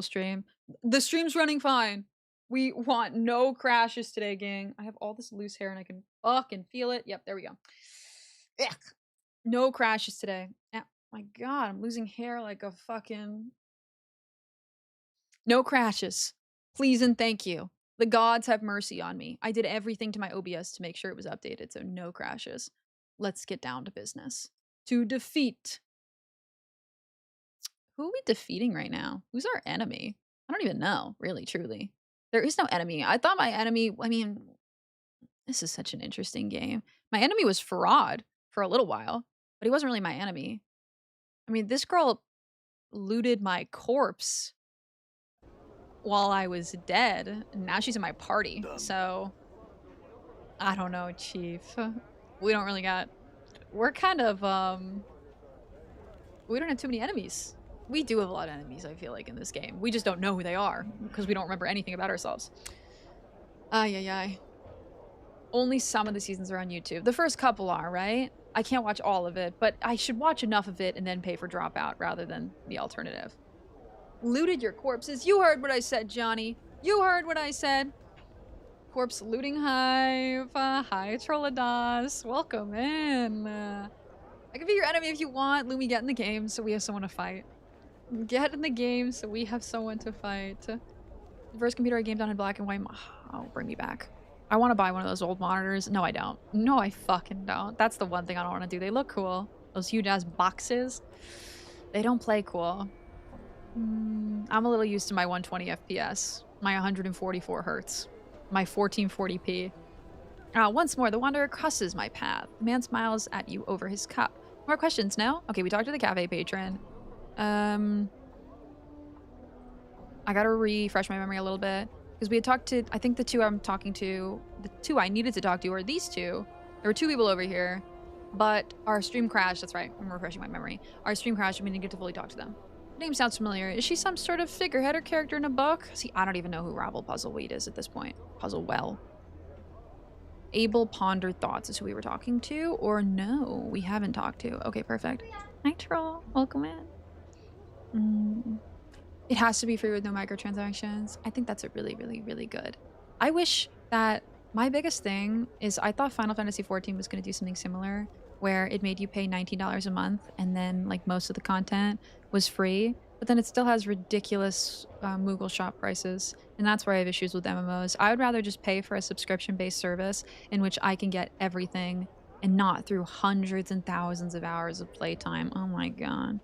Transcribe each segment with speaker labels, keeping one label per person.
Speaker 1: stream. The stream's running fine. We want no crashes today, gang. I have all this loose hair and I can fucking feel it. Yep, there we go. Ugh. No crashes today. Oh my god, I'm losing hair like a fucking... No crashes. Please and thank you. The gods have mercy on me. I did everything to my OBS to make sure it was updated, so no crashes. Let's get down to business. To defeat. Who are we defeating right now? Who's our enemy? I don't even know, really, truly. There is no enemy. I thought my enemy... I mean, this is such an interesting game. My enemy was Farad for a little while, but he wasn't really my enemy. I mean, this girl looted my corpse while I was dead, and now she's in my party. So, I don't know, Chief. We don't really got... We're kind of, we don't have too many enemies. We do have a lot of enemies, I feel like, in this game. We just don't know who they are, because we don't remember anything about ourselves. Ay, ay, ay. Only some of the seasons are on YouTube. The first couple are, right? I can't watch all of it, but I should watch enough of it and then pay for Dropout rather than the alternative. Looted your corpses. You heard what I said, Johnny. You heard what I said. Corpse looting hive. Hi, Troladas. Welcome in. I can be your enemy if you want. Lumi, get in the game so we have someone to fight. Get in the game so we have someone to fight. The first computer I gamed on in black and white. Oh, bring me back. I want to buy one of those old monitors. No, I don't. No, I fucking don't. That's the one thing I don't want to do. They look cool. Those huge ass boxes. They don't play cool. I'm a little used to my 120 FPS. My 144 hertz. My 1440p. Once more, the wanderer crosses my path. The man smiles at you over his cup. More questions, no? Okay, we talked to the cafe patron. I gotta refresh my memory a little bit. Because we had talked to, I think the two I'm talking to, the two I needed to talk to are these two. There were two people over here, but our stream crashed. That's right, I'm refreshing my memory. Our stream crashed and we didn't get to fully talk to them. Her name sounds familiar. Is she some sort of figurehead or character in a book? See, I don't even know who Rabble Puzzleweed is at this point. Puzzlewell. Able Ponder Thoughts is who we were talking to, or no, we haven't talked to. Okay, perfect. Hi, Troll. Welcome in. It has to be free with no microtransactions. I think that's a really, really, really good. I wish that my biggest thing is I thought Final Fantasy XIV was going to do something similar where it made you pay $19 a month and then like most of the content was free, but then it still has ridiculous Moogle shop prices. And that's where I have issues with MMOs. I would rather just pay for a subscription-based service in which I can get everything and not through hundreds and thousands of hours of playtime. Oh my god.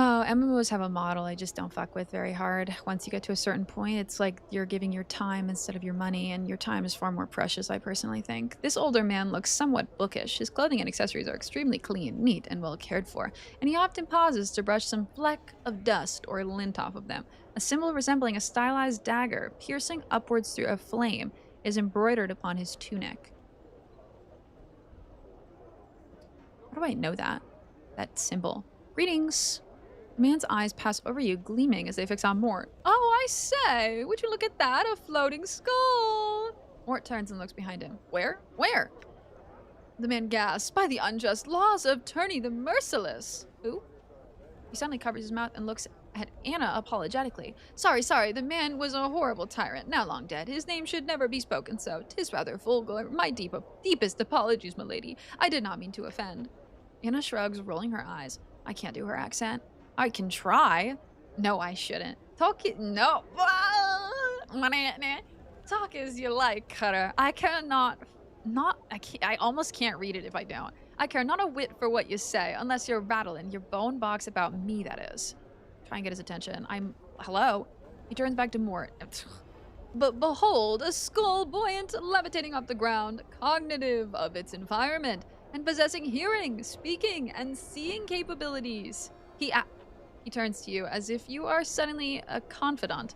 Speaker 1: Oh, MMOs have a model I just don't fuck with very hard. Once you get to a certain point, it's like you're giving your time instead of your money, and your time is far more precious, I personally think. This older man looks somewhat bookish. His clothing and accessories are extremely clean, neat, and well cared for, and he often pauses to brush some fleck of dust or lint off of them. A symbol resembling a stylized dagger, piercing upwards through a flame, is embroidered upon his tunic. How do I know that? That symbol. Greetings! The man's eyes pass over you, gleaming as they fix on Mort. Oh, I say! Would you look at that? A floating skull! Mort turns and looks behind him. Where? Where? The man gasps. By the unjust laws of Turney the Merciless. Who? He suddenly covers his mouth and looks at Anna apologetically. Sorry, the man was a horrible tyrant, now long dead. His name should never be spoken so. 'Tis rather vulgar. My deepest apologies, milady. I did not mean to offend. Anna shrugs, rolling her eyes. I can't do her accent. I can try. No, I shouldn't. Talk it. No. Talk as you like, Cutter. I cannot. I almost can't read it if I don't. I care not a whit for what you say, unless you're rattling your bone box about me, that is. Try and get his attention. Hello? He turns back to Mort. But behold, a skull buoyant, levitating off the ground, cognitive of its environment, and possessing hearing, speaking, and seeing capabilities. He turns to you as if you are suddenly a confidant.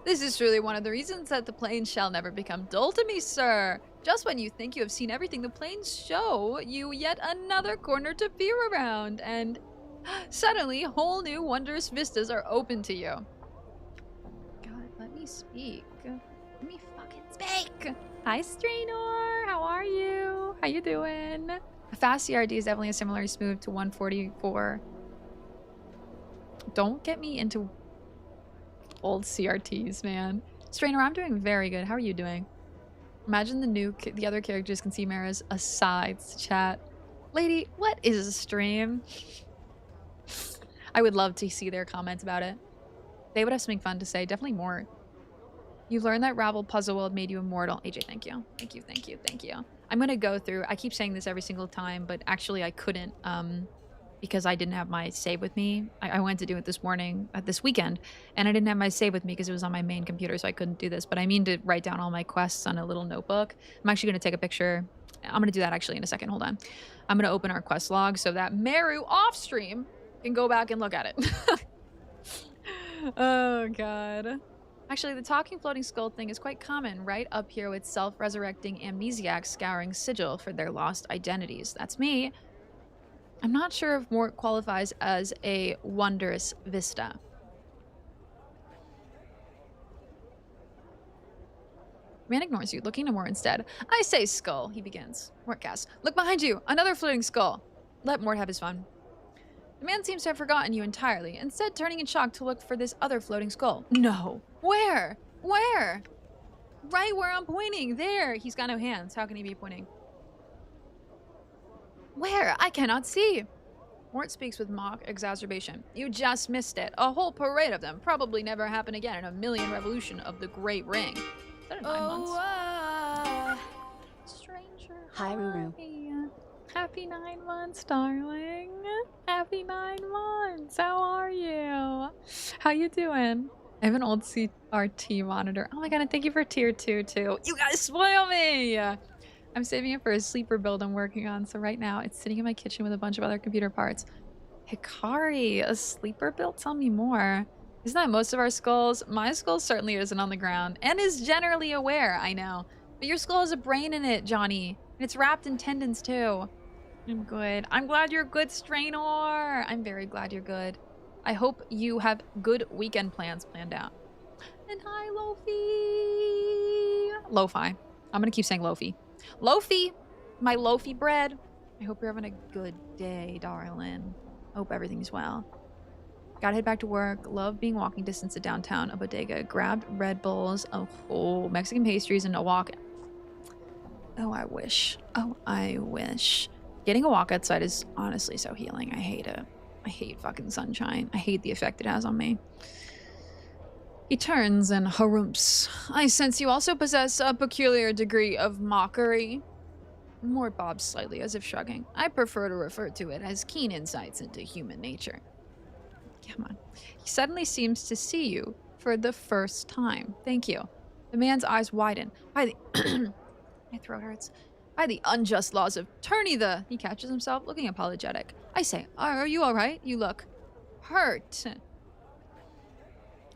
Speaker 1: This is truly one of the reasons that the plains shall never become dull to me, sir. Just when you think you have seen everything the plains show you yet another corner to peer around, and suddenly whole new wondrous vistas are open to you. God, let me speak. Let me fucking speak. Hi, Straynor. How are you? How you doing? A fast CRD is definitely a similarly smooth to 144. Don't get me into old CRTs, man. Strainer, I'm doing very good. How are you doing? Imagine the other characters can see Mara's asides chat. Lady, what is a stream? I would love to see their comments about it. They would have something fun to say. Definitely more. You've learned that Ravel Puzzle World made you immortal. AJ, thank you. Thank you, thank you, thank you. I'm gonna go through, I keep saying this every single time, but actually I couldn't, because I didn't have my save with me. I went to do it this morning, this weekend, and I didn't have my save with me because it was on my main computer, so I couldn't do this. But I mean to write down all my quests on a little notebook. I'm actually gonna take a picture. I'm gonna do that actually in a second, hold on. I'm gonna open our quest log so that Meru off stream can go back and look at it. Oh god. Actually, the talking floating skull thing is quite common right up here with self-resurrecting amnesiacs scouring sigil for their lost identities. That's me. I'm not sure if Mort qualifies as a wondrous vista. Man ignores you, looking to Mort instead. I say skull, he begins. Mort gasps. Look behind you, another floating skull. Let Mort have his fun. The man seems to have forgotten you entirely, instead turning in shock to look for this other floating skull. No. Where? Where? Right where I'm pointing. There. He's got no hands. How can he be pointing? Where? I cannot see. Mort speaks with mock exacerbation. You just missed it. A whole parade of them. Probably never happen again in a million revolution of the Great Ring. Is that in 9 months? Stranger.
Speaker 2: Hi, Ruru.
Speaker 1: Happy 9 months, darling. Happy 9 months. How are you? How you doing? I have an old CRT monitor. Oh my god, and thank you for tier 2 too. You guys spoil me! I'm saving it for a sleeper build I'm working on, so right now it's sitting in my kitchen with a bunch of other computer parts. Hikari, a sleeper build? Tell me more. Isn't that most of our skulls? My skull certainly isn't on the ground, and is generally aware, I know. But your skull has a brain in it, Johnny. And it's wrapped in tendons too. I'm good. I'm glad you're good, Strainer. I'm very glad you're good. I hope you have good weekend plans planned out. And hi, Lofi. Lo-fi. I'm gonna keep saying Lofi. Lofi! My Lofi bread. I hope you're having a good day, darling. Hope everything's well. Gotta head back to work. Love being walking distance to downtown, a bodega. Grabbed Red Bulls, a whole Mexican pastries, and a walk. Oh, I wish. Oh, I wish. Getting a walk outside is honestly so healing. I hate it. I hate fucking sunshine. I hate the effect it has on me. He turns and harumps. I sense you also possess a peculiar degree of mockery. Mort bobs slightly, as if shrugging. I prefer to refer to it as keen insights into human nature. Come on. He suddenly seems to see you for the first time. Thank you. The man's eyes widen. By the... My throat hurts. By the unjust laws of Tourney the... He catches himself, looking apologetic. I say, are you alright? You look... hurt.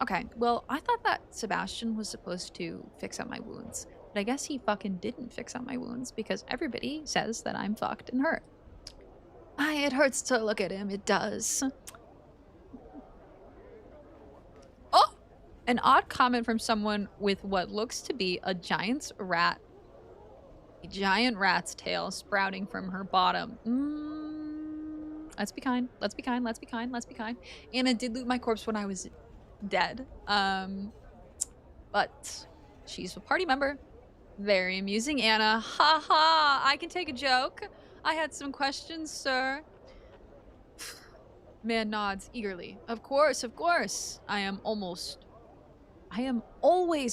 Speaker 1: Okay, well, I thought that Sebastian was supposed to fix up my wounds. But I guess he fucking didn't fix up my wounds because everybody says that I'm fucked and hurt. It hurts to look at him. It does. Oh! An odd comment from someone with what looks to be a giant's rat. A giant rat's tail sprouting from her bottom. Let's be kind. Let's be kind. Let's be kind. Let's be kind. Anna did loot my corpse when I was dead. But she's a party member. Very amusing, Anna. Ha ha! I can take a joke. I had some questions, sir. Man nods eagerly. Of course, of course. I am always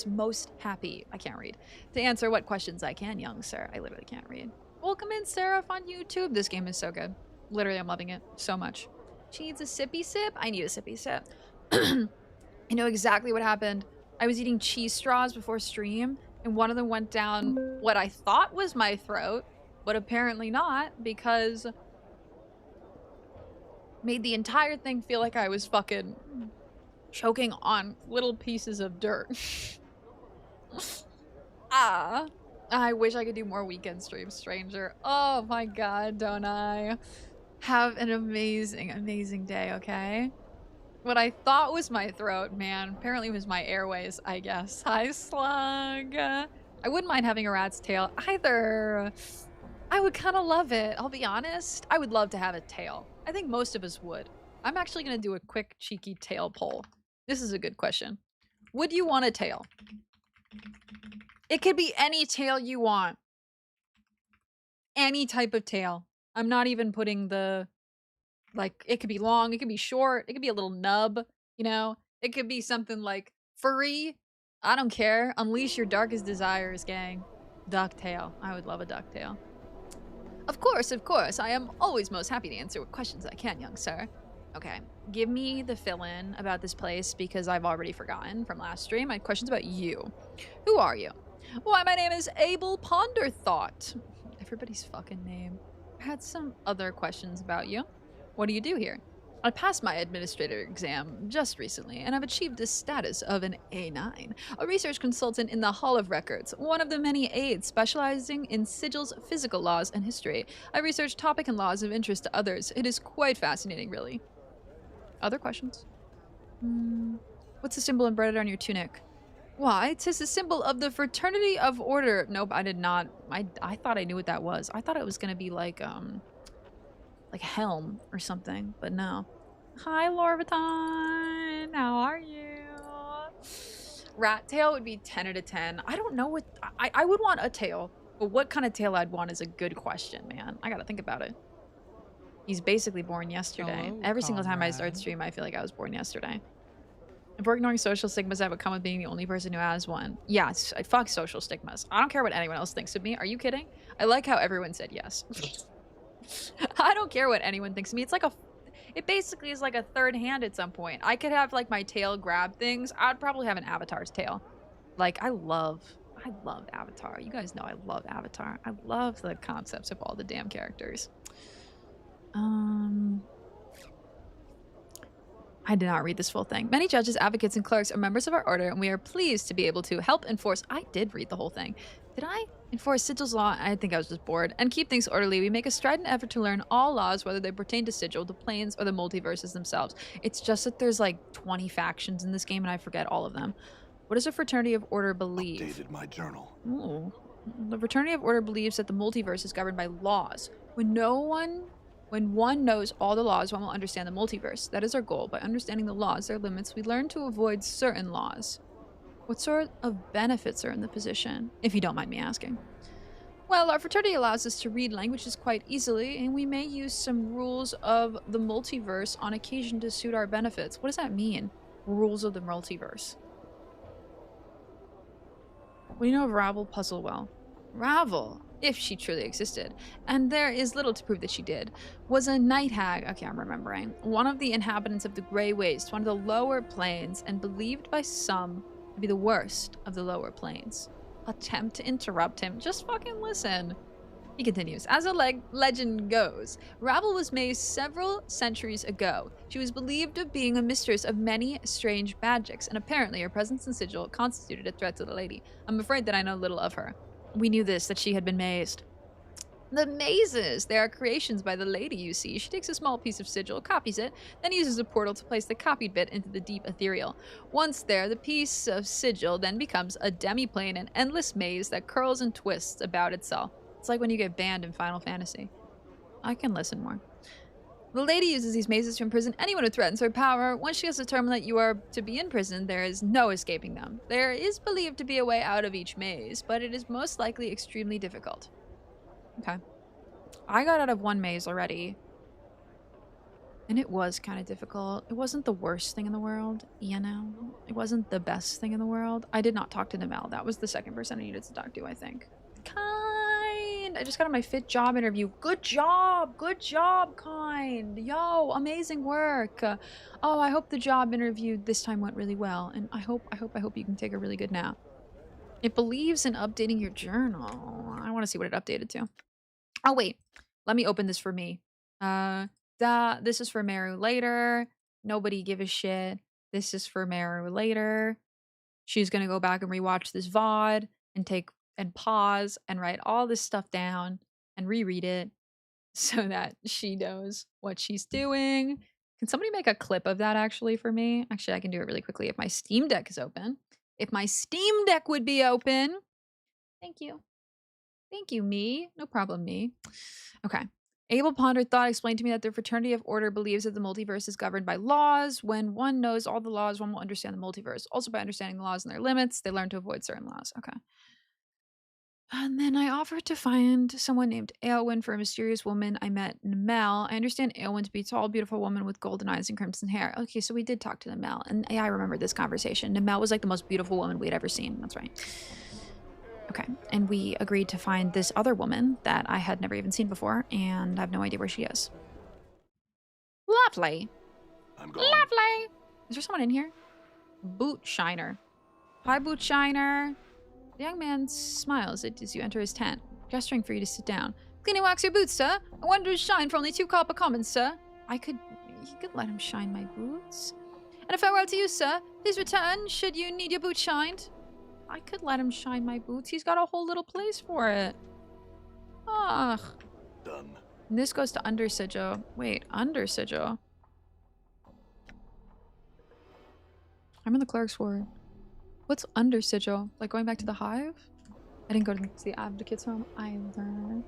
Speaker 1: most happy, I can't read, to answer what questions I can, young sir. I literally can't read. Welcome in, Seraph, on YouTube. This game is so good. Literally, I'm loving it so much. She needs a sippy sip? I need a sippy sip. I know exactly what happened. I was eating cheese straws before stream, and one of them went down what I thought was my throat, but apparently not, because made the entire thing feel like I was fucking choking on little pieces of dirt. I wish I could do more weekend streams, stranger. Oh my god, don't I? Have an amazing, amazing day, okay? What I thought was my throat, man, apparently it was my airways, I guess. Hi, Slug. I wouldn't mind having a rat's tail either. I would kind of love it, I'll be honest. I would love to have a tail. I think most of us would. I'm actually going to do a quick, cheeky tail poll. This is a good question. Would you want a tail? It could be any tail you want. Any type of tail. I'm not even putting the, like, it could be long, it could be short, it could be a little nub, you know? It could be something like furry. I don't care. Unleash your darkest desires, gang. Ducktail. I would love a ducktail. Of course, I am always most happy to answer what questions I can, young sir. Okay, give me the fill-in about this place because I've already forgotten from last stream. I had questions about you. Who are you? Why, my name is Abel Ponderthought. Everybody's fucking name. I had some other questions about you. What do you do here? I passed my administrator exam just recently, and I've achieved the status of an A9, a research consultant in the Hall of Records, one of the many aides specializing in sigils, physical laws, and history. I research topic and laws of interest to others. It is quite fascinating, really. Other questions? What's the symbol embroidered on your tunic? Why, 'tis the symbol of the Fraternity of Order. Nope, I did not. I thought I knew what that was. I thought it was gonna be like a helm or something, but no. Hi, Lorbiton. How are you? Rat tail would be 10 out of 10. I don't know what I would want a tail, but what kind of tail I'd want is a good question, man. I gotta think about it. He's basically born yesterday.
Speaker 2: Hello,
Speaker 1: Every single time I start
Speaker 2: comrade.
Speaker 1: stream, I feel like I was born yesterday. If we're ignoring social stigmas that would come with being the only person who has one. Yes, fuck social stigmas. I don't care what anyone else thinks of me. Are you kidding? I like how everyone said yes. I don't care what anyone thinks of me. It's like it basically is like a third hand at some point. I could have like my tail grab things. I'd probably have an avatar's tail. Like I love Avatar. You guys know I love Avatar. I love the concepts of all the damn characters. I did not read this full thing. Many judges, advocates, and clerks are members of our order, and we are pleased to be able to help enforce. I did read the whole thing. Did I enforce Sigil's law? I think I was just bored. And keep things orderly. We make a strident effort to learn all laws, whether they pertain to Sigil, the planes, or the multiverses themselves. It's just that there's like 20 factions in this game, and I forget all of them. What does a Fraternity of Order believe?
Speaker 3: Updated my journal.
Speaker 1: Ooh. The Fraternity of Order believes that the multiverse is governed by laws. When one knows all the laws, one will understand the multiverse. That is our goal. By understanding the laws, their limits, we learn to avoid certain laws. What sort of benefits are in the position, if you don't mind me asking? Well, our fraternity allows us to read languages quite easily, and we may use some rules of the multiverse on occasion to suit our benefits. What does that mean? Rules of the multiverse. What do you know of Ravel Puzzlewell? Ravel, if she truly existed, and there is little to prove that she did, was a night hag, okay, I'm remembering, one of the inhabitants of the Grey Waste, one of the lower planes, and believed by some to be the worst of the lower planes. Attempt to interrupt him. Just fucking listen. He continues, as a legend goes, Ravel was made several centuries ago. She was believed of being a mistress of many strange magics, and apparently her presence in Sigil constituted a threat to the lady. I'm afraid that I know little of her. We knew this, that she had been mazed. The mazes! They are creations by the lady, you see. She takes a small piece of sigil, copies it, then uses a portal to place the copied bit into the deep ethereal. Once there, the piece of sigil then becomes a demiplane, an endless maze that curls and twists about itself. It's like when you get banned in Final Fantasy. I can listen more. The lady uses these mazes to imprison anyone who threatens her power. Once she has determined that you are to be in prison, there is no escaping them. There is believed to be a way out of each maze, but it is most likely extremely difficult. Okay. I got out of one maze already. And it was kind of difficult. It wasn't the worst thing in the world, you know? It wasn't the best thing in the world. I did not talk to Namel. That was the second person I needed to talk to, I think. Kind. I just got on my fit job interview. Good job. Good job, Kind. Yo, amazing work. Oh, I hope the job interview this time went really well. And I hope you can take a really good nap. It believes in updating your journal. I want to see what it updated to. Oh, wait. Let me open this for me. This is for Meru later. Nobody give a shit. This is for Meru later. She's gonna go back and rewatch this VOD and pause and write all this stuff down and reread it so that she knows what she's doing. Can somebody make a clip of that actually for me? Actually, I can do it really quickly if my Steam Deck is open. If my Steam Deck would be open. Thank you. Thank you, me. No problem, me. Okay. Abel pondered thought, explained to me that the Fraternity of Order believes that the multiverse is governed by laws. When one knows all the laws, one will understand the multiverse. Also, by understanding the laws and their limits, they learn to avoid certain laws. Okay. And then I offered to find someone named Aelwyn for a mysterious woman I met, Namel. I understand Aelwyn to be a tall, beautiful woman with golden eyes and crimson hair. Okay, so we did talk to Namel, and yeah, I remember this conversation. Namel was like the most beautiful woman we'd ever seen. That's right. Okay, and we agreed to find this other woman that I had never even seen before, and I have no idea where she is. Lovely.
Speaker 2: I'm gone.
Speaker 1: Lovely. Is there someone in here? Boot Shiner. Hi, Boot Shiner. The young man smiles as you enter his tent, gesturing for you to sit down. Clean and wax your boots, sir. I wanted to shine for only 2 copper commons, sir. You could let him shine my boots. And a farewell to you, sir. Please return should you need your boots shined. I could let him shine my boots. He's got a whole little place for it. Ugh.
Speaker 2: Done.
Speaker 1: And this goes to Under Sigil. Wait, Under Sigil? I'm in the Clerk's Ward. What's Under Sigil? Like going back to the Hive? I didn't go to the Advocate's home either.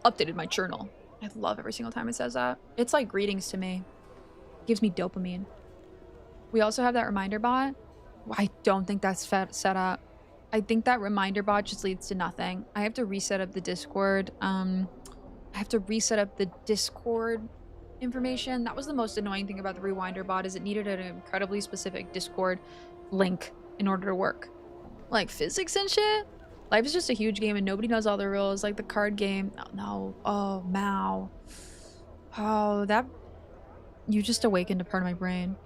Speaker 1: Updated my journal. I love every single time it says that. It's like greetings to me. Gives me dopamine. We also have that reminder bot. I don't think that's set up. I think that reminder bot just leads to nothing. I have to reset up the Discord. I have to reset up the Discord information. That was the most annoying thing about the Rewinder bot, is it needed an incredibly specific Discord link in order to work. Like physics and shit. Life is just a huge game and nobody knows all the rules. Like the card game. Oh, no. Oh, Mao. Oh, that... You just awakened a part of my brain.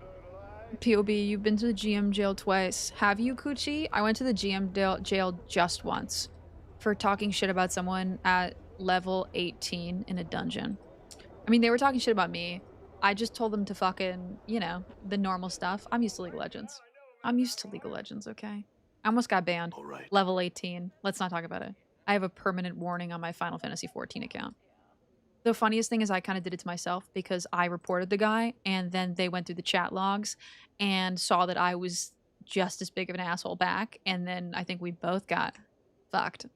Speaker 1: POB, you've been to the GM jail twice. Have you, Coochie? I went to the GM jail just once for talking shit about someone at level 18 in a dungeon. I mean, they were talking shit about me. I just told them to fucking, you know, the normal stuff. I'm used to League of Legends. I'm used to League of Legends, okay? I almost got banned.
Speaker 2: All right.
Speaker 1: Level 18. Let's not talk about it. I have a permanent warning on my Final Fantasy 14 account. The funniest thing is I kind of did it to myself because I reported the guy and then they went through the chat logs and saw that I was just as big of an asshole back. And then I think we both got fucked.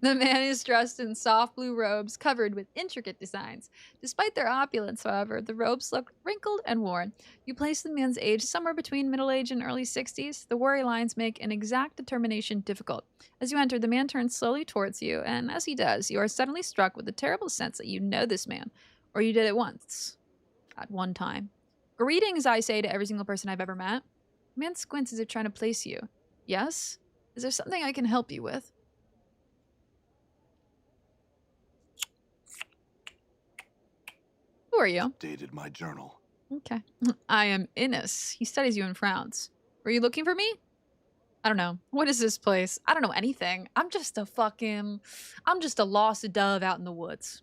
Speaker 1: The man is dressed in soft blue robes covered with intricate designs. Despite their opulence, however, the robes look wrinkled and worn. You place the man's age somewhere between middle age and early 60s. The worry lines make an exact determination difficult. As you enter, the man turns slowly towards you, and as he does, you are suddenly struck with the terrible sense that you know this man, or you did it once, at one time. Greetings, I say to every single person I've ever met. The man squints as if trying to place you. Yes? Is there something I can help you with? Who are you?
Speaker 2: Updated my journal.
Speaker 1: Okay. I am Innes. He studies you and frowns. Were you looking for me? I don't know. What is this place? I don't know anything. I'm just a lost dove out in the woods.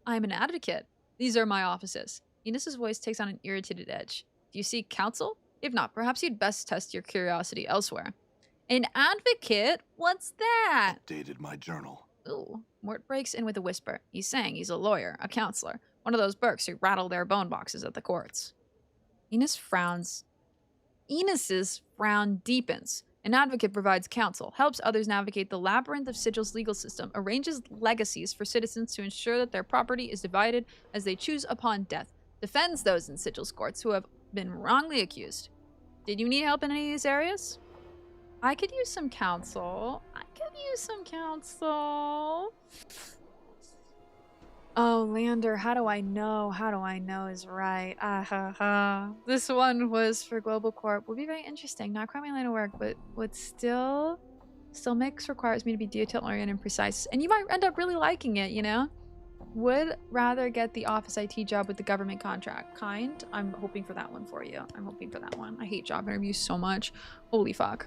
Speaker 1: I am an advocate. These are my offices. Innes's voice takes on an irritated edge. Do you seek counsel? If not, perhaps you'd best test your curiosity elsewhere. An advocate? What's that?
Speaker 2: Updated my journal.
Speaker 1: Ooh. Mort breaks in with a whisper. He's saying he's a lawyer, a counselor. One of those Burks who rattle their bone boxes at the courts. Innes's frown deepens. An advocate provides counsel, helps others navigate the labyrinth of Sigil's legal system, arranges legacies for citizens to ensure that their property is divided as they choose upon death, defends those in Sigil's courts who have been wrongly accused. Did you need help in any of these areas? I could use some counsel. Oh, Lander, how do I know? How do I know is right. Ah, ha, ha. This one was for Global Corp. Would be very interesting. Not quite my line of work, but would still mix requires me to be detail-oriented and precise. And you might end up really liking it, you know? Would rather get the office IT job with the government contract. Kind. I'm hoping for that one for you. I'm hoping for that one. I hate job interviews so much. Holy fuck.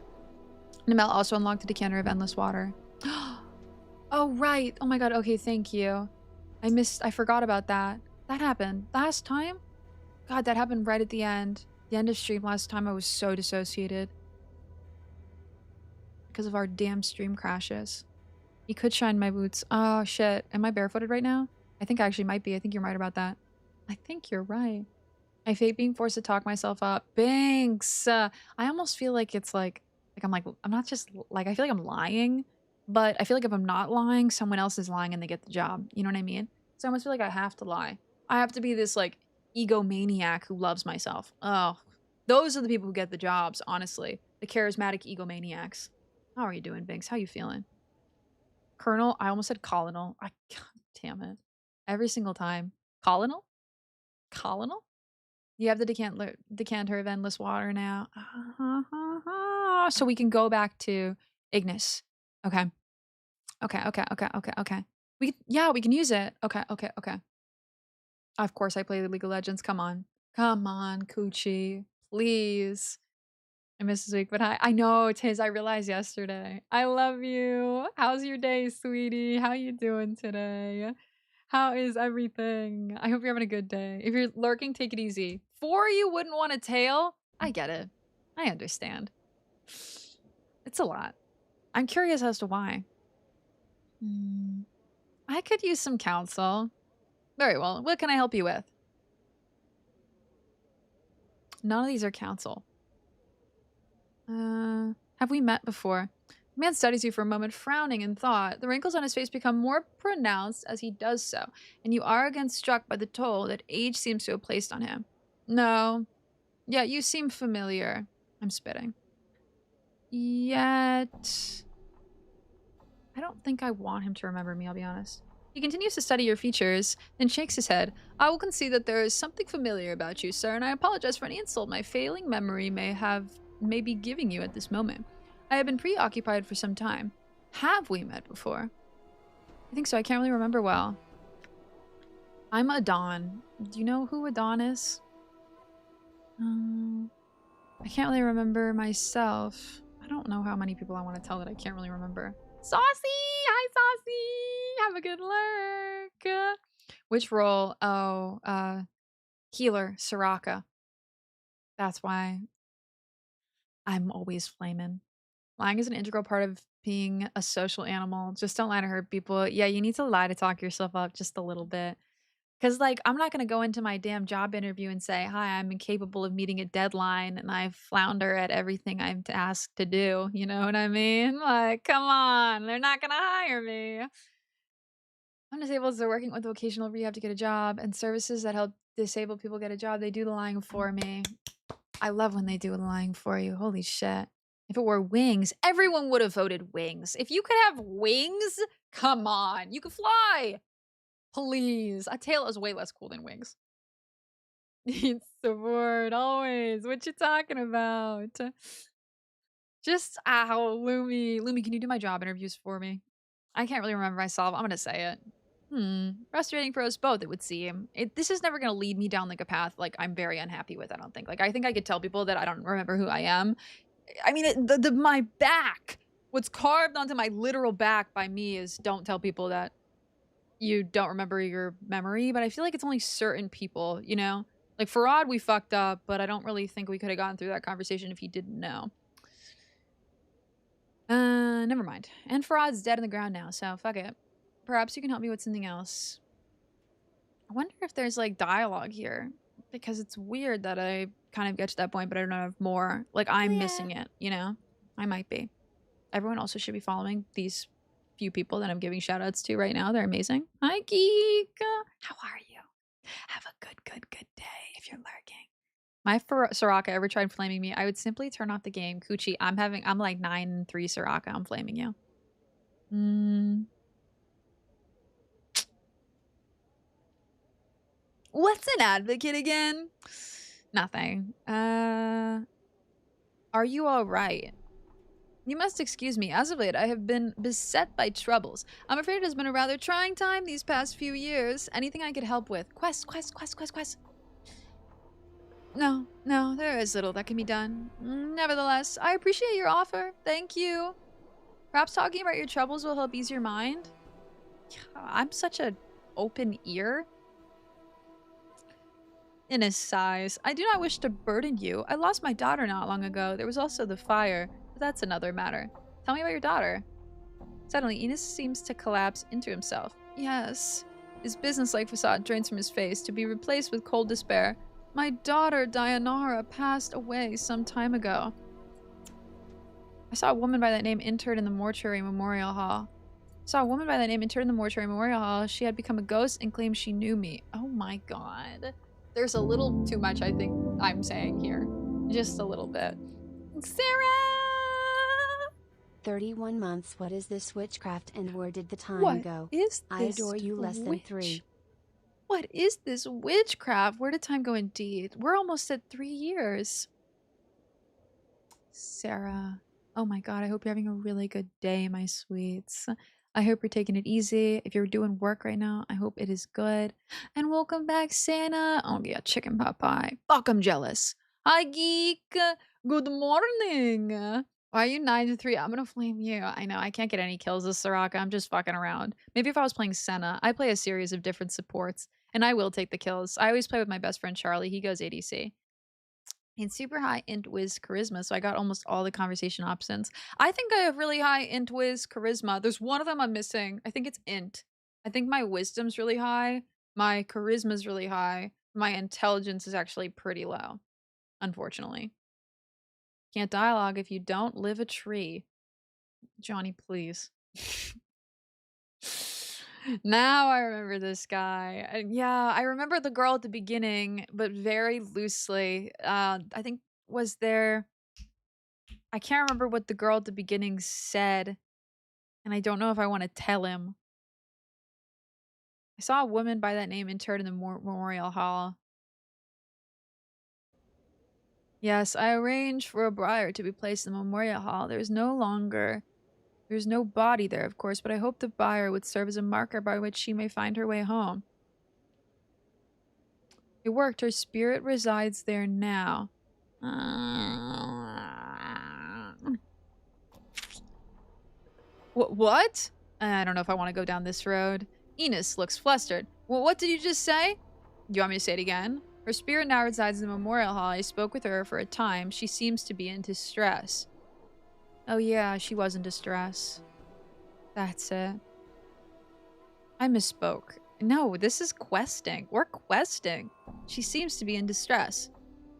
Speaker 1: Namel also unlocked a decanter of endless water. Oh, right. Oh my god. Okay, thank you. I forgot about that. That happened last time? God, that happened right at the end. The end of stream last time. I was so dissociated. Because of our damn stream crashes. He could shine my boots. Oh, shit. Am I barefooted right now? I think I actually might be. I think you're right about that. I think you're right. I hate being forced to talk myself up. Banks! I almost feel like it's like I'm not just, like, I feel like I'm lying. But I feel like if I'm not lying, someone else is lying and they get the job. You know what I mean? So I almost feel like I have to lie. I have to be this like egomaniac who loves myself. Oh, those are the people who get the jobs, honestly. The charismatic egomaniacs. How are you doing, Binks? How you feeling? Colonel? I almost said colonel. God damn it. Every single time. Colonel? Colonel? You have the decanter of endless water now. So we can go back to Ignis. Okay. Okay. We can use it. Okay. Of course I play the League of Legends. Come on, Coochie. Please. I missed this week, but I know, Tiz, I realized yesterday. I love you. How's your day, sweetie? How you doing today? How is everything? I hope you're having a good day. If you're lurking, take it easy. 4 you wouldn't want a tail? I get it. I understand. It's a lot. I'm curious as to why. I could use some counsel. Very well. What can I help you with? None of these are counsel. Have we met before? The man studies you for a moment, frowning in thought. The wrinkles on his face become more pronounced as he does so, and you are again struck by the toll that age seems to have placed on him. No. Yeah, you seem familiar. I'm spitting. Yet... I don't think I want him to remember me, I'll be honest. He continues to study your features, then shakes his head. I will concede that there is something familiar about you, sir, and I apologize for any insult my failing memory may be giving you at this moment. I have been preoccupied for some time. Have we met before? I think so. I can't really remember well. I'm Adon. Do you know who Adon is? I can't really remember myself. I don't know how many people I want to tell that I can't really remember. Saucy! Hi, Saucy! Have a good lurk. Which role? Oh, healer, Soraka. That's why I'm always flaming. Lying is an integral part of being a social animal. Just don't lie to hurt people. Yeah, you need to lie to talk yourself up just a little bit. Because, like, I'm not going to go into my damn job interview and say, hi, I'm incapable of meeting a deadline and I flounder at everything I'm asked to do. You know what I mean? Like, come on. They're not going to hire me. I'm disabled, so working with vocational rehab to get a job and services that help disabled people get a job. They do the lying for me. I love when they do the lying for you. Holy shit. If it were wings, everyone would have voted wings. If you could have wings, come on. You could fly. Please. A tail is way less cool than wings. It's support, always. What you talking about? Just, ow, Lumi. Lumi, can you do my job interviews for me? I can't really remember myself. I'm going to say it. Frustrating for us both, it would seem. This is never going to lead me down like a path like I'm very unhappy with, I don't think. Like, I think I could tell people that I don't remember who I am. I mean, my back, what's carved onto my literal back by me is don't tell people that you don't remember your memory. But I feel like it's only certain people, you know? Like, Farad, we fucked up, but I don't really think we could have gotten through that conversation if he didn't know. Never mind. And Farad's dead in the ground now, so fuck it. Perhaps you can help me with something else. I wonder if there's, like, dialogue here. Because it's weird that I kind of get to that point, but I don't know if more. Like, I'm missing it, you know? I might be. Everyone also should be following these few people that I'm giving shoutouts to right now. They're amazing. Hi, Geek! How are you? Have a good day if you're lurking. My Soraka ever tried flaming me, I would simply turn off the game. Coochie, I'm like 9-3 Soraka. I'm flaming you. What's an advocate again? Nothing. Are you all right? You must excuse me. As of late, I have been beset by troubles. I'm afraid it has been a rather trying time these past few years. Anything I could help with? Quest. No, there is little that can be done. Nevertheless, I appreciate your offer. Thank you. Perhaps talking about your troubles will help ease your mind. I'm such an open ear. Innes sighs. I do not wish to burden you. I lost my daughter not long ago. There was also the fire, but that's another matter. Tell me about your daughter. Suddenly, Innes seems to collapse into himself. Yes. His businesslike facade drains from his face, to be replaced with cold despair. My daughter, Dayanara, passed away some time ago. I saw a woman by that name interred in the mortuary memorial hall. Saw a woman by that name interred in the mortuary memorial hall. She had become a ghost and claimed she knew me. Oh my god. There's a little too much I think I'm saying here. Just a little bit. Sarah!
Speaker 3: 31 months. What is this witchcraft and where did the time
Speaker 1: What
Speaker 3: go?
Speaker 1: is
Speaker 3: I
Speaker 1: this
Speaker 3: adore you less than 3.
Speaker 1: What is this witchcraft? Where did time go indeed? We're almost at 3 years. Sarah. Oh my god, I hope you're having a really good day, my sweets. I hope you're taking it easy. If you're doing work right now, I hope it is good. And welcome back, Santa. Oh yeah, chicken pot pie. Fuck, I'm jealous. Hi, geek. Good morning. Why are you 9 to 3? I'm gonna flame you. I know, I can't get any kills with Soraka. I'm just fucking around. Maybe if I was playing Senna, I play a series of different supports, and I will take the kills. I always play with my best friend Charlie. He goes ADC. And super high int whiz charisma, so I got almost all the conversation options. I think I have really high int whiz charisma. There's one of them I'm missing. I think it's int. I think my wisdom's really high. My charisma's really high. My intelligence is actually pretty low, unfortunately. Can't dialogue if you don't live a tree. Johnny, please. Now I remember this guy. And yeah, I remember the girl at the beginning, but very loosely. I think was there... I can't remember what the girl at the beginning said, and I don't know if I want to tell him. I saw a woman by that name interred in the memorial hall. Yes, I arranged for a briar to be placed in the memorial hall. There's no body there, of course, but I hope the bier would serve as a marker by which she may find her way home. It worked. Her spirit resides there now. What? I don't know if I want to go down this road. Enos looks flustered. Well, what did you just say? Do you want me to say it again? Her spirit now resides in the memorial hall. I spoke with her for a time. She seems to be in distress. Oh yeah, she was in distress. That's it. I misspoke. No, this is questing. We're questing. She seems to be in distress.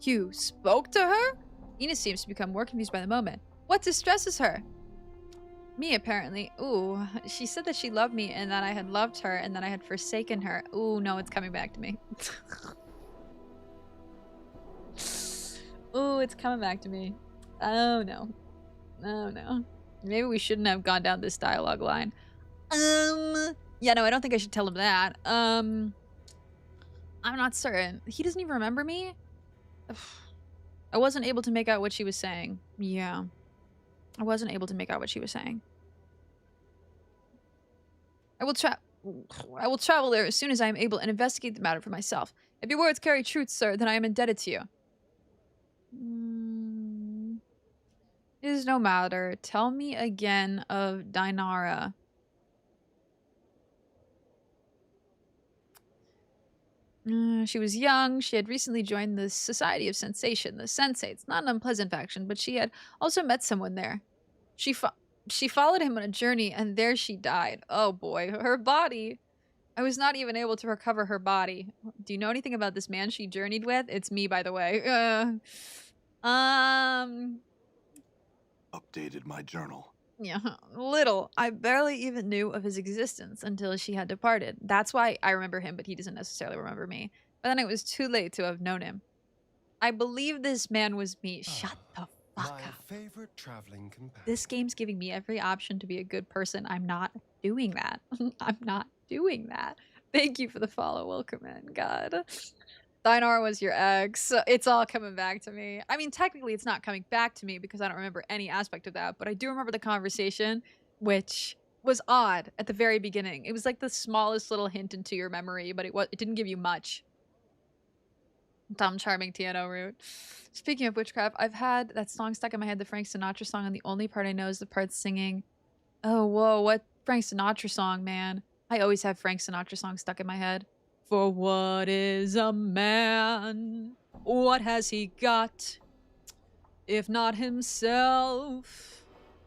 Speaker 1: You spoke to her? Enos seems to become more confused by the moment. What distresses her? Me, apparently. Ooh, she said that she loved me and that I had loved her and that I had forsaken her. Ooh, no, it's coming back to me. Ooh, it's coming back to me. Oh, no. Oh, no. Maybe we shouldn't have gone down this dialogue line. Yeah, no, I don't think I should tell him that. I'm not certain. He doesn't even remember me? I wasn't able to make out what she was saying. Yeah. I wasn't able to make out what she was saying. I will travel there as soon as I am able and investigate the matter for myself. If your words carry truth, sir, then I am indebted to you. It is no matter. Tell me again of Dinara. She was young. She had recently joined the Society of Sensation, the Sensates. Not an unpleasant faction, but she had also met someone there. She followed him on a journey, and there she died. Oh boy, her body. I was not even able to recover her body. Do you know anything about this man she journeyed with? It's me, by the way.
Speaker 2: Updated my journal.
Speaker 1: Yeah, little. I barely even knew of his existence until she had departed. That's why I remember him, but he doesn't necessarily remember me. But then it was too late to have known him. I believe this man was me. Shut the fuck up.
Speaker 4: Favorite traveling companion.
Speaker 1: This game's giving me every option to be a good person. I'm not doing that. I'm not doing that. Thank you for the follow. Welcome in, God. Thynar was your ex. It's all coming back to me. I mean, technically it's not coming back to me because I don't remember any aspect of that, but I do remember the conversation, which was odd at the very beginning. It was like the smallest little hint into your memory, but it didn't give you much. Dumb, charming TNO route. Speaking of witchcraft, I've had that song stuck in my head, the Frank Sinatra song, and the only part I know is the part singing. Oh, whoa, what Frank Sinatra song, man? I always have Frank Sinatra songs stuck in my head. For what is a man? What has he got? If not himself,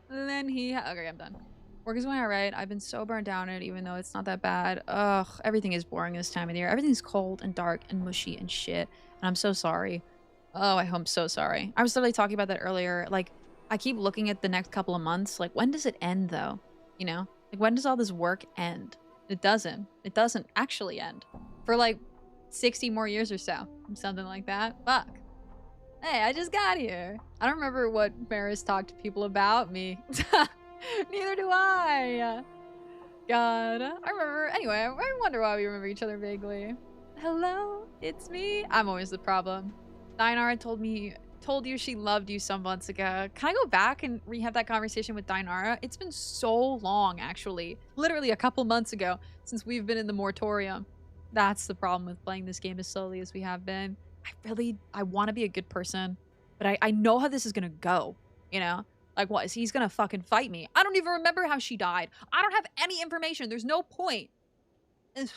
Speaker 1: then he okay, I'm done. Work is going alright. I've been so burnt down it, even though it's not that bad. Ugh, everything is boring this time of the year. Everything's cold and dark and mushy and shit. And I'm so sorry. Oh, I'm so sorry. I was literally talking about that earlier. Like, I keep looking at the next couple of months. Like, when does it end, though? You know? Like, when does all this work end? It doesn't. It doesn't actually end. For, like, 60 more years or so. Something like that. Fuck. Hey, I just got here. I don't remember what Maris talked to people about me. Neither do I. God. I remember. Anyway, I wonder why we remember each other vaguely. Hello, it's me. I'm always the problem. Dinara told you she loved you some months ago. Can I go back and rehab that conversation with Dinara? It's been so long, actually. Literally a couple months ago since we've been in the moratorium. That's the problem with playing this game as slowly as we have been. I want to be a good person, but I know how this is gonna go, you know? Like, what, is he's gonna fucking fight me? I don't even remember how she died. I don't have any information. There's no point. Ugh.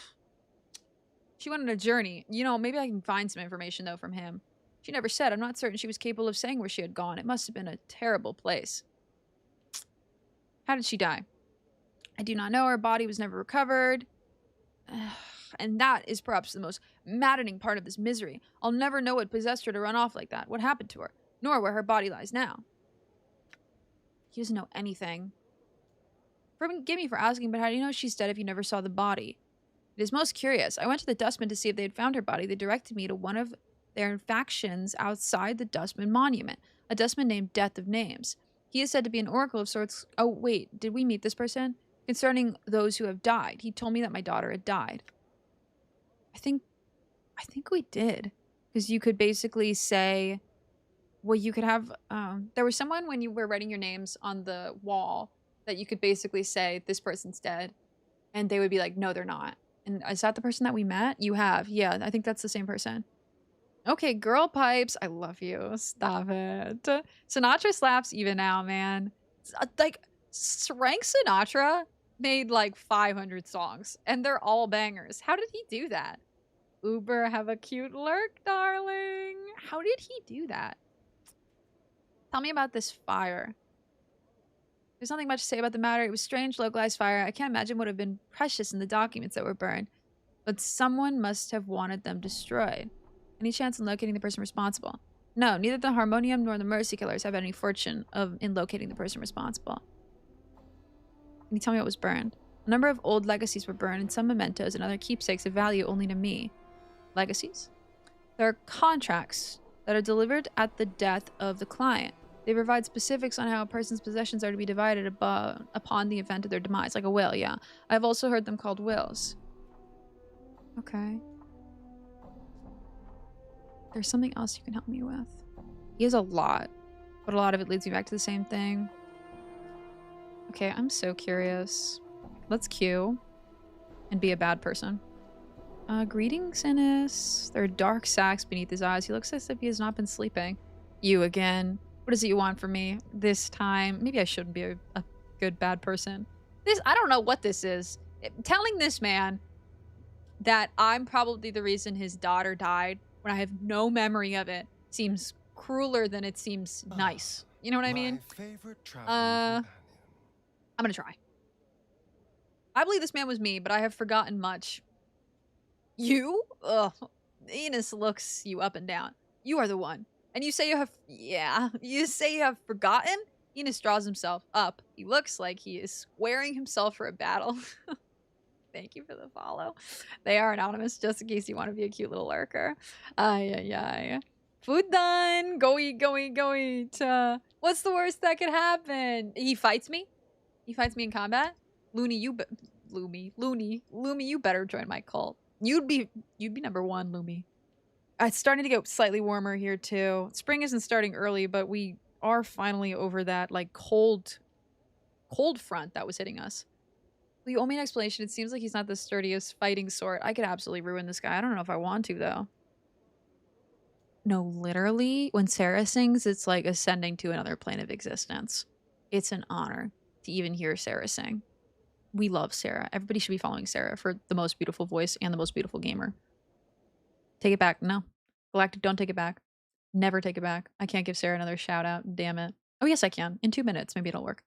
Speaker 1: She went on a journey. You know, maybe I can find some information, though, from him. She never said. I'm not certain she was capable of saying where she had gone. It must have been a terrible place. How did she die? I do not know. Her body was never recovered. And that is perhaps the most maddening part of this misery. I'll never know what possessed her to run off like that, what happened to her, nor where her body lies now. He doesn't know anything. Forgive me for asking, but how do you know she's dead if you never saw the body? It is most curious. I went to the dustman to see if they had found her body. They directed me to one of their factions outside the dustman monument, a dustman named Death of Names. He is said to be an oracle of sorts. Oh, wait, did we meet this person? Concerning those who have died. He told me that my daughter had died. I think we did. Because you could basically say, well, you could have, there was someone when you were writing your names on the wall that you could basically say, this person's dead. And they would be like, no, they're not. And is that the person that we met? You have. Yeah, I think that's the same person. Okay, girl pipes. I love you. Stop it. Sinatra slaps even now, man. Like, Frank Sinatra made like 500 songs, and they're all bangers. How did he do that? Uber, have a cute lurk, darling. How did he do that? Tell me about this fire. There's nothing much to say about the matter. It was strange, localized fire. I can't imagine what would have been precious in the documents that were burned. But someone must have wanted them destroyed. Any chance in locating the person responsible? No, neither the Harmonium nor the Mercy Killers have any fortune in locating the person responsible. Can you tell me what was burned? A number of old legacies were burned, and some mementos and other keepsakes of value only to me. Legacies? There are contracts that are delivered at the death of the client. They provide specifics on how a person's possessions are to be divided upon the event of their demise. Like a will, yeah. I've also heard them called wills. Okay. There's something else you can help me with. He has a lot, but a lot of it leads me back to the same thing. Okay, I'm so curious. Let's queue and be a bad person. Greetings, Innis. There are dark sacs beneath his eyes. He looks as if he has not been sleeping. You again. What is it you want from me this time? Maybe I shouldn't be a good bad person. I don't know what this is. Telling this man that I'm probably the reason his daughter died when I have no memory of it seems crueler than it seems nice. You know what I mean? I'm gonna try. I believe this man was me, but I have forgotten much. You? Ugh. Enos looks you up and down. You are the one. And you say you have, yeah, you say you have forgotten? Enos draws himself up. He looks like he is squaring himself for a battle. Thank you for the follow. They are anonymous, just in case you want to be a cute little lurker. Ay, ay, ay. Food done. Go eat, go eat, go eat. What's the worst that could happen? He fights me? He fights me in combat? Looney, you better join my cult. You'd be number one, Lumi. It's starting to get slightly warmer here too. Spring isn't starting early, but we are finally over that like cold front that was hitting us. Will you owe me an explanation? It seems like he's not the sturdiest fighting sort. I could absolutely ruin this guy. I don't know if I want to though. No, literally, when Sarah sings, it's like ascending to another plane of existence. It's an honor to even hear Sarah sing. We love Sarah. Everybody should be following Sarah for the most beautiful voice and the most beautiful gamer. Take it back. No. Galactic, don't take it back. Never take it back. I can't give Sarah another shout out. Damn it. Oh, yes, I can. In 2 minutes. Maybe it'll work.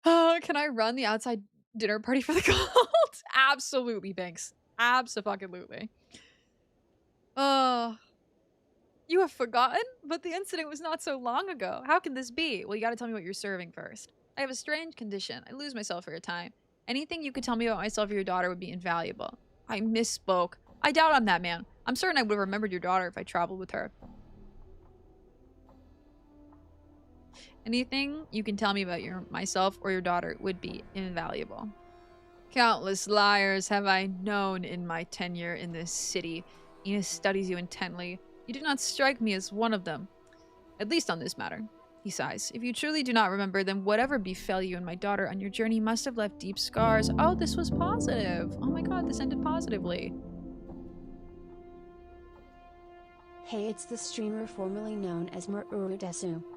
Speaker 1: Can I run the outside dinner party for the cult? Absolutely, Banks. Abso-fucking-lutely. You have forgotten? But the incident was not so long ago. How can this be? Well, you gotta tell me what you're serving first. I have a strange condition. I lose myself for a time. Anything you could tell me about myself or your daughter would be invaluable. I misspoke. I doubt I'm that man. I'm certain I would have remembered your daughter if I traveled with her. Anything you can tell me about myself or your daughter would be invaluable. Countless liars have I known in my tenure in this city. Enos studies you intently. You do not strike me as one of them. At least on this matter. He sighs. If you truly do not remember, then whatever befell you and my daughter on your journey must have left deep scars. Oh, this was positive. Oh my god, this ended positively.
Speaker 3: Hey, it's the streamer formerly known as Meru,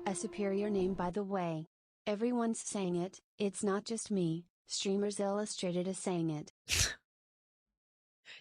Speaker 3: a superior name by the way. Everyone's saying it, it's not just me. Streamers Illustrated is saying it.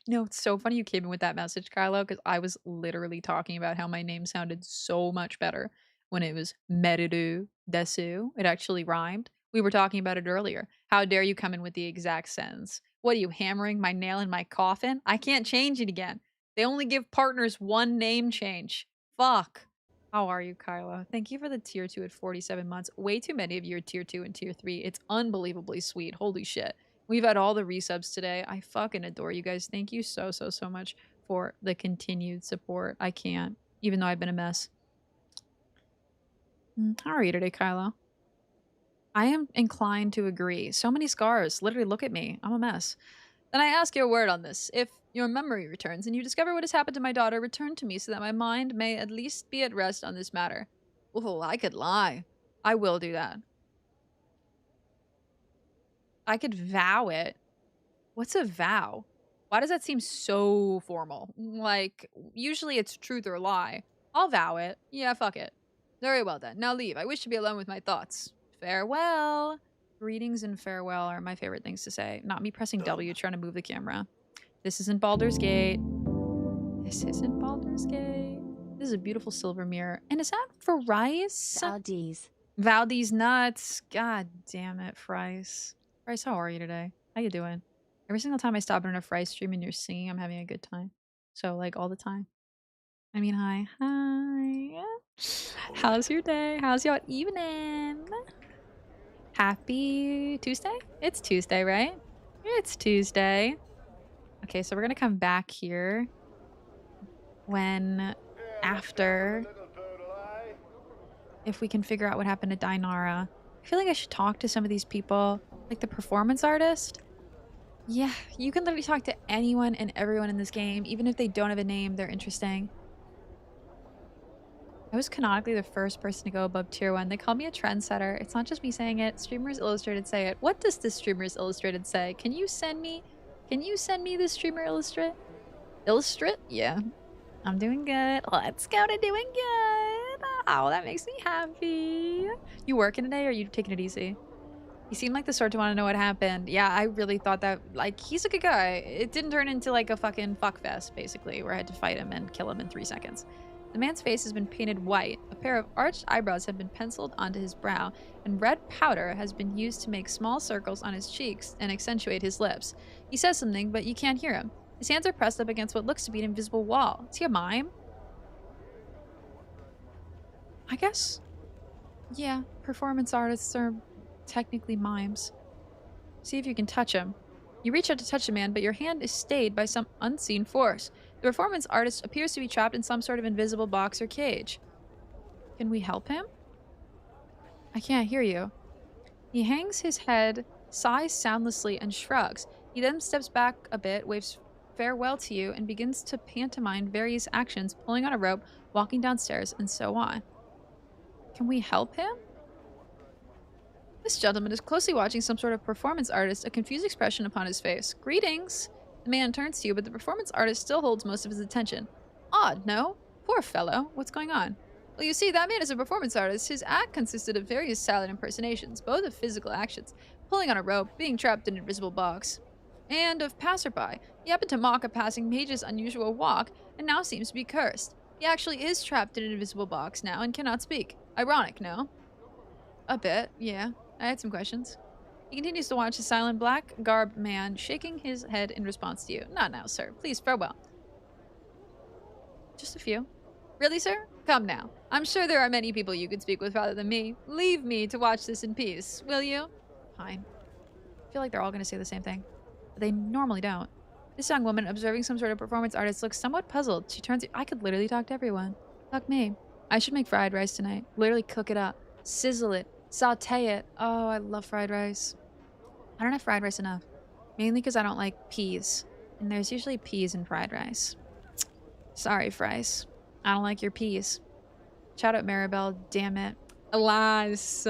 Speaker 1: You know, it's so funny you came in with that message, Kylo, because I was literally talking about how my name sounded so much better when it was Meru Desu. It actually rhymed. We were talking about it earlier. How dare you come in with the exact sentence? What are you, hammering my nail in my coffin? I can't change it again. They only give partners one name change. Fuck. How are you, Kylo? Thank you for the tier 2 at 47 months. Way too many of you are tier 2 and tier 3. It's unbelievably sweet. Holy shit. We've had all the resubs today. I fucking adore you guys. Thank you so much for the continued support. I can't, even though I've been a mess. How are you today, Kylo? I am inclined to agree. So many scars. Literally, look at me. I'm a mess. Then I ask your word on this. If your memory returns and you discover what has happened to my daughter, return to me so that my mind may at least be at rest on this matter. Oh, I could lie. I will do that. I could vow it. What's a vow? Why does that seem so formal? Like, usually it's truth or lie. I'll vow it. Yeah, fuck it. Very well then. Now leave. I wish to be alone with my thoughts. Farewell. Greetings and farewell are my favorite things to say. Not me pressing W trying to move the camera. This isn't Baldur's Gate. This isn't Baldur's Gate. This is a beautiful silver mirror. And is that for Rice?
Speaker 3: Valdez.
Speaker 1: Valdez nuts. God damn it, Frice. Frice, how are you today? How you doing? Every single time I stop in a Frice stream and you're singing, I'm having a good time. So, like, all the time. I mean, hi. Hi. How's your day? How's your evening? Happy Tuesday? It's Tuesday, right? It's Tuesday. Okay, so we're gonna come back here when after, if we can figure out what happened to Dinara. I feel like I should talk to some of these people, like the performance artist. Yeah, you can literally talk to anyone and everyone in this game, even if they don't have a name, they're interesting. I was canonically the first person to go above tier 1. They call me a trendsetter. It's not just me saying it. Streamers Illustrated say it. What does the Streamers Illustrated say? Can you send me the Streamer Illustrate? Illustrate? Yeah. I'm doing good. Let's go to doing good. Oh, that makes me happy. You working today or are you taking it easy? He seemed like the sort to want to know what happened. Yeah, I really thought that, like, he's a good guy. It didn't turn into like a fucking fuckfest, basically, where I had to fight him and kill him in 3 seconds. The man's face has been painted white, a pair of arched eyebrows have been penciled onto his brow, and red powder has been used to make small circles on his cheeks and accentuate his lips. He says something, but you can't hear him. His hands are pressed up against what looks to be an invisible wall. Is he a mime? I guess. Yeah, performance artists are technically mimes. See if you can touch him. You reach out to touch the man, but your hand is stayed by some unseen force. The performance artist appears to be trapped in some sort of invisible box or cage. Can we help him? I can't hear you. He hangs his head, sighs soundlessly, and shrugs. He then steps back a bit, waves farewell to you, and begins to pantomime various actions, pulling on a rope, walking downstairs, and so on. Can we help him? This gentleman is closely watching some sort of performance artist, a confused expression upon his face. Greetings! The man turns to you, but the performance artist still holds most of his attention. Odd, no? Poor fellow. What's going on? Well, you see, that man is a performance artist. His act consisted of various silent impersonations, both of physical actions, pulling on a rope, being trapped in an invisible box, and of passerby. He happened to mock a passing mage's unusual walk, and now seems to be cursed. He actually is trapped in an invisible box now and cannot speak. Ironic, no? A bit, yeah. I had some questions. He continues to watch the silent black-garbed man, shaking his head in response to you. Not now, sir. Please, farewell. Just a few. Really, sir? Come now. I'm sure there are many people you could speak with rather than me. Leave me to watch this in peace, will you? Fine. I feel like they're all going to say the same thing. But they normally don't. This young woman, observing some sort of performance artist, looks somewhat puzzled. She turns... I could literally talk to everyone. Fuck me. I should make fried rice tonight. Literally cook it up. Sizzle it. Saute it. Oh, I love fried rice. I don't have fried rice enough. Mainly because I don't like peas. And there's usually peas in fried rice. Sorry, fries. I don't like your peas. Shout out Maribel, damn it. Alas,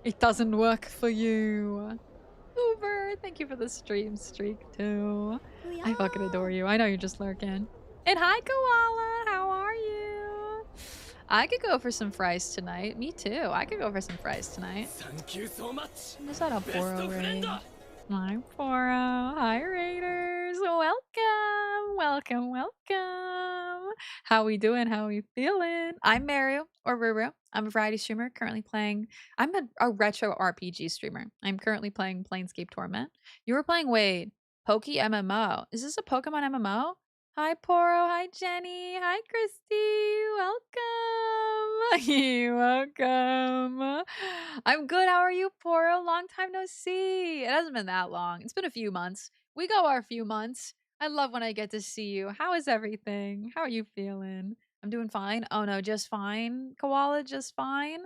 Speaker 1: it doesn't work for you. Uber, thank you for the stream streak too. I fucking adore you. I know you're just lurking. And hi, Koala. How are you? I could go for some fries tonight. Me too. I could go for some fries tonight.
Speaker 4: Thank you so much.
Speaker 1: Is that a Poro raid? Hi, Poro. Hi, Raiders. Welcome, welcome. How we doing? How we feeling? I'm Meru, or Ruru. I'm a variety streamer currently playing... I'm a retro RPG streamer. I'm currently playing Planescape Torment. You were playing, wait, Poke MMO. Is this a Pokemon MMO? Hi, Poro. Hi, Jenny. Hi, Christy. Welcome. You're welcome. I'm good. How are you, Poro? Long time no see. It hasn't been that long. It's been a few months. We go our few months. I love when I get to see you. How is everything? How are you feeling? I'm doing fine. Oh no, just fine. Koala, just fine.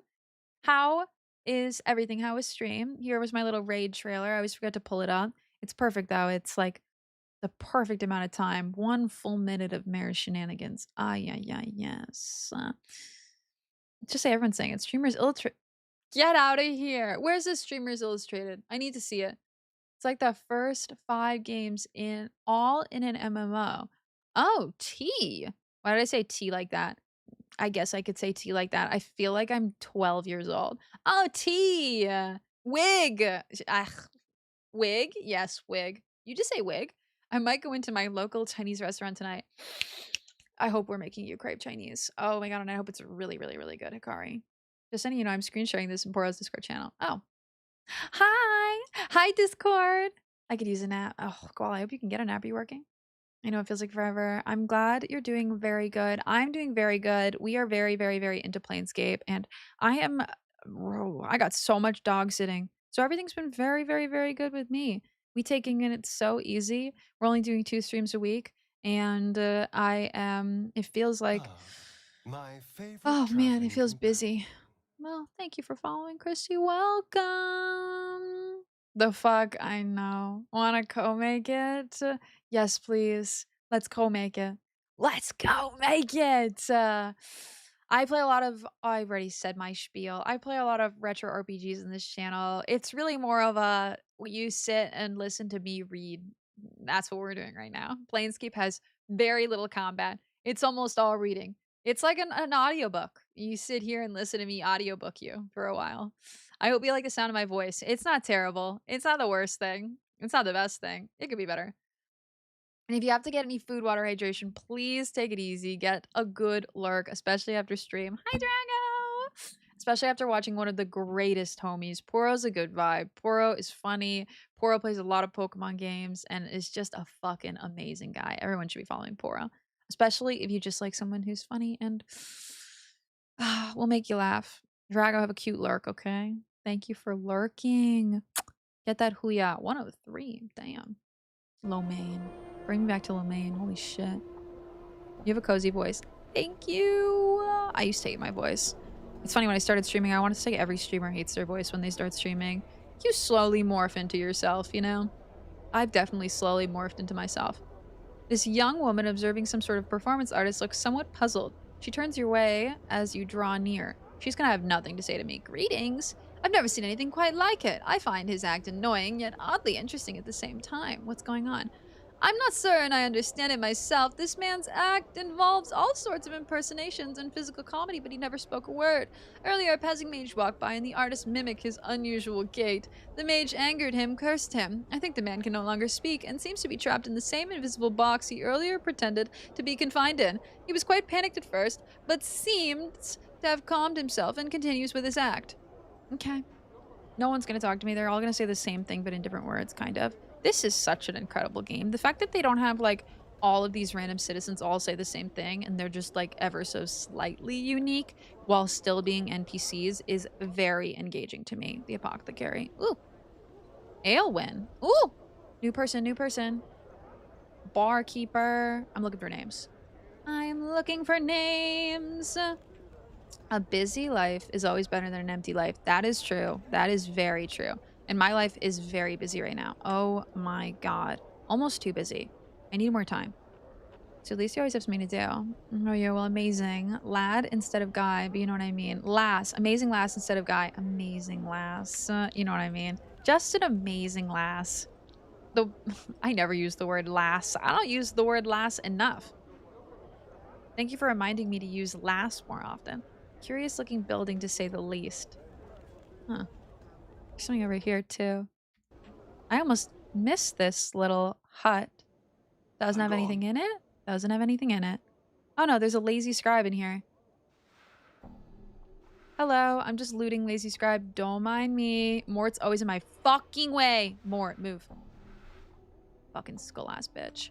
Speaker 1: How is everything? How is stream? Here was my little raid trailer. I always forget to pull it up. It's perfect though. It's like the perfect amount of time. 1 full minute of Meru shenanigans. Ah, yeah, yes. Just say everyone's saying it. Streamers Illustrated. Get out of here. Where's this Streamers Illustrated? I need to see it. It's like the first 5 games all in an MMO. Oh, T. Why did I say T like that? I guess I could say T like that. I feel like I'm 12 years old. Oh, T. Wig. Ugh. Wig? Yes, wig. You just say wig. I might go into my local Chinese restaurant tonight. I hope we're making you crave Chinese. Oh my god, and I hope it's really, really, really good, Hikari. Just letting you know I'm screen sharing this in Poro's Discord channel. Oh. Hi, Discord. I could use a nap. Oh, God, I hope you can get a nappy working. I know it feels like forever. I'm glad you're doing very good. I'm doing very good. We are very, very, very into Planescape, and I got so much dog sitting. So everything's been very, very, very good with me. We taking it so easy. We're only doing 2 streams a week, and it feels like,
Speaker 4: My favorite
Speaker 1: oh man, it feels
Speaker 4: traveling
Speaker 1: busy. Well, thank you for following, Christy. Welcome. The fuck, I know. Wanna co-make it? Yes, please. Let's co-make it. Let's go make it! I play a lot of... Oh, I already said my spiel. I play a lot of retro RPGs in this channel. It's really more of a... You sit and listen to me read. That's what we're doing right now. Planescape has very little combat. It's almost all reading. It's like an audiobook. You sit here and listen to me audiobook you for a while. I hope you like the sound of my voice. It's not terrible. It's not the worst thing. It's not the best thing. It could be better. And if you have to get any food, water, hydration, please take it easy. Get a good lurk, especially after stream. Hi, Drago! Especially after watching one of the greatest homies. Poro's a good vibe. Poro is funny. Poro plays a lot of Pokemon games and is just a fucking amazing guy. Everyone should be following Poro. Especially if you just like someone who's funny and will make you laugh. Drago, have a cute lurk, okay? Thank you for lurking. Get that Huya. 103. Damn. Lomain. Bring me back to Lomain. Holy shit. You have a cozy voice. Thank you. I used to hate my voice. It's funny, when I started streaming, I want to say every streamer hates their voice when they start streaming. You slowly morph into yourself, you know? I've definitely slowly morphed into myself. This young woman, observing some sort of performance artist, looks somewhat puzzled. She turns your way as you draw near. She's gonna have nothing to say to me. Greetings. I've never seen anything quite like it. I find his act annoying, yet oddly interesting at the same time. What's going on? I'm not certain I understand it myself. This man's act involves all sorts of impersonations and physical comedy, but he never spoke a word. Earlier, a passing mage walked by, and the artist mimicked his unusual gait. The mage angered him, cursed him. I think the man can no longer speak, and seems to be trapped in the same invisible box he earlier pretended to be confined in. He was quite panicked at first, but seems to have calmed himself and continues with his act. Okay. No one's gonna talk to me. They're all gonna say the same thing, but in different words, kind of. This is such an incredible game. The fact that they don't have, like, all of these random citizens all say the same thing and they're just like ever so slightly unique while still being NPCs is very engaging to me. The Apothecary. Ooh. Aelwyn. Ooh. New person, new person. Barkeeper. I'm looking for names. I'm looking for names. A busy life is always better than an empty life. That is true. That is very true. And my life is very busy right now. Oh my god. Almost too busy. I need more time. So at least you always have something to do. Oh yeah, well, amazing. Lad instead of guy, but you know what I mean. Lass. Amazing lass instead of guy. Amazing lass. You know what I mean. Just an amazing lass. I never use the word lass. I don't use the word lass enough. Thank you for reminding me to use lass more often. Curious looking building to say the least. Huh. There's something over here too. I almost missed this little hut. Doesn't have anything in it? Doesn't have anything in it. Oh no, there's a lazy scribe in here. Hello, I'm just looting lazy scribe. Don't mind me. Mort's always in my fucking way. Mort, move. Fucking skull ass bitch.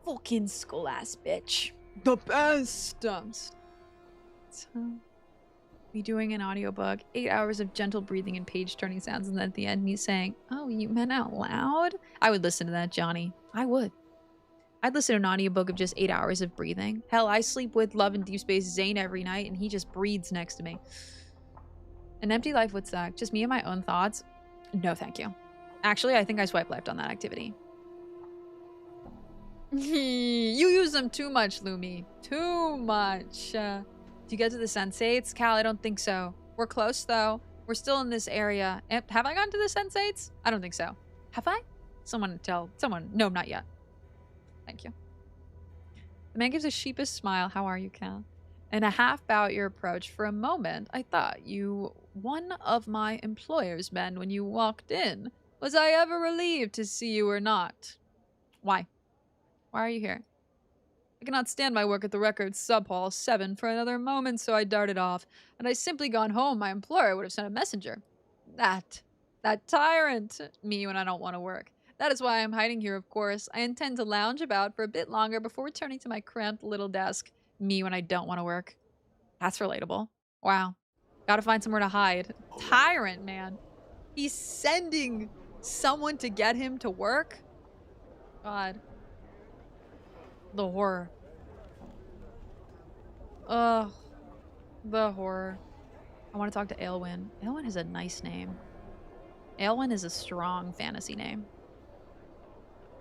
Speaker 1: Fucking skull ass bitch. The best. So, me doing an audiobook, 8 hours of gentle breathing and page turning sounds, and then at the end me saying, "Oh, you meant out loud?" I would listen to that, Johnny. I would. I'd listen to an audiobook of just 8 hours of breathing. Hell, I sleep with Love and Deep Space Zane every night, and he just breathes next to me. An empty life would suck. Just me and my own thoughts? No, thank you. Actually, I think I swipe left on that activity. You use them too much, Lumi. Too much. Do you get to the Sensates? Cal, I don't think so. We're close, though. We're still in this area. Have I gone to the Sensates? I don't think so. Have I? Someone tell. Someone. No, not yet. Thank you. The man gives a sheepish smile. How are you, Cal? And a half bow at your approach. For a moment, I thought you one of my employer's men when you walked in. Was I ever relieved to see you or not? Why? Why are you here? I cannot stand my work at the Records Sub Hall 7 for another moment, so I darted off. Had I simply gone home, my employer would have sent a messenger. That tyrant. Me when I don't want to work. That is why I'm hiding here, of course. I intend to lounge about for a bit longer before returning to my cramped little desk. Me when I don't want to work. That's relatable. Wow. Gotta find somewhere to hide. Tyrant, man. He's sending someone to get him to work? God. The horror. Ugh. The horror. I want to talk to Aelwyn. Aelwyn is a nice name. Aelwyn is a strong fantasy name.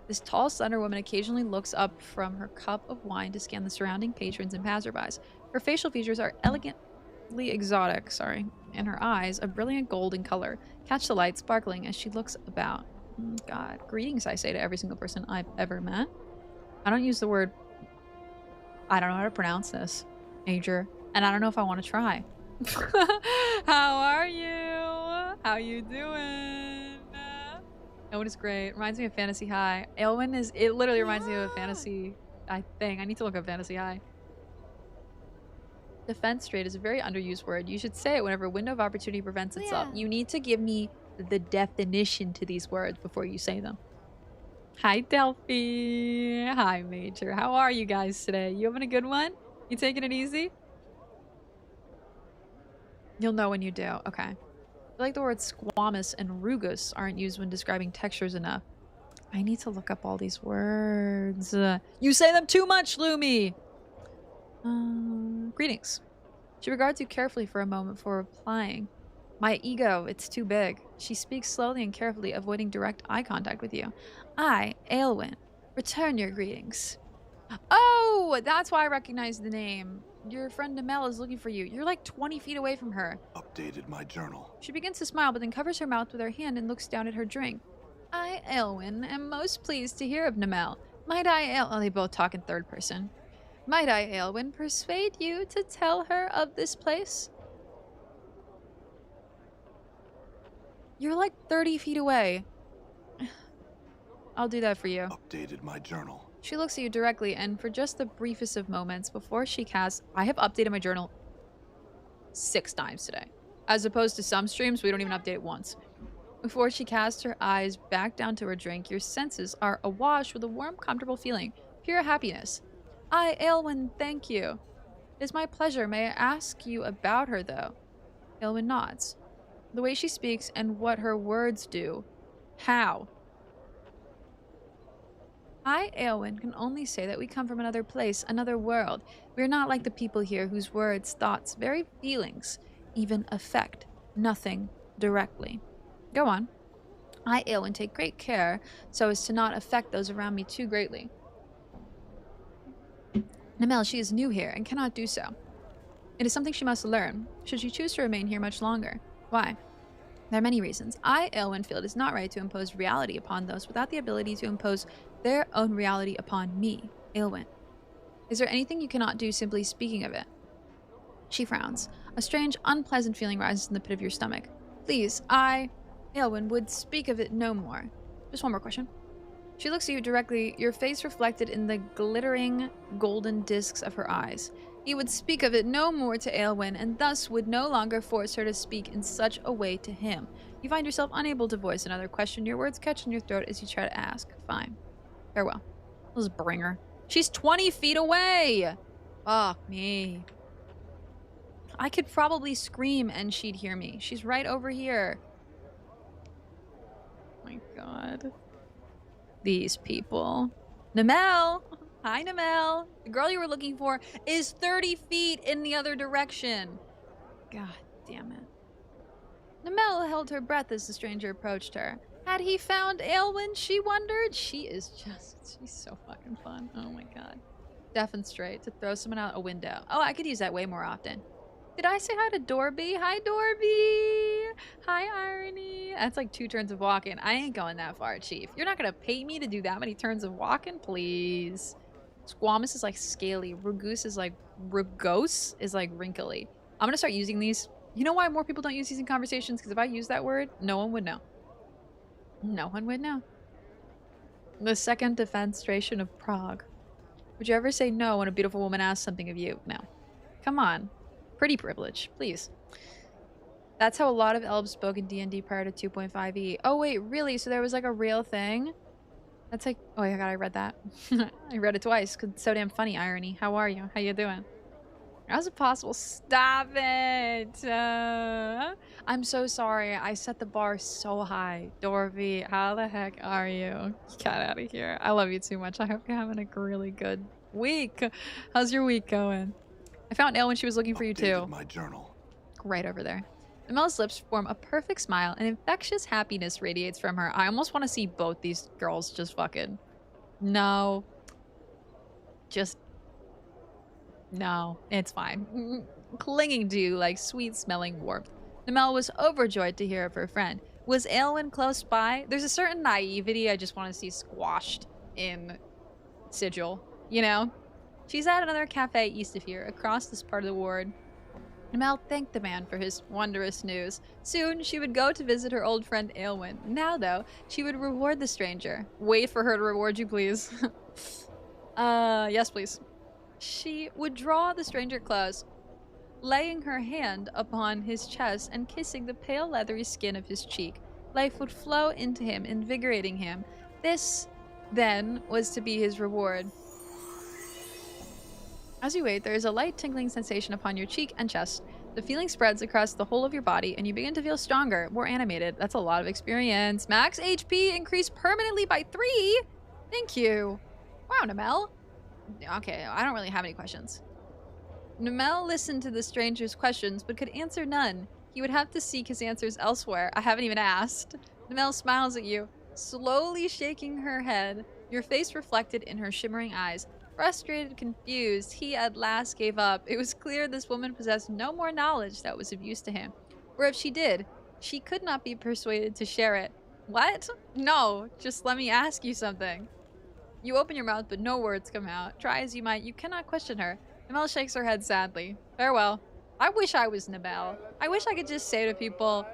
Speaker 1: This tall, slender woman occasionally looks up from her cup of wine to scan the surrounding patrons and passerbys. Her facial features are elegantly exotic, and her eyes, a brilliant gold in color, catch the light sparkling as she looks about. God. Greetings, I say to every single person I've ever met. I don't use the word... I don't know how to pronounce this. Major. And I don't know if I want to try. How are you? How you doing? Aelwyn is great. Reminds me of Fantasy High. Aelwyn is... It literally reminds me of a fantasy... thing. I need to look up Fantasy High. Defense trade is a very underused word. You should say it whenever a window of opportunity prevents itself. You need to give me the definition to these words before you say them. Hi, Delphi. Hi, Major. How are you guys today? You having a good one? You taking it easy? You'll know when you do. Okay. I feel like the words squamous and rugus aren't used when describing textures enough. I need to look up all these words. You say them too much, Lumi! Greetings. She regards you carefully for a moment before replying. My ego, it's too big. She speaks slowly and carefully, avoiding direct eye contact with you. I, Aelwyn, return your greetings. Oh, that's why I recognize the name. Your friend Namel is looking for you. You're like 20 feet away from her.
Speaker 2: Updated my journal.
Speaker 1: She begins to smile, but then covers her mouth with her hand and looks down at her drink. I, Aelwyn, am most pleased to hear of Namel. Might I, Oh, they both talk in third person. Might I, Aelwyn, persuade you to tell her of this place? You're like 30 feet away. I'll do that for you.
Speaker 2: Updated my journal.
Speaker 1: She looks at you directly, and for just the briefest of moments before she casts... I have updated my journal 6 times today. As opposed to some streams, we don't even update it once. Before she casts her eyes back down to her drink, your senses are awash with a warm, comfortable feeling. Pure happiness. I, Aelwyn, thank you. It is my pleasure. May I ask you about her, though? Aelwyn nods. The way she speaks and what her words do. How? I, Aelwyn, can only say that we come from another place, another world. We are not like the people here whose words, thoughts, very feelings even affect nothing directly. Go on. I, Aelwyn, take great care so as to not affect those around me too greatly. Namel, she is new here and cannot do so. It is something she must learn, should she choose to remain here much longer. Why? There are many reasons. I, Aelwyn, feel it is not right to impose reality upon those without the ability to impose their own reality upon me, Aelwyn. Is there anything you cannot do simply speaking of it? She frowns. A strange, unpleasant feeling rises in the pit of your stomach. Please, I, Aelwyn, would speak of it no more. Just one more question. She looks at you directly, your face reflected in the glittering golden discs of her eyes. You would speak of it no more to Aelwyn, and thus would no longer force her to speak in such a way to him. You find yourself unable to voice another question. Your words catch in your throat as you try to ask. Fine. Farewell. Let's bring her. She's 20 feet away! Fuck me. I could probably scream and she'd hear me. She's right over here. Oh my god. These people. Namel! Hi, Namel. The girl you were looking for is 30 feet in the other direction. God damn it. Namel held her breath as the stranger approached her. Had he found Aelwyn, she wondered? She's so fucking fun. Oh my god. Deaf and straight. To throw someone out a window. Oh, I could use that way more often. Did I say hi to Dorby? Hi, Dorby! Hi, Irony. That's like 2 turns of walking. I ain't going that far, Chief. You're not gonna pay me to do that many turns of walking? Please. Squamous is like scaly. Rugose is like wrinkly. I'm gonna start using these. You know why more people don't use these in conversations? Because if I use that word, no one would know. No one would know. The second defenestration of Prague. Would you ever say no when a beautiful woman asks something of you? No. Come on. Pretty privilege, please. That's how a lot of elves spoke in D&D prior to 2.5e. Oh wait, really? So there was like a real thing? That's like, oh my god, I read that. I read it twice because it's so damn funny. Irony. How are you? How you doing? How's it possible? Stop it! I'm so sorry. I set the bar so high. Dorvy, how the heck are you? Get out of here. I love you too much. I hope you're having a really good week. How's your week going? I found Elle when she was looking for you too.
Speaker 2: My journal.
Speaker 1: Right over there. Amel's lips form a perfect smile and infectious happiness radiates from her. I almost want to see both these girls just fucking. No. Just. No, it's fine. Clinging to you like sweet-smelling warmth. Namel was overjoyed to hear of her friend. Was Aelwyn close by? There's a certain naivety I just want to see squashed in Sigil, you know? She's at another cafe east of here, across this part of the ward. Namel thanked the man for his wondrous news. Soon, she would go to visit her old friend Aelwyn. Now, though, she would reward the stranger. Wait for her to reward you, please. Yes, please. She would draw the stranger close, laying her hand upon his chest and kissing the pale leathery skin of his cheek. Life would flow into him, invigorating him. This, then, was to be his reward. As you wait, there is a light tingling sensation upon your cheek and chest. The feeling spreads across the whole of your body, and you begin to feel stronger, more animated. That's a lot of experience. Max HP increased permanently by 3! Thank you. Wow, Namel. Okay, I don't really have any questions. Namel listened to the stranger's questions, but could answer none. He would have to seek his answers elsewhere. I haven't even asked. Namel smiles at you, slowly shaking her head, your face reflected in her shimmering eyes. Frustrated, confused, he at last gave up. It was clear this woman possessed no more knowledge that was of use to him. Or if she did, she could not be persuaded to share it. What? No, just let me ask you something. You open your mouth, but no words come out. Try as you might, you cannot question her. Namel shakes her head sadly. Farewell. I wish I was Namel. I wish I could just say to people,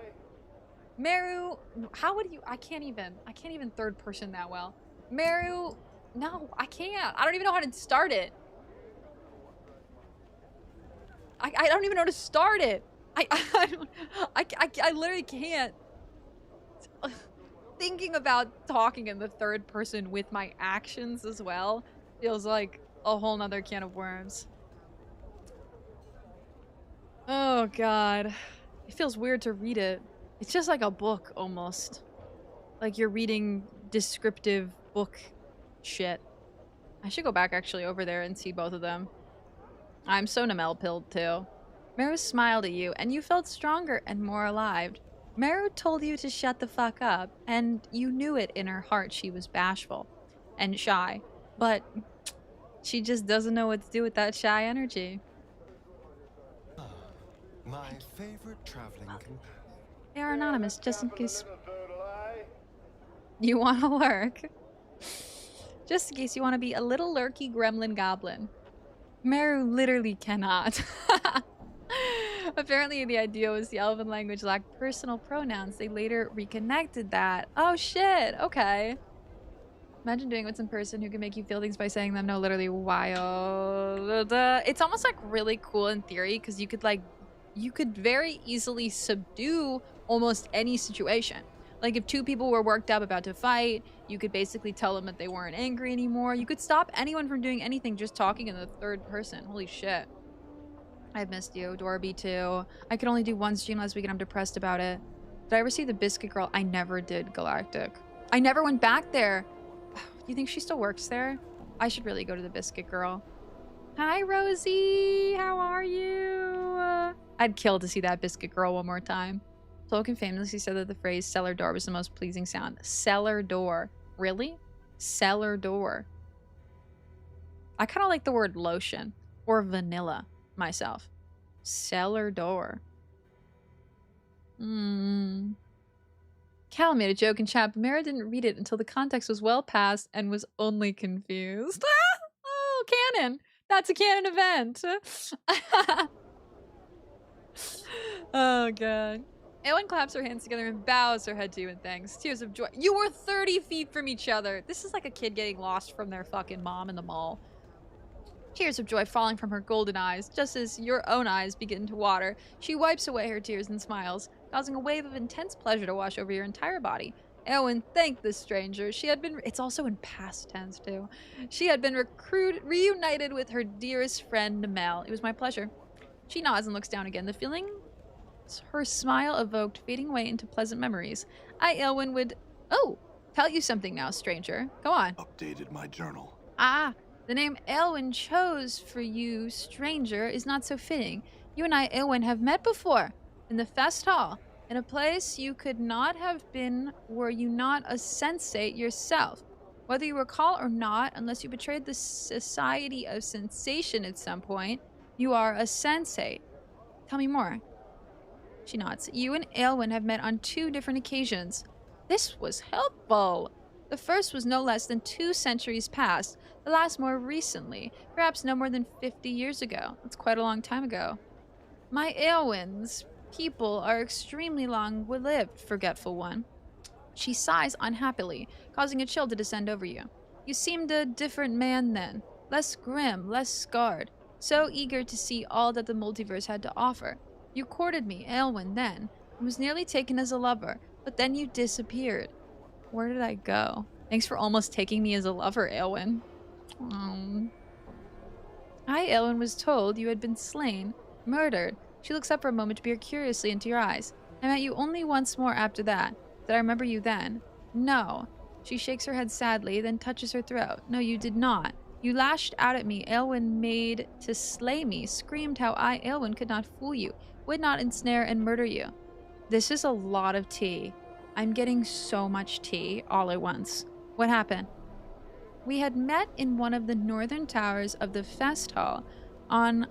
Speaker 1: Meru, how would you, I can't even third person that well. Meru, no, I can't. I don't even know how to start it. I don't even know how to start it. I literally can't. thinking about talking in the third person with my actions as well feels like a whole nother can of worms. Oh god. It feels weird to read it. It's just like a book almost. Like you're reading descriptive book shit. I should go back actually over there and see both of them. I'm so Namel-pilled too. Meru smiled at you, and you felt stronger and more alive. Meru told you to shut the fuck up, and you knew it in her heart she was bashful and shy. But she just doesn't know what to do with that shy energy.
Speaker 4: My favorite traveling companion.
Speaker 1: They are anonymous, just in case you want to lurk. Just in case you want to be a little lurky gremlin goblin. Meru literally cannot. Apparently the idea was the elven language lacked personal pronouns. They later reconnected that. Oh shit, okay. Imagine doing what's in person who can make you feel things by saying them. No, literally wild. It's almost like really cool in theory because you could very easily subdue almost any situation. Like if two people were worked up about to fight, you could basically tell them that they weren't angry anymore. You could stop anyone from doing anything just talking in the third person. Holy shit. I've missed you. Dorby too. I could only do one stream last week and I'm depressed about it. Did I ever see the Biscuit Girl? I never did, Galactic. I never went back there. Do you think she still works there? I should really go to the Biscuit Girl. Hi, Rosie. How are you? I'd kill to see that Biscuit Girl one more time. Tolkien famously said that the phrase cellar door was the most pleasing sound. Cellar door. Really? Cellar door. I kind of like the word lotion or vanilla myself. Cellar door. Cal made a joke in chat, but Mara didn't read it until the context was well past and was only confused. Oh, canon. That's a canon event. Oh, God. Eowyn claps her hands together and bows her head to you in thanks. Tears of joy. You were 30 feet from each other. This is like a kid getting lost from their fucking mom in the mall. Tears of joy falling from her golden eyes, just as your own eyes begin to water. She wipes away her tears and smiles, causing a wave of intense pleasure to wash over your entire body. Eowyn thanked the stranger. She had been... It's also in past tense, too. She had been reunited with her dearest friend, Namel. It was my pleasure. She nods and looks down again. The feeling her smile evoked fading away into pleasant memories. Eowyn would... Oh, tell you something now, stranger. Go on.
Speaker 2: Updated my journal.
Speaker 1: Ah, the name Eowyn chose for you, stranger, is not so fitting. You and I, Eowyn, have met before. In the fest hall. In a place you could not have been were you not a sensate yourself. Whether you recall or not, unless you betrayed the society of sensation at some point, you are a sensate. Tell me more. She nods. You and Eowyn have met on 2 different occasions. This was helpful. The first was no less than 2 centuries past, the last more recently, perhaps no more than 50 years ago. That's quite a long time ago. My Eowyn's people are extremely long-lived, forgetful one. She sighs unhappily, causing a chill to descend over you. You seemed a different man then, less grim, less scarred, so eager to see all that the multiverse had to offer. You courted me, Eowyn, then, and was nearly taken as a lover, but then you disappeared. Where did I go? Thanks for almost taking me as a lover, Eowyn. I, Eowyn, was told you had been slain, murdered. She looks up for a moment to peer curiously into your eyes. I met you only once more after that. Did I remember you then? No. She shakes her head sadly, then touches her throat. No, you did not. You lashed out at me, Eowyn made to slay me, screamed how I, Eowyn, could not fool you, would not ensnare and murder you. This is a lot of tea. I'm getting so much tea all at once. What happened? We had met in one of the northern towers of the fest hall on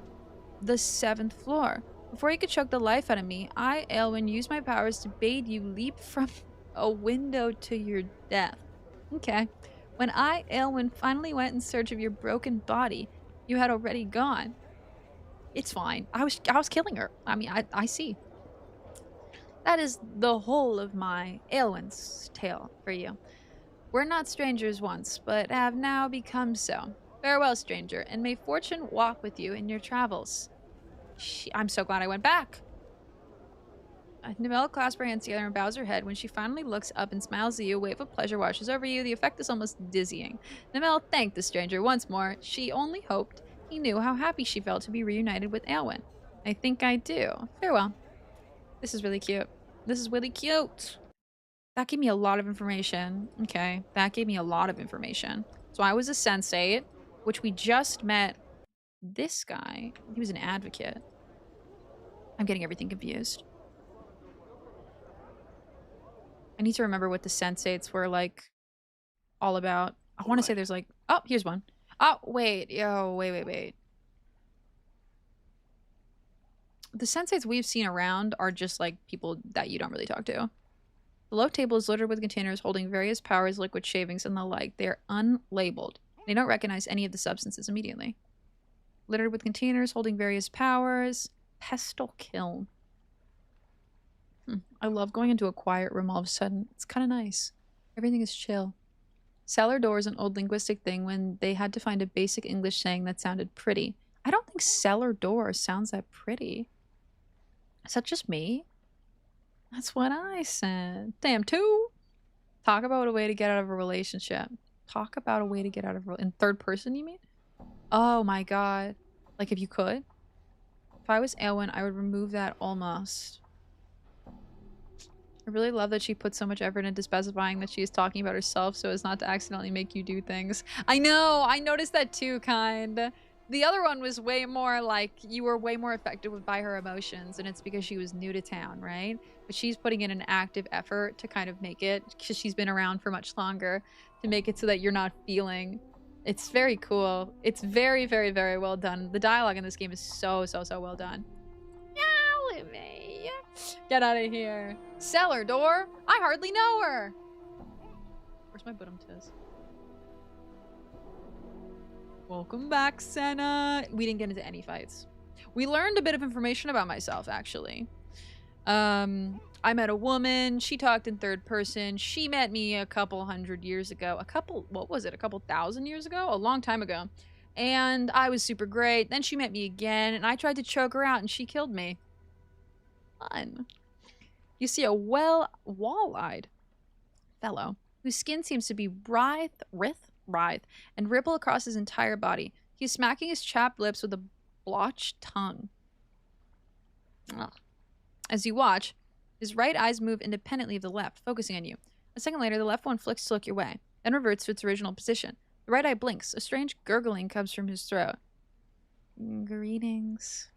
Speaker 1: the 7th floor. Before you could choke the life out of me, I, Eowyn, used my powers to bade you leap from a window to your death. Okay. When I, Eowyn, finally went in search of your broken body, you had already gone. It's fine. I was killing her. I mean, I see. That is the whole of my Eowyn's tale for you. We're not strangers once, but have now become so. Farewell, stranger, and may fortune walk with you in your travels. I'm so glad I went back. Novella clasps her hands together and bows her head. When she finally looks up and smiles at you, a wave of pleasure washes over you. The effect is almost dizzying. Novella thanked the stranger once more. She only hoped he knew how happy she felt to be reunited with Aelwyn. I think I do. Farewell. This is really cute. This is really cute. That gave me a lot of information. Okay, that gave me a lot of information. So I was a sensate, which we just met this guy. He was an advocate. I'm getting everything confused. I need to remember what the sensates were like all about. I want to say there's like, oh, here's one. Oh, wait. Yo, wait. The sensates we've seen around are just like people that you don't really talk to. The low table is littered with containers holding various powers, liquid shavings, and the like. They are unlabeled. They don't recognize any of the substances immediately. Littered with containers holding various powers. Pestle kiln. I love going into a quiet room all of a sudden. It's kind of nice. Everything is chill. Cellar door is an old linguistic thing when they had to find a basic English saying that sounded pretty. I don't think cellar door sounds that pretty. Is that just me? That's what I said. Damn, too. Talk about a way to get out of a relationship. Talk about a way to get out of a... In third person, you mean? Oh my god. Like, if you could? If I was Aelwyn, I would remove that almost. I really love that she put so much effort into specifying that she is talking about herself so as not to accidentally make you do things. I know! I noticed that too, kind. The other one was way more like you were way more affected by her emotions, and it's because she was new to town, right? But she's putting in an active effort to kind of make it, because she's been around for much longer, to make it so that you're not feeling. It's very cool. It's very, very, very well done. The dialogue in this game is so well done. Yow, me. Get out of here. Cellar door? I hardly know her. Where's my bottom tiz? Welcome back, Senna. We didn't get into any fights. We learned a bit of information about myself, actually. I met a woman. She talked in third person. She met me a couple hundred years ago. What was it? A couple thousand years ago? A long time ago. And I was super great. Then she met me again, and I tried to choke her out, and she killed me. Fun. You see a wall-eyed fellow whose skin seems to be writhe, and ripple across his entire body. He's smacking his chapped lips with a blotched tongue. Ugh. As you watch, his right eyes move independently of the left, focusing on you. A second later, the left one flicks to look your way, then reverts to its original position. The right eye blinks. A strange gurgling comes from his throat. Greetings.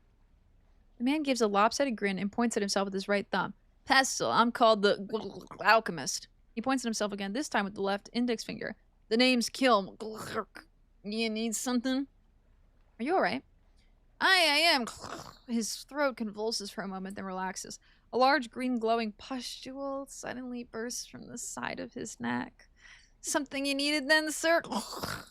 Speaker 1: The man gives a lopsided grin and points at himself with his right thumb. Pestle, I'm called the alchemist. He points at himself again, this time with the left index finger. The name's Kilm. You need something? Are you alright? I am. His throat convulses for a moment, then relaxes. A large green glowing pustule suddenly bursts from the side of his neck. Something you needed then, sir?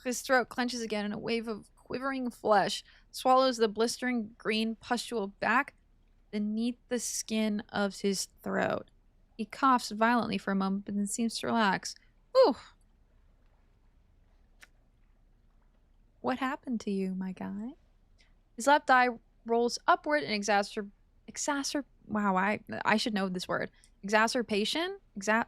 Speaker 1: His throat clenches again and a wave of quivering flesh swallows the blistering green pustule back beneath the skin of his throat. He coughs violently for a moment, but then seems to relax. Ooh. What happened to you, my guy? His left eye rolls upward in wow, I should know this word. Exacerbation?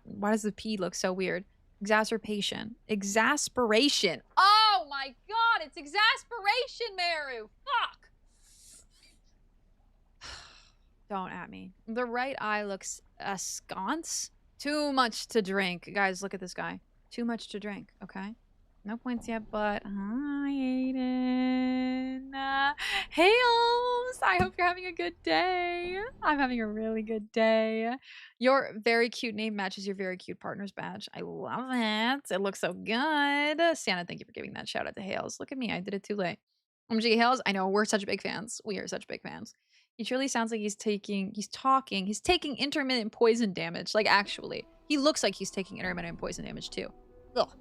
Speaker 1: Why does the P look so weird? Exacerbation. Exasperation. Oh my god, it's exasperation, Meru! Fuck! Don't at me. The right eye looks askance. Too much to drink. Guys, look at this guy. Too much to drink, okay? No points yet, but hi, Aiden. Hey, Oms. I hope you're having a good day. I'm having a really good day. Your very cute name matches your very cute partner's badge. I love it. It looks so good. Santa, thank you for giving that shout out to Hales. Look at me. I did it too late. OMG Hales, I know we're such big fans. We are such big fans. He truly sounds like he's taking intermittent poison damage. Like, actually. He looks like he's taking intermittent poison damage, too. Ugh.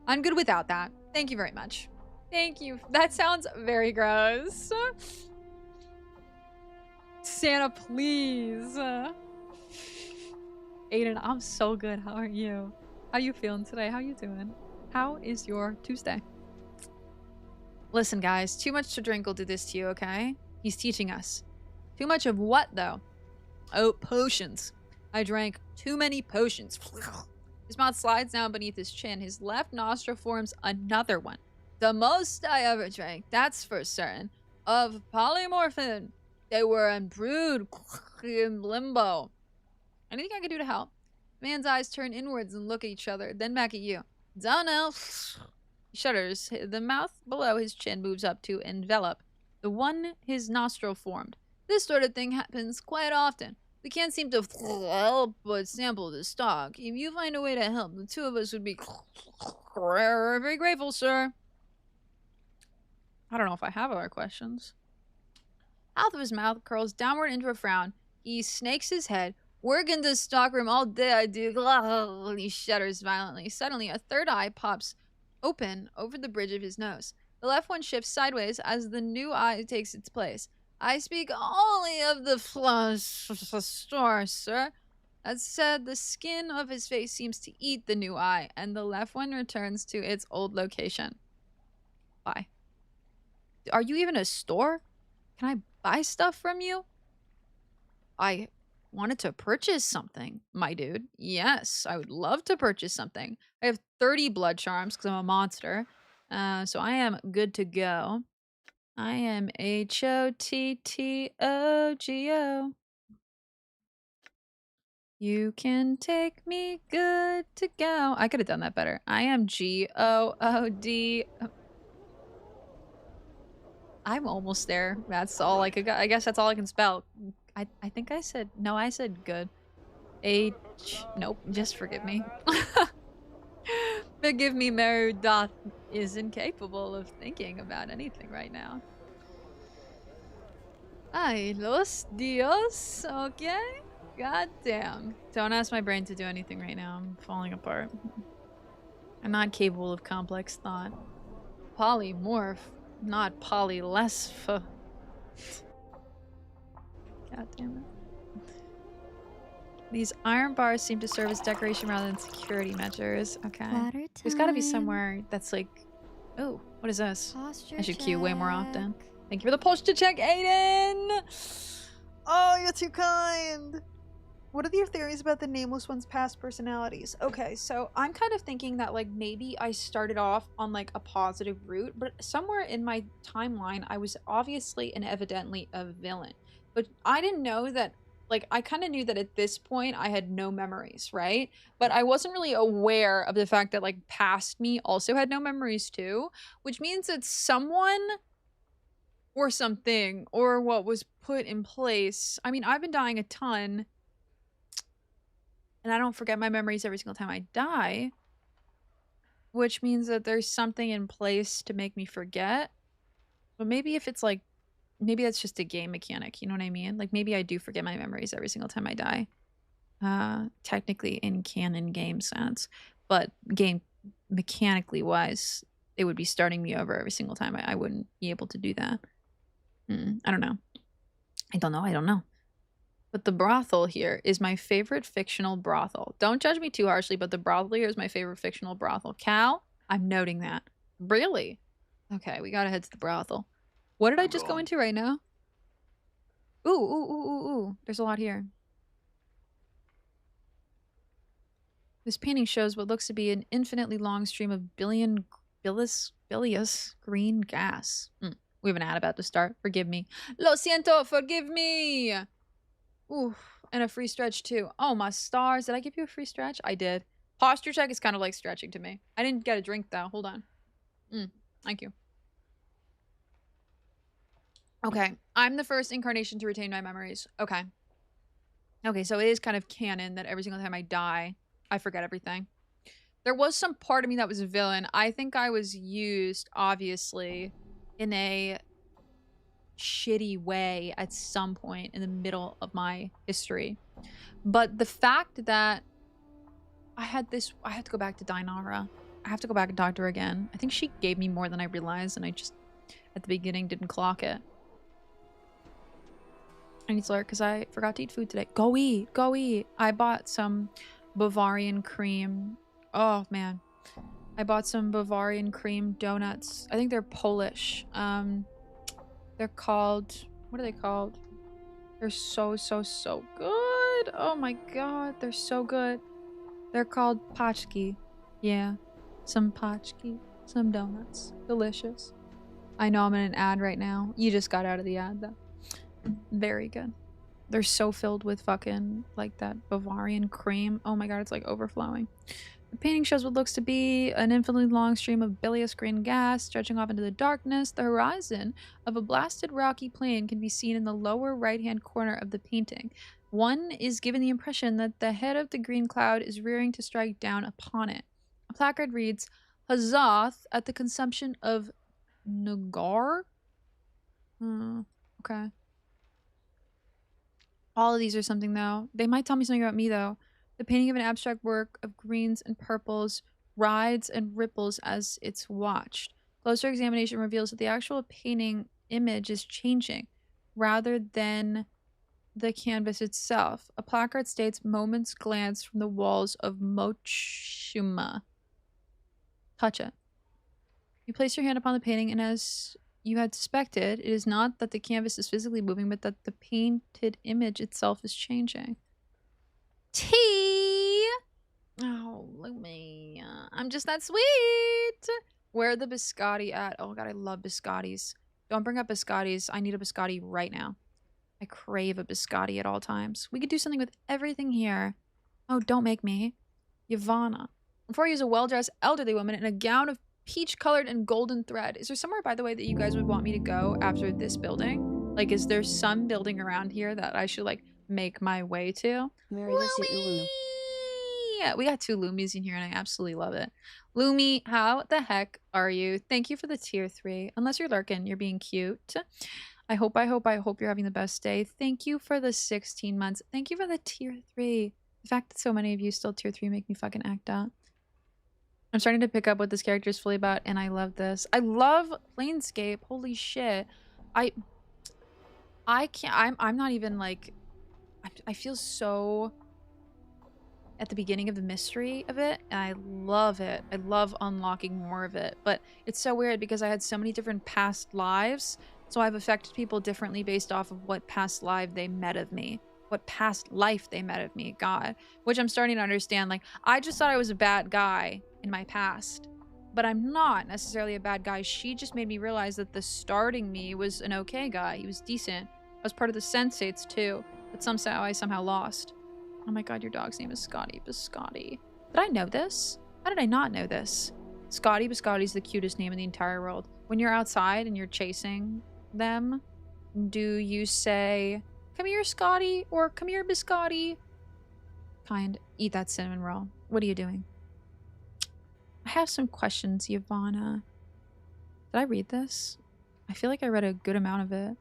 Speaker 1: I'm good without that. Thank you very much. Thank you. That sounds very gross. Santa, please. Aiden, I'm so good. How are you? How you feeling today? How you doing? How is your Tuesday? Listen, guys. Too much to drink will do this to you, okay? He's teaching us. Too much of what, though? Oh, potions. I drank too many potions. His mouth slides down beneath his chin. His left nostril forms another one. The most I ever drank, that's for certain, of polymorphin. They were imbued in limbo. Anything I could do to help? Man's eyes turn inwards and look at each other, then back at you. Don't know. He shudders. The mouth below his chin moves up to envelop the one his nostril formed. This sort of thing happens quite often. We can't seem to help but sample the stock. If you find a way to help, the two of us would be very grateful, sir. I don't know if I have other questions. Half of his mouth curls downward into a frown. He snakes his head. Work in the stockroom all day, I do. He shudders violently. Suddenly, a third eye pops open over the bridge of his nose. The left one shifts sideways as the new eye takes its place. I speak only of the store, sir. That said, the skin of his face seems to eat the new eye, and the left one returns to its old location. Bye. Are you even a store? Can I buy stuff from you? I wanted to purchase something, my dude. Yes, I would love to purchase something. I have 30 blood charms because I'm a monster. So I am good to go. I am HOTTOGO. You can take me good to go. I could have done that better. I am GOOD. I'm almost there. That's all I could. I guess that's all I can spell. I think I said no. I said good. Nope. Just forgive me. Forgive me, Meru is incapable of thinking about anything right now. Ay, los dios, okay? God damn. Don't ask my brain to do anything right now. I'm falling apart. I'm not capable of complex thought. Polymorph, not polylesf. God damn it. These iron bars seem to serve as decoration rather than security measures. Okay. There's gotta be somewhere that's like... Oh, what is this?
Speaker 5: Posture
Speaker 1: I should queue way more often.
Speaker 5: check.
Speaker 1: Thank you for the posture check, Aiden! Oh, you're too kind! What are your theories about the Nameless One's past personalities? Okay, so I'm kind of thinking that, like, maybe I started off on, like, a positive route, but somewhere in my timeline, I was obviously and evidently a villain. But I didn't know that, like, I kind of knew that at this point I had no memories, right? But I wasn't really aware of the fact that, like, past me also had no memories too, which means that someone or something or what was put in place. I mean, I've been dying a ton. And I don't forget my memories every single time I die, which means that there's something in place to make me forget. But maybe if it's like, maybe that's just a game mechanic, you know what I mean? Like maybe I do forget my memories every single time I die. Technically in canon game sense, but game mechanically wise, it would be starting me over every single time. I wouldn't be able to do that. I don't know. I don't know. But the brothel here is my favorite fictional brothel. Don't judge me too harshly, but the brothel here is my favorite fictional brothel. Cal, I'm noting that. Really? Okay, we gotta head to the brothel. What did I just go into right now? Ooh. There's a lot here. This painting shows what looks to be an infinitely long stream of bilious green gas. We have an ad about to start. Forgive me. Lo siento, forgive me! Ooh, and a free stretch too. Oh, my stars. Did I give you a free stretch? I did. Posture check is kind of like stretching to me. I didn't get a drink though. Hold on. Thank you. Okay. I'm the first incarnation to retain my memories. Okay. Okay, so it is kind of canon that every single time I die, I forget everything. There was some part of me that was a villain. I think I was used, obviously, in a shitty way at some point in the middle of my history. But the fact that I have to go back to Dinara. I have to go back and talk to her again. I think she gave me more than I realized, and I just, at the beginning, didn't clock it. I need to learn because I forgot to eat food today. Go eat. Go eat. I bought some Bavarian cream. Oh, man. I bought some Bavarian cream donuts. I think they're Polish. They're called... What are they called? They're so, so, so good. Oh my god, they're so good. They're called pachki. Yeah, some pachki, some donuts. Delicious. I know I'm in an ad right now. You just got out of the ad though. Very good. They're so filled with fucking like that Bavarian cream. Oh my god, it's like overflowing. The painting shows what looks to be an infinitely long stream of bilious green gas stretching off into the darkness. The horizon of a blasted rocky plain can be seen in the lower right-hand corner of the painting. One is given the impression that the head of the green cloud is rearing to strike down upon it. A placard reads, Hazath at the consumption of Nagar? Okay. All of these are something, though. They might tell me something about me, though. The painting of an abstract work of greens and purples rides and ripples as it's watched. Closer examination reveals that the actual painting image is changing, rather than the canvas itself. A placard states, "Moments glance from the walls of Mochuma." Touch it. You place your hand upon the painting, and as you had suspected, it is not that the canvas is physically moving, but that the painted image itself is changing. Tea! Oh, look at me. I'm just that sweet. Where are the biscotti at? Oh god, I love biscottis. Don't bring up biscottis. I need a biscotti right now. I crave a biscotti at all times. We could do something with everything here. Oh, don't make me. Yavanna. Before you is a well-dressed elderly woman in a gown of peach-colored and golden thread. Is there somewhere, by the way, that you guys would want me to go after this building? Like, is there some building around here that I should, like, make my way to?
Speaker 3: Lumi!
Speaker 1: Yeah, we got 2 Lumis in here, and I absolutely love it. Lumi, how the heck are you? Thank you for the tier 3. Unless you're lurking, you're being cute. I hope you're having the best day. Thank you for the 16 months. Thank you for the tier 3. The fact that so many of you still tier 3 make me fucking act out. I'm starting to pick up what this character is fully about, and I love this. I love Planescape. Holy shit. I can't, I'm not even like, I feel so at the beginning of the mystery of it, and I love it. I love unlocking more of it, but it's so weird because I had so many different past lives, so I've affected people differently based off of what past life they met of me. What past life they met of me, God. Which I'm starting to understand. Like, I just thought I was a bad guy in my past, but I'm not necessarily a bad guy. She just made me realize that the starting me was an okay guy. He was decent. I was part of the sensates too, but I somehow lost. Oh my god, your dog's name is Scotty Biscotti. Did I know this? How did I not know this? Scotty Biscotti's the cutest name in the entire world. When you're outside and you're chasing them, do you say, "Come here, Scotty," or "Come here, Biscotti"? Eat that cinnamon roll. What are you doing? I have some questions, Yavanna. Did I read this? I feel like I read a good amount of it.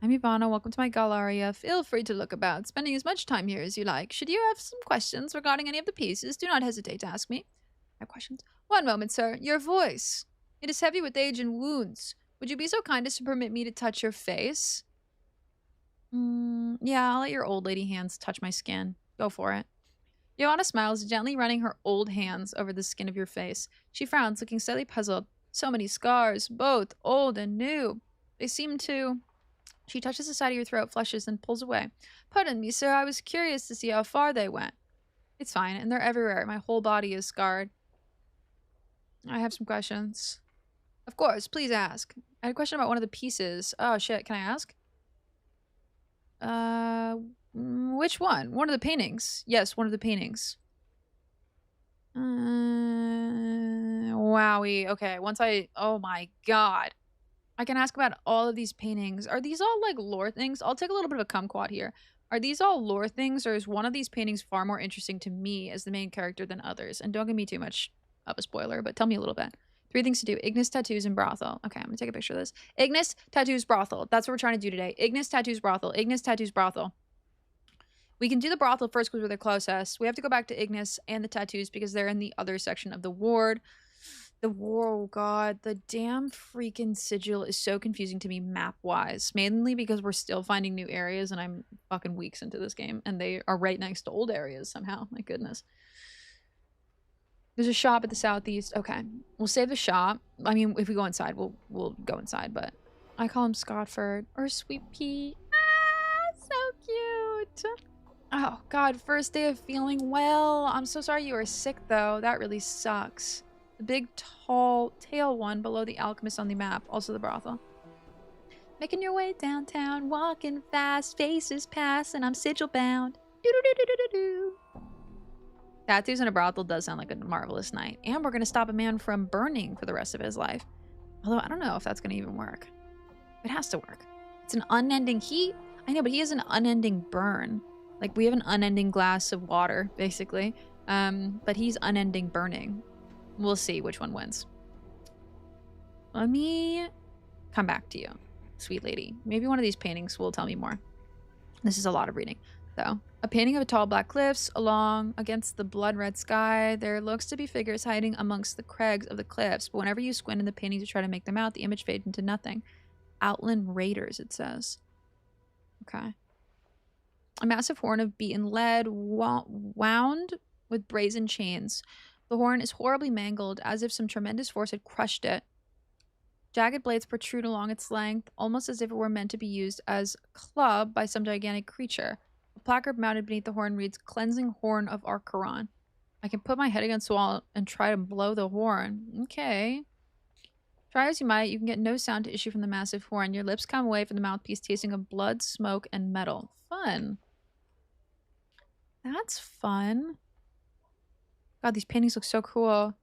Speaker 1: I'm Yavanna. Welcome to my Galaria. Feel free to look about, spending as much time here as you like. Should you have some questions regarding any of the pieces, do not hesitate to ask me. I have questions. One moment, sir. Your voice. It is heavy with age and wounds. Would you be so kind as to permit me to touch your face? Yeah, I'll let your old lady hands touch my skin. Go for it. Joanna smiles, gently running her old hands over the skin of your face. She frowns, looking slightly puzzled. So many scars, both old and new. They seem to... She touches the side of your throat, flushes, and pulls away. Pardon me, sir. I was curious to see how far they went. It's fine, and they're everywhere. My whole body is scarred. I have some questions. Of course, please ask. I had a question about one of the pieces. Oh, shit. Can I ask? Which one? One of the paintings. Yes, one of the paintings. Wowie. Okay, oh my god. I can ask about all of these paintings. Are these all like lore things? I'll take a little bit of a kumquat here. Are these all lore things, or is one of these paintings far more interesting to me as the main character than others? And don't give me too much of a spoiler, but tell me a little bit. 3 things to do. Ignis, tattoos, and brothel. Okay, I'm gonna take a picture of this. Ignis, tattoos, brothel. That's what we're trying to do today. Ignis, tattoos, brothel. Ignis, tattoos, brothel. We can do the brothel first because we're the closest. We have to go back to Ignis and the tattoos because they're in the other section of the ward. Oh god, the damn freaking sigil is so confusing to me map-wise. Mainly because we're still finding new areas and I'm fucking weeks into this game. And they are right next to old areas somehow. My goodness. There's a shop at the southeast. Okay, we'll save the shop. I mean, if we go inside, we'll go inside, but I call him Scottford or Sweet Pea. Ah, so Oh, God. First day of feeling well. I'm so sorry you were sick, though. That really sucks. The big, tall tail one below the alchemist on the map. Also the brothel. Making your way downtown, walking fast, faces pass, and I'm sigil bound. Do-do-do-do-do-do. Tattoos in a brothel does sound like a marvelous night. And we're going to stop a man from burning for the rest of his life. Although I don't know if that's going to even work. It has to work. It's an unending heat. I know, but he has an unending burn. Like, we have an unending glass of water, basically. But he's unending burning. We'll see which one wins. Let me come back to you, sweet lady. Maybe one of these paintings will tell me more. This is a lot of reading, though. A painting of tall black cliffs along against the blood-red sky. There looks to be figures hiding amongst the crags of the cliffs, but whenever you squint in the painting to try to make them out, the image fades into nothing. Outland Raiders, it says. Okay. A massive horn of beaten lead wound with brazen chains. The horn is horribly mangled, as if some tremendous force had crushed it. Jagged blades protrude along its length, almost as if it were meant to be used as a club by some gigantic creature. A placard mounted beneath the horn reads, "Cleansing Horn of Archeron." I can put my head against the wall and try to blow the horn. Okay. Try as you might, you can get no sound to issue from the massive horn. Your lips come away from the mouthpiece tasting of blood, smoke, and metal. Fun. That's fun. God, these paintings look so cool.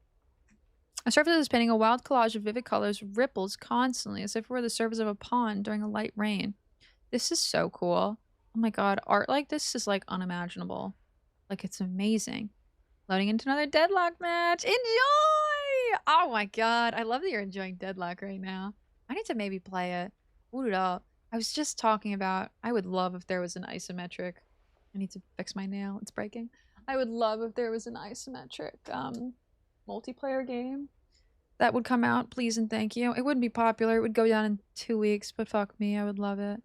Speaker 1: The surface of this painting, a wild collage of vivid colors, ripples constantly as if it were the surface of a pond during a light rain. This is so cool. Oh my god, art like this is like unimaginable. Like, it's amazing. Loading into another Deadlock match. Enjoy! Oh my god, I love that you're enjoying Deadlock right now. I need to maybe play it. Boot it up. I was just talking about, I would love if there was an isometric. I need to fix my nail, it's breaking. I would love if there was an isometric multiplayer game that would come out, please and thank you. It wouldn't be popular, it would go down in 2 weeks, but fuck me, I would love it.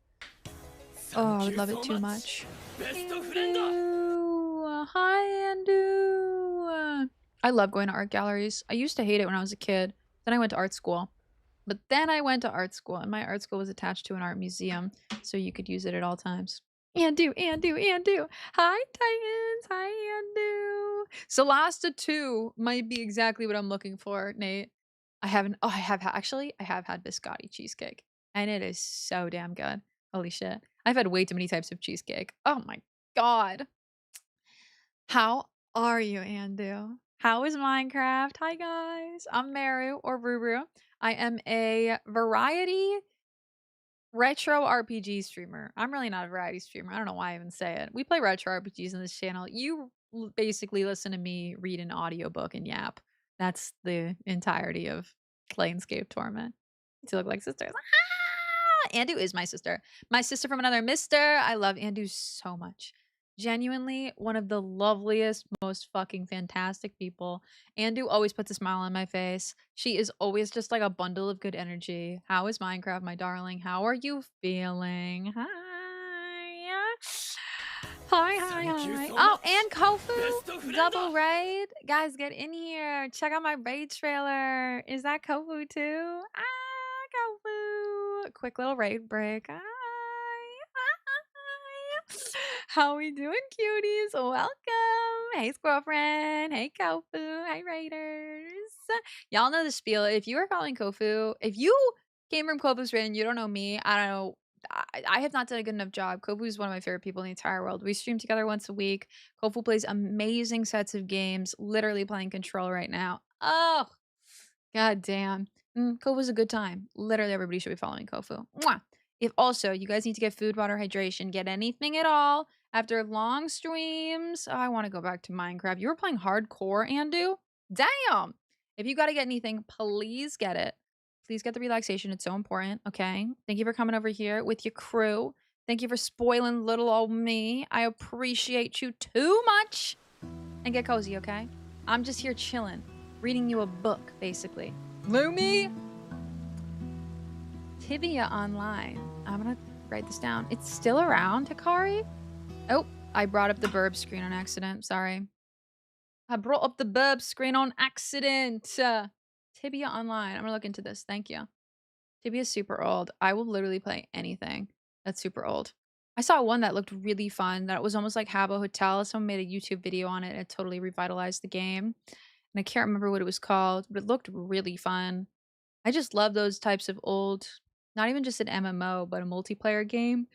Speaker 1: Oh, I would love it too much. Andu. Hi, Andu. I love going to art galleries. I used to hate it when I was a kid. Then I went to art school. But then I went to art school, and my art school was attached to an art museum, so you could use it at all times. Andu, Andu, Andu. Hi, Titans. Hi, Andu. Solasta 2 might be exactly what I'm looking for, Nate. I have had biscotti cheesecake, and it is so damn good. Holy shit. I've had way too many types of cheesecake. Oh my god. How are you, Andu? How is Minecraft? Hi guys. I'm Meru or Ruru. I am a variety retro RPG streamer. I'm really not a variety streamer. I don't know why I even say it. We play retro RPGs on this channel. You basically listen to me read an audiobook and yap. That's the entirety of Planescape Torment. To look like sisters. Andu is my sister. My sister from another mister. I love Andu so much. Genuinely one of the loveliest, most fucking fantastic people. Andu always puts a smile on my face. She is always just like a bundle of good energy. How is Minecraft, my darling? How are you feeling? Hi. Hi. Oh, and Kofu. Double raid. Guys, get in here. Check out my raid trailer. Is that Kofu too? Kofu. Quick little raid break. Hi. How we doing, cuties? Welcome. Hey, squirrel friend. Hey, Kofu. Hi, raiders. Y'all know the spiel. If you are following Kofu, if you came from Kofu's raid and you don't know me, I don't know. I have not done a good enough job. Kofu is one of my favorite people in the entire world. We stream together once a week. Kofu plays amazing sets of games. Literally playing Control right now. Oh, god damn. Kofu's a good time. Literally everybody should be following Kofu. Mwah. If also you guys need to get food, water, hydration, get anything at all after long streams. Oh, I want to go back to Minecraft. You were playing hardcore, Andu? Damn. If you got to get anything, please get it. Please get the relaxation. It's so important. Okay. Thank you for coming over here with your crew. Thank you for spoiling little old me. I appreciate you too much. And get cozy, okay? I'm just here chilling, reading you a book, basically. Lumi? Tibia Online. I'm gonna write this down. It's still around, Hikari? Oh, I brought up the burb screen on accident. Sorry. I brought up the burb screen on accident. Tibia Online. I'm gonna look into this. Thank you. Tibia's super old. I will literally play anything that's super old. I saw one that looked really fun, that was almost like Habbo Hotel. Someone made a YouTube video on it, and it totally revitalized the game. And I can't remember what it was called, but it looked really fun. I just love those types of old, not even just an MMO, but a multiplayer game.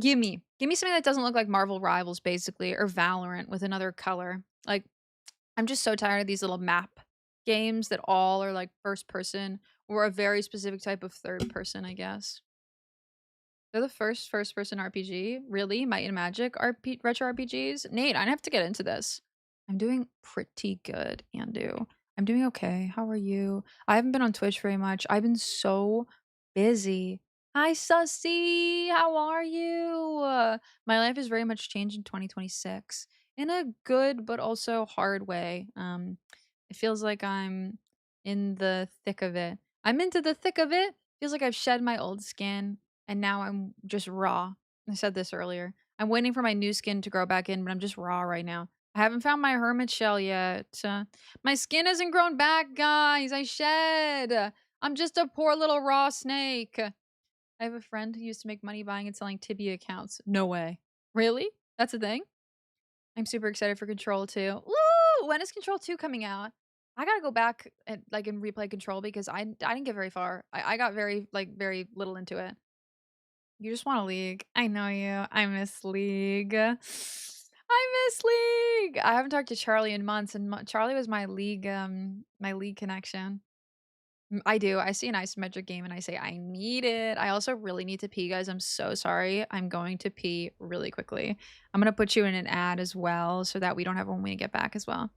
Speaker 1: Give me something that doesn't look like Marvel Rivals, basically, or Valorant with another color. Like, I'm just so tired of these little map games that all are like first person or a very specific type of third person, I guess. They're the first person RPG? Really? Might and Magic retro RPGs? Nate, I have to get into this. I'm doing pretty good, Andu. I'm doing okay. How are you? I haven't been on Twitch very much. I've been so busy. Hi, Sussy. How are you? My life has very much changed in 2026 in a good but also hard way. It feels like I'm in the thick of it. I'm into the thick of it. Feels like I've shed my old skin and now I'm just raw. I said this earlier. I'm waiting for my new skin to grow back in, but I'm just raw right now. I haven't found my hermit shell yet. My skin hasn't grown back, guys. I shed. I'm just a poor little raw snake. I have a friend who used to make money buying and selling Tibia accounts. No way. Really? That's a thing? I'm super excited for Control 2. Woo! When is Control 2 coming out? I gotta go back and replay Control because I didn't get very far. I got very very little into it. You just want a League. I know you. I miss League. I miss League. I haven't talked to Charlie in months, and Charlie was my League connection. I do. I see an isometric game and I say I need it. I also really need to pee, guys. I'm so sorry. I'm going to pee really quickly. I'm gonna put you in an ad as well so that we don't have one when we get back as well.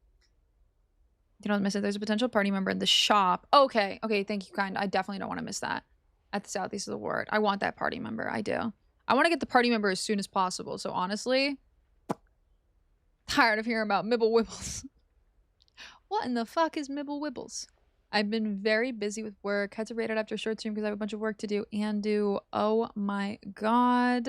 Speaker 1: You don't miss it. There's a potential party member in the shop. Okay. Okay. Thank you, kind. I definitely don't want to miss that. At the southeast of the ward. I want that party member. I do. I want to get the party member as soon as possible. So honestly, tired of hearing about Mibble Wibbles. What in the fuck is Mibble Wibbles? I've been very busy with work. Had to rate it after a short stream because I have a bunch of work to do and do. Oh my god.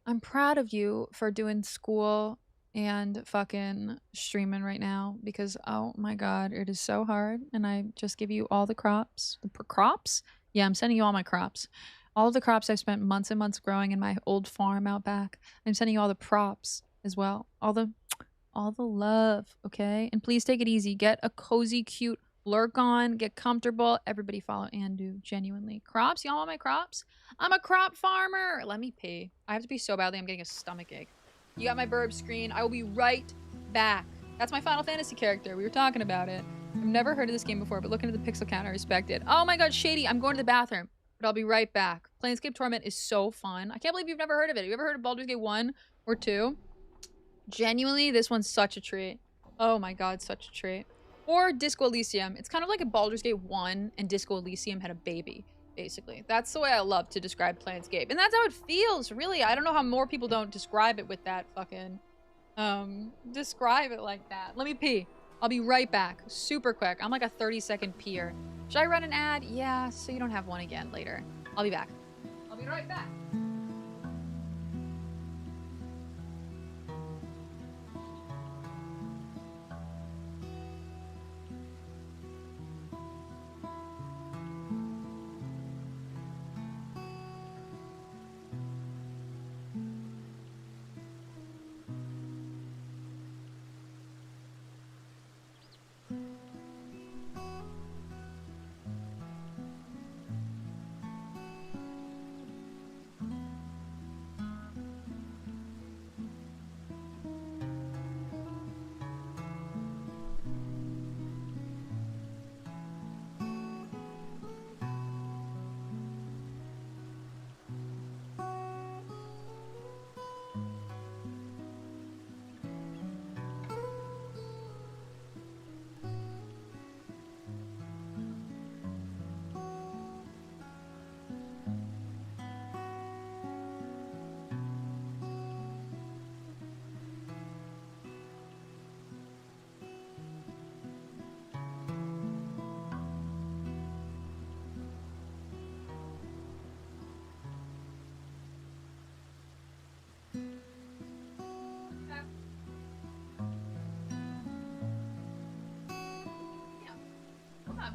Speaker 1: I'm proud of you for doing school and fucking streaming right now because oh my god, it is so hard. And I just give you all the crops. The crops? Yeah, I'm sending you all my crops. All of the crops I've spent months and months growing in my old farm out back. I'm sending you all the props as well. All the love, okay? And please take it easy. Get a cozy, cute lurk on. Get comfortable. Everybody follow Andu. Genuinely. Crops? Y'all want my crops? I'm a crop farmer. Let me pee. I have to pee so badly I'm getting a stomach ache. You got my burb screen. I will be right back. That's my Final Fantasy character. We were talking about it. I've never heard of this game before, but looking at the pixel count, I respect it. Oh my god, Shady, I'm going to the bathroom, but I'll be right back. Planescape Torment is so fun. I can't believe you've never heard of it. Have you ever heard of Baldur's Gate 1 or 2? Genuinely, this one's such a treat. Oh my god, such a treat. Or Disco Elysium. It's kind of like a Baldur's Gate 1 and Disco Elysium had a baby, basically. That's the way I love to describe Planescape. And that's how it feels, really. I don't know how more people don't describe it with that fucking... describe it like that. Let me pee. I'll be right back. Super quick. I'm like a 30-second peer. Should I run an ad? Yeah, so you don't have one again later. I'll be back. I'll be right back.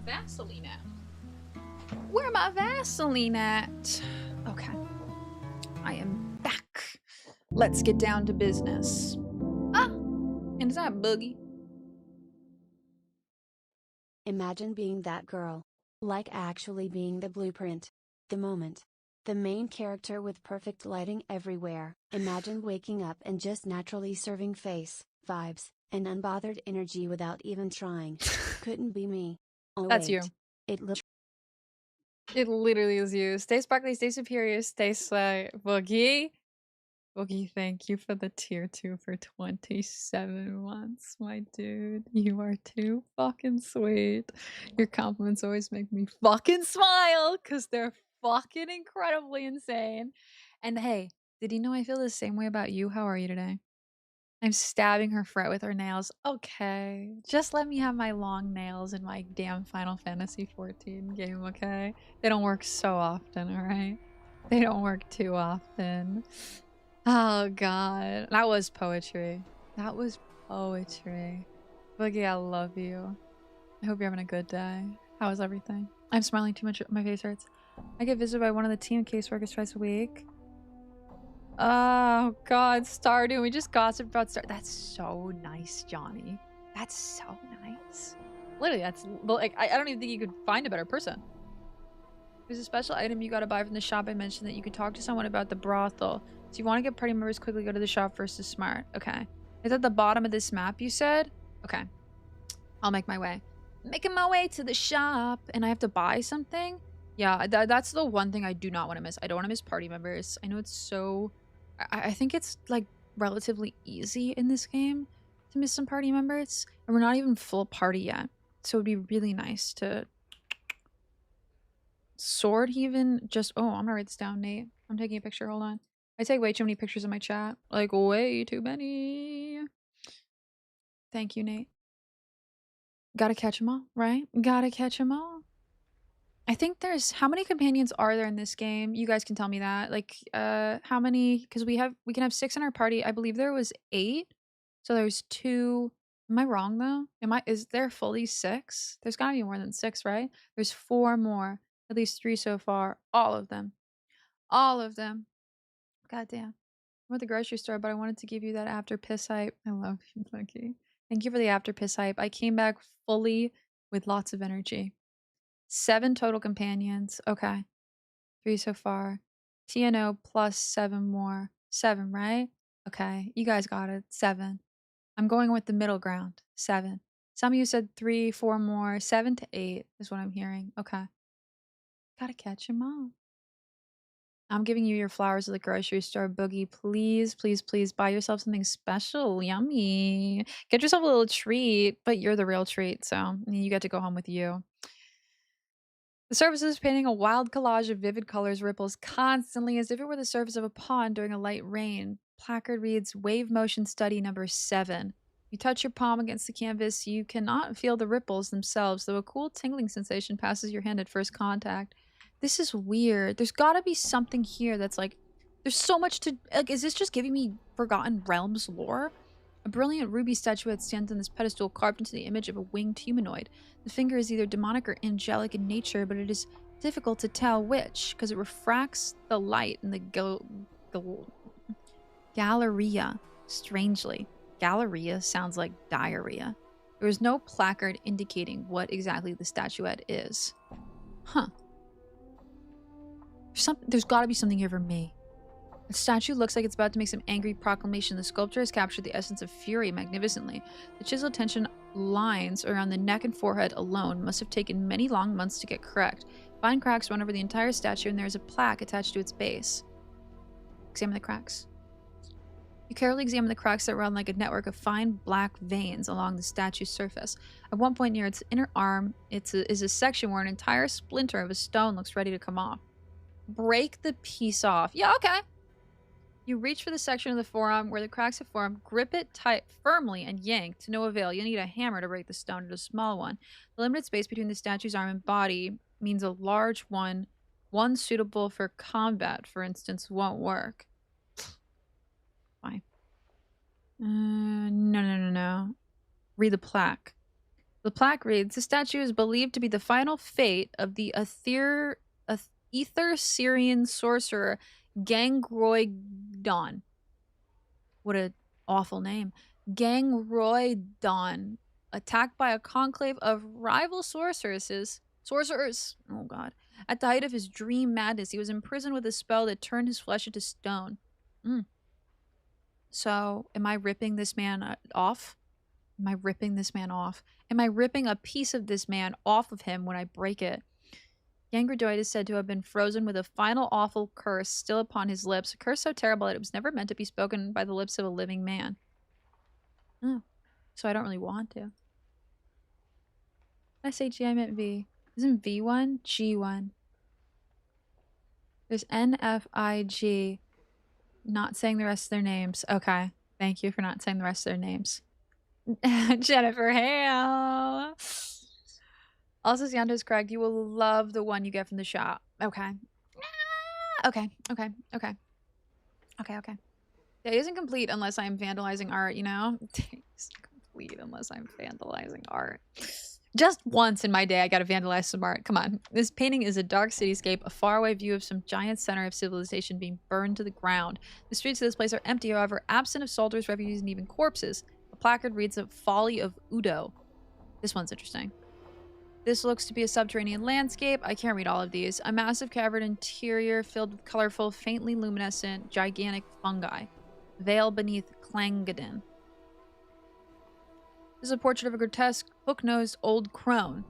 Speaker 1: Vaseline at? Where my Vaseline at? Okay. I am back. Let's get down to business. Ah! And is that Boogie?
Speaker 3: Imagine being that girl. Like actually being the blueprint. The moment. The main character with perfect lighting everywhere. Imagine waking up and just naturally serving face, vibes, and unbothered energy without even trying. Couldn't be me. Oh,
Speaker 1: That's
Speaker 3: wait.
Speaker 1: you.
Speaker 3: It
Speaker 1: It literally is you. Stay sparkly, stay superior, stay swag. Boogie. Boogie, thank you for the tier 2 for 27 months, my dude. You are too fucking sweet. Your compliments always make me fucking smile because they're fucking incredibly insane. And hey, did you know I feel the same way about you? How are you today? I'm stabbing her fret with her nails. Okay, just let me have my long nails in my damn Final Fantasy 14 game, okay? They don't work so often, alright? They don't work too often. Oh god, that was poetry. That was poetry. Boogie, I love you. I hope you're having a good day. How is everything? I'm smiling too much. My face hurts. I get visited by one of the team caseworkers twice a week. Oh god, Stardew. We just gossiped about Stardew. That's so nice, Johnny. That's so nice. Literally, that's like I don't even think you could find a better person. There's a special item you gotta buy from the shop I mentioned that you can talk to someone about the brothel. So if you want to get party members quickly, go to the shop first is smart. Okay. It's at the bottom of this map, you said? Okay. I'll make my way. Making my way to the shop. And I have to buy something? Yeah, that's the one thing I do not want to miss. I don't want to miss party members. I know it's so... I think it's, like, relatively easy in this game to miss some party members. And we're not even full party yet. So it'd be really nice to... Sword even just... Oh, I'm gonna write this down, Nate. I'm taking a picture. Hold on. I take way too many pictures in my chat. Like, way too many. Thank you, Nate. Gotta catch them all, right? Gotta catch them all. I think there's... How many companions are there in this game? You guys can tell me that. Like, how many... Because we can have 6 in our party. I believe there was 8. So there's 2... Am I wrong, though? Is there fully 6? There's gotta be more than 6, right? There's 4 more. At least 3 so far. All of them. All of them. God damn. I'm at the grocery store, but I wanted to give you that after piss hype. I love you, Lucky. Thank you for the after piss hype. I came back fully with lots of energy. 7 total companions. Okay. 3 so far. TNO plus 7 more. 7, right? Okay. You guys got it. 7. I'm going with the middle ground. 7. Some of you said 3, 4 more. 7 to 8 is what I'm hearing. Okay. Gotta catch 'em all. I'm giving you your flowers at the grocery store. Boogie, please, please, please buy yourself something special. Yummy. Get yourself a little treat, but you're the real treat, so you get to go home with you. The surface is painting a wild collage of vivid colors ripples constantly as if it were the surface of a pond during a light rain. Placard reads, Wave Motion Study number 7. You touch your palm against the canvas, you cannot feel the ripples themselves, though a cool tingling sensation passes your hand at first contact. This is weird. There's gotta be something here that's like... There's so much to... Like, is this just giving me Forgotten Realms lore? A brilliant ruby statuette stands on this pedestal carved into the image of a winged humanoid. The finger is either demonic or angelic in nature, but it is difficult to tell which, because it refracts the light in the Galleria. Strangely, Galleria sounds like diarrhea. There is no placard indicating what exactly the statuette is. Huh. There's got to be something here for me. The statue looks like it's about to make some angry proclamation. The sculptor has captured the essence of fury magnificently. The chiseled tension lines around the neck and forehead alone must have taken many long months to get correct. Fine cracks run over the entire statue, and there is a plaque attached to its base. Examine the cracks. You carefully examine the cracks that run like a network of fine black veins along the statue's surface. At one point near its inner arm is a section where an entire splinter of a stone looks ready to come off. Break the piece off. Yeah, okay. You reach for the section of the forearm where the cracks have formed, grip it tight firmly, and yank to no avail. You'll need a hammer to break the stone into a small one. The limited space between the statue's arm and body means a large one suitable for combat, for instance, won't work. Fine. No. Read the plaque. The plaque reads, the statue is believed to be the final fate of the Ether Syrian sorcerer Gangroidon. What a awful name. Gangroidon. Attacked by a conclave of rival sorcerers. Oh god. At the height of his dream madness, he was imprisoned with a spell that turned his flesh into stone. So, am I ripping this man off? Am I ripping this man off? Am I ripping a piece of this man off of him when I break it? Gangroid is said to have been frozen with a final awful curse still upon his lips, a curse so terrible that it was never meant to be spoken by the lips of a living man. Oh, so I don't really want to. Did I say G? I meant V. Isn't V1? G1. There's N, F, I, G. Not saying the rest of their names. Okay. Thank you for not saying the rest of their names. Jennifer Hale. Also, Xando's correct. You will love the one you get from the shop. Okay. Okay. Day isn't complete unless I'm vandalizing art, you know? Day isn't complete unless I'm vandalizing art. Just once in my day, I gotta vandalize some art. Come on. This painting is a dark cityscape, a faraway view of some giant center of civilization being burned to the ground. The streets of this place are empty, however, absent of soldiers, refugees, and even corpses. A placard reads "The Folly of Udo." This one's interesting. This looks to be a subterranean landscape. I can't read all of these. A massive cavern interior filled with colorful, faintly luminescent, gigantic fungi. Veil beneath Clangadin. This is a portrait of a grotesque, hook-nosed old crone.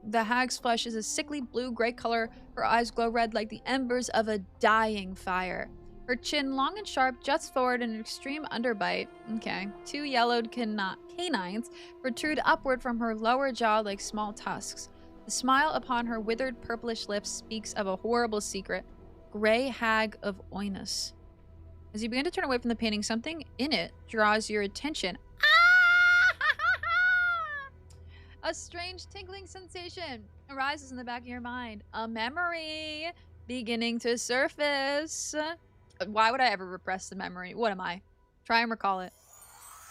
Speaker 1: The hag's flesh is a sickly blue-gray color. Her eyes glow red like the embers of a dying fire. Her chin, long and sharp, juts forward in an extreme underbite. Okay. 2 yellowed canines protrude upward from her lower jaw like small tusks. The smile upon her withered purplish lips speaks of a horrible secret. Gray Hag of Oinus. As you begin to turn away from the painting, something in it draws your attention. A strange tingling sensation arises in the back of your mind. A memory beginning to surface. Why would I ever repress the memory? What am I? Try and recall it.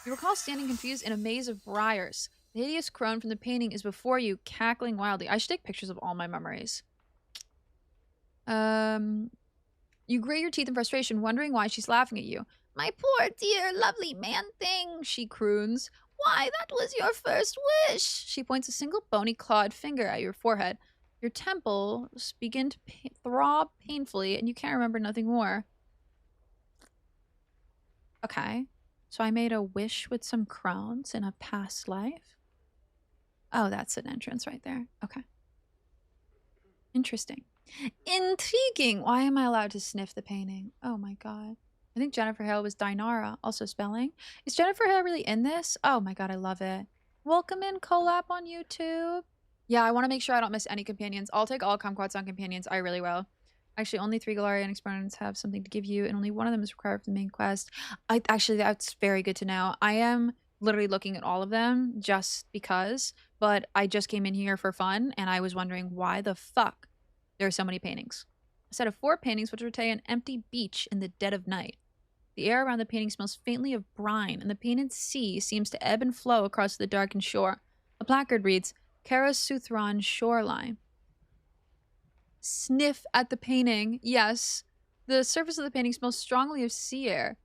Speaker 1: You recall standing confused in a maze of briars. The hideous crone from the painting is before you, cackling wildly. I should take pictures of all my memories. You grit your teeth in frustration, wondering why she's laughing at you. My poor dear lovely man-thing, she croons. Why, that was your first wish. She points a single bony clawed finger at your forehead. Your temples begin to throb painfully, and you can't remember nothing more. Okay, so I made a wish with some crones in a past life? Oh, that's an entrance right there. Okay. Interesting. Intriguing! Why am I allowed to sniff the painting? Oh my god. I think Jennifer Hale was Dinara. Also spelling. Is Jennifer Hale really in this? Oh my god, I love it. Welcome in, collab on YouTube. Yeah, I want to make sure I don't miss any companions. I'll take all kumquats on companions. I really will. Actually, only 3 Galarian exponents have something to give you, and only one of them is required for the main quest. Actually, that's very good to know. I am literally looking at all of them just because, but I just came in here for fun, and I was wondering why the fuck there are so many paintings. A set of 4 paintings which portray an empty beach in the dead of night. The air around the painting smells faintly of brine, and the painted sea seems to ebb and flow across the darkened shore. A placard reads, Karasuthron Shoreline. Sniff at the painting. Yes. The surface of the painting smells strongly of sea air.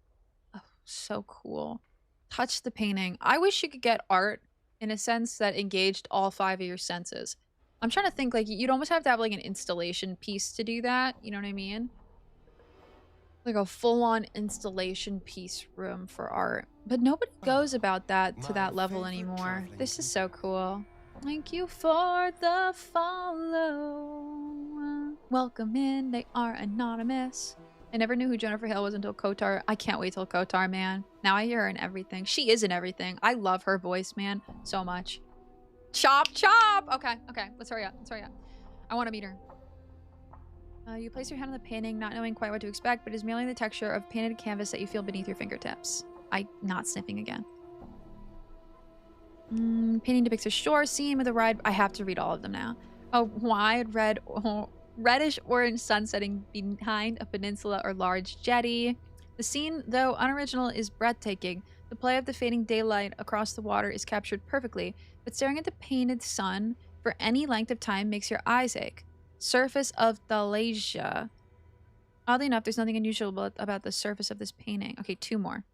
Speaker 1: Oh, so cool. Touch the painting. I wish you could get art in a sense that engaged all 5 of your senses. I'm trying to think, like, you'd almost have to have, like, an installation piece to do that. You know what I mean? Like a full-on installation piece room for art. But nobody goes about that to that level anymore. This is so cool. Thank you for the follow. Welcome in. They are anonymous. I never knew who Jennifer Hale was until KOTOR. I can't wait till KOTOR, man. Now I hear her in everything. She is in everything. I love her voice, man, so much. Chop, chop! Okay, let's hurry up. I want to meet her. You place your hand on the painting, not knowing quite what to expect, but it is merely the texture of painted canvas that you feel beneath your fingertips. Not sniffing again. Painting depicts a shore scene with a ride. I have to read all of them now. A wide reddish orange sun setting behind a peninsula or large jetty. The scene, though unoriginal, is breathtaking. The play of the fading daylight across the water is captured perfectly, but staring at the painted sun for any length of time makes your eyes ache. Surface of Thalasia. Oddly enough, there's nothing unusual about the surface of this painting. Okay, 2 more.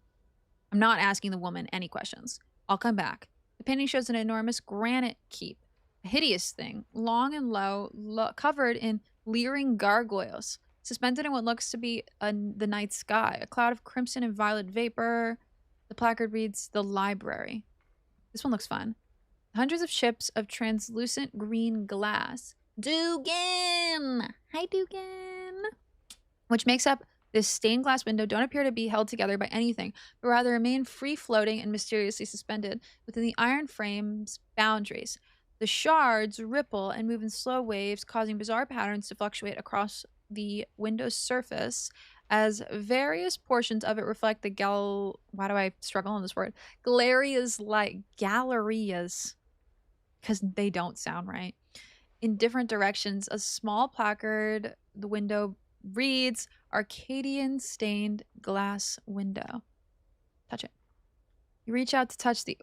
Speaker 1: I'm not asking the woman any questions. I'll come back. The painting shows an enormous granite keep. A hideous thing, long and low, covered in leering gargoyles. Suspended in what looks to be the night sky. A cloud of crimson and violet vapor. The placard reads, "The Library." This one looks fun. Hundreds of ships of translucent green glass. Dugan! Hi, Dugan! Which makes up this stained glass window don't appear to be held together by anything, but rather remain free-floating and mysteriously suspended within the iron frame's boundaries. The shards ripple and move in slow waves, causing bizarre patterns to fluctuate across the window's surface as various portions of it reflect the why do I struggle on this word? Gallerias, because they don't sound right. In different directions, a small placard, the window reads, "Arcadian stained glass window." Touch it. You reach out to touch the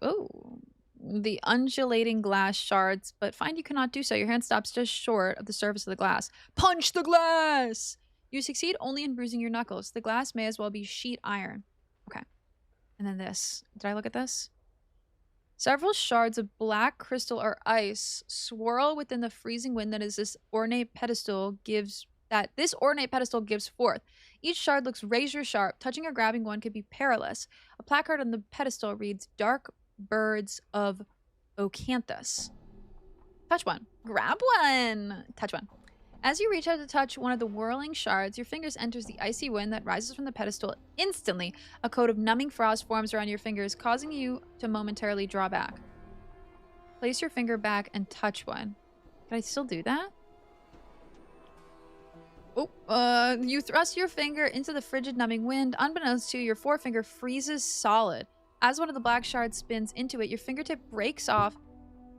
Speaker 1: undulating glass shards, but find you cannot do so. Your hand stops just short of the surface of the glass. Punch the glass! You succeed only in bruising your knuckles. The glass may as well be sheet iron. Okay. And then this. Did I look at this? Several shards of black crystal or ice swirl within the freezing wind that this ornate pedestal gives forth. Each shard looks razor sharp. Touching or grabbing one could be perilous. A placard on the pedestal reads, "Dark Birds of Ocanthus." Touch one. Grab one. Touch one. As you reach out to touch one of the whirling shards, your fingers enters the icy wind that rises from the pedestal. Instantly, a coat of numbing frost forms around your fingers, causing you to momentarily draw back. Place your finger back and touch one. Can I still do that? You thrust your finger into the frigid, numbing wind. Unbeknownst to you, your forefinger freezes solid. As one of the black shards spins into it, your fingertip breaks off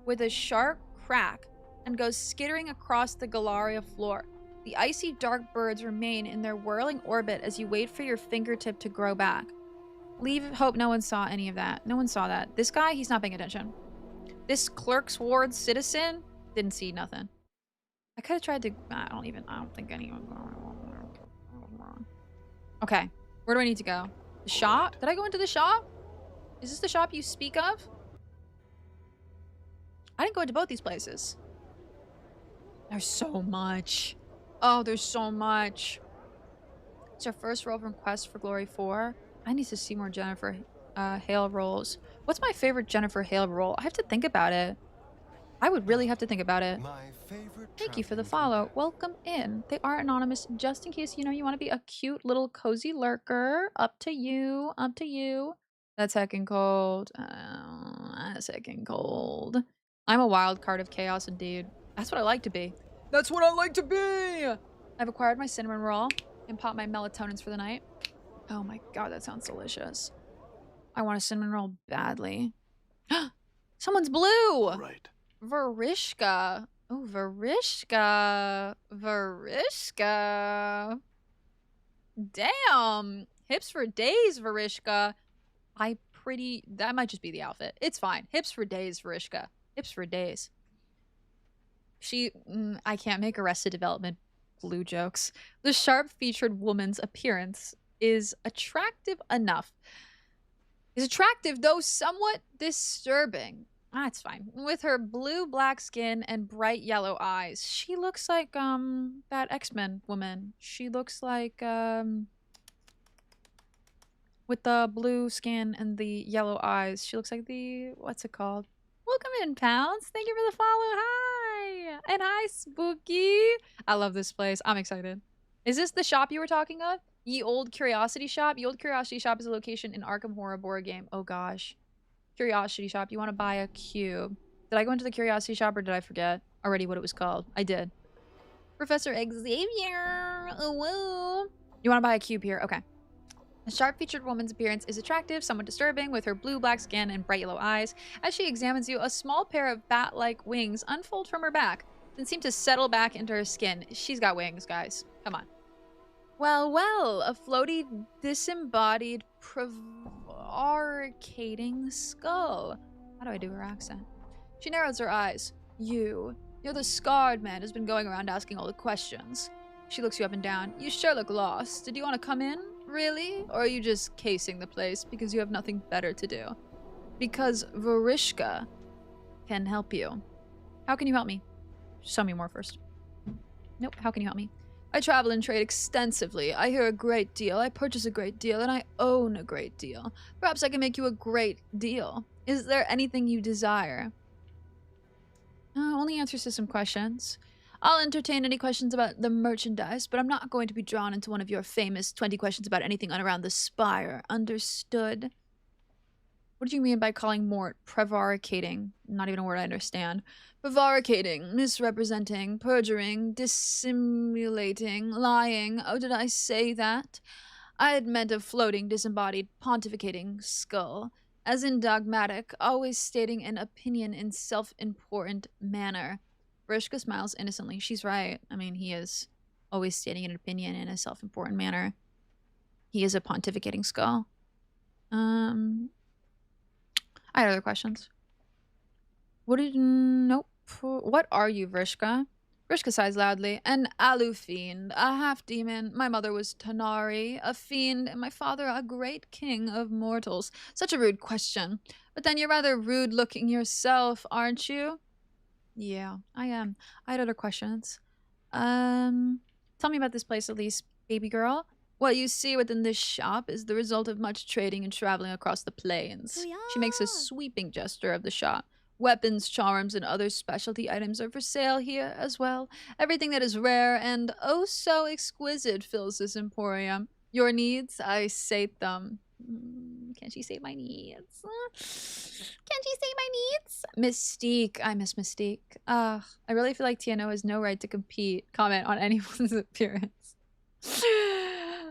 Speaker 1: with a sharp crack and goes skittering across the Galaria floor. The icy dark birds remain in their whirling orbit as you wait for your fingertip to grow back. Hope no one saw any of that. No one saw that. This guy, he's not paying attention. This Clerk's Ward citizen didn't see nothing. I could have tried to... I don't think anyone... Okay. Where do I need to go? The shop? Did I go into the shop? Is this the shop you speak of? I didn't go into both these places. There's so much. Oh, there's so much. It's our first roll from Quest for Glory 4. I need to see more Jennifer Hale rolls. What's my favorite Jennifer Hale roll? I have to think about it. I would really have to think about it. Thank you for the follow. Welcome in. They are anonymous, just in case you want to be a cute little cozy lurker. Up to you. Up to you. That's heckin' cold. That's heckin' cold. I'm a wild card of chaos indeed. That's what I like to be. That's what I like to be! I've acquired my cinnamon roll and popped my melatonins for the night. Oh my god, that sounds delicious. I want a cinnamon roll badly. Someone's blue!
Speaker 2: Right.
Speaker 1: Varishka. Oh, Varishka. Varishka. Damn. Hips for days, Varishka. That might just be the outfit. It's fine. Hips for days, Varishka. Hips for days. I can't make Arrested Development blue jokes. The sharp-featured woman's appearance is attractive enough. Is attractive, though somewhat disturbing. It's fine. With her blue-black skin and bright yellow eyes. She looks like, that X-Men woman. She looks like, with the blue skin and the yellow eyes. She looks like what's it called? Welcome in, Pounds. Thank you for the follow. Hi. And hi, Spooky. I love this place. I'm excited. Is this the shop you were talking of? Ye Old Curiosity Shop? Ye Old Curiosity Shop is a location in Arkham Horror board game. Oh, gosh. Curiosity Shop. You want to buy a cube. Did I go into the Curiosity Shop or did I forget already what it was called? I did. Professor Xavier. Oh, whoa. You want to buy a cube here? Okay. The sharp-featured woman's appearance is attractive, somewhat disturbing, with her blue-black skin and bright yellow eyes. As she examines you, a small pair of bat-like wings unfold from her back, then seem to settle back into her skin. She's got wings, guys. Come on. Well, well, a floaty, disembodied, prevaricating skull. How do I do her accent? She narrows her eyes. You're the scarred man who's been going around asking all the questions. She looks you up and down. You sure look lost. Did you want to come in? really? Or are you just casing the place because you have nothing better to do? Because Vorishka can help you. How can you help me? Show me more first. Nope, how can you help me? I travel and trade extensively. I hear a great deal, I purchase a great deal, and I own a great deal. Perhaps I can make you a great deal. Is there anything you desire? Only answers to some questions. I'll entertain any questions about the merchandise, but I'm not going to be drawn into one of your famous 20 questions about anything on around the spire. Understood? What do you mean by calling Mort prevaricating? Not even a word I understand. Prevaricating, misrepresenting, perjuring, dissimulating, lying. Oh, did I say that? I had meant a floating, disembodied, pontificating skull. As in dogmatic, always stating an opinion in self-important manner. Vrishka smiles innocently. She's right. I mean, he is always stating an opinion in a self-important manner. He is a pontificating skull. I had other questions. Nope. What are you, Vrishka? Vrishka sighs loudly. An alu fiend, a half-demon. My mother was Tanari, a fiend, and my father a great king of mortals. Such a rude question. But then you're rather rude-looking yourself, aren't you? Yeah, I am. I had other questions. Tell me about this place at least, baby girl. What you see within this shop is the result of much trading and traveling across the plains. She makes a sweeping gesture of the shop. Weapons, charms, and other specialty items are for sale here as well. Everything that is rare and oh so exquisite fills this emporium. Your needs, I sate them. Can't she sate my needs? Can't she sate my needs? Mystique. I miss Mystique. I really feel like TNO has no right to comment on anyone's appearance.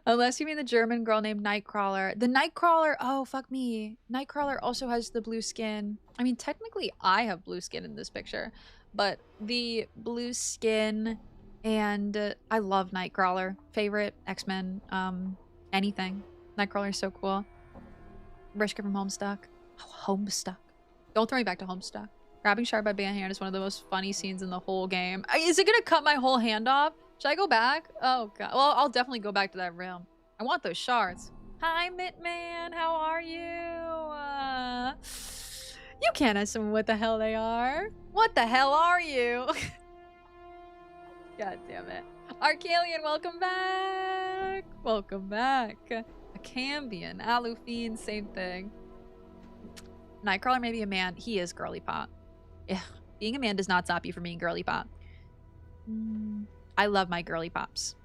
Speaker 1: Unless you mean the German girl named Nightcrawler. The Nightcrawler, oh, fuck me. Nightcrawler also has the blue skin. I mean, technically, I have blue skin in this picture. But the blue skin and I love Nightcrawler. Favorite X-Men, anything. Nightcrawler is so cool. Vrishka from Homestuck. Oh, Homestuck. Don't throw me back to Homestuck. Grabbing Shard by bare hand is one of the most funny scenes in the whole game. Is it gonna cut my whole hand off? Should I go back? Oh, God. Well, I'll definitely go back to that room. I want those shards. Hi, Mitman. How are you? You can't ask them what the hell they are. What the hell are you? God damn it. Arcalian, welcome back. Welcome back. A Cambion, Alufine, same thing. Nightcrawler may be a man. He is girly pop. Ugh. Being a man does not stop you from being girly pop. I love my girly pops.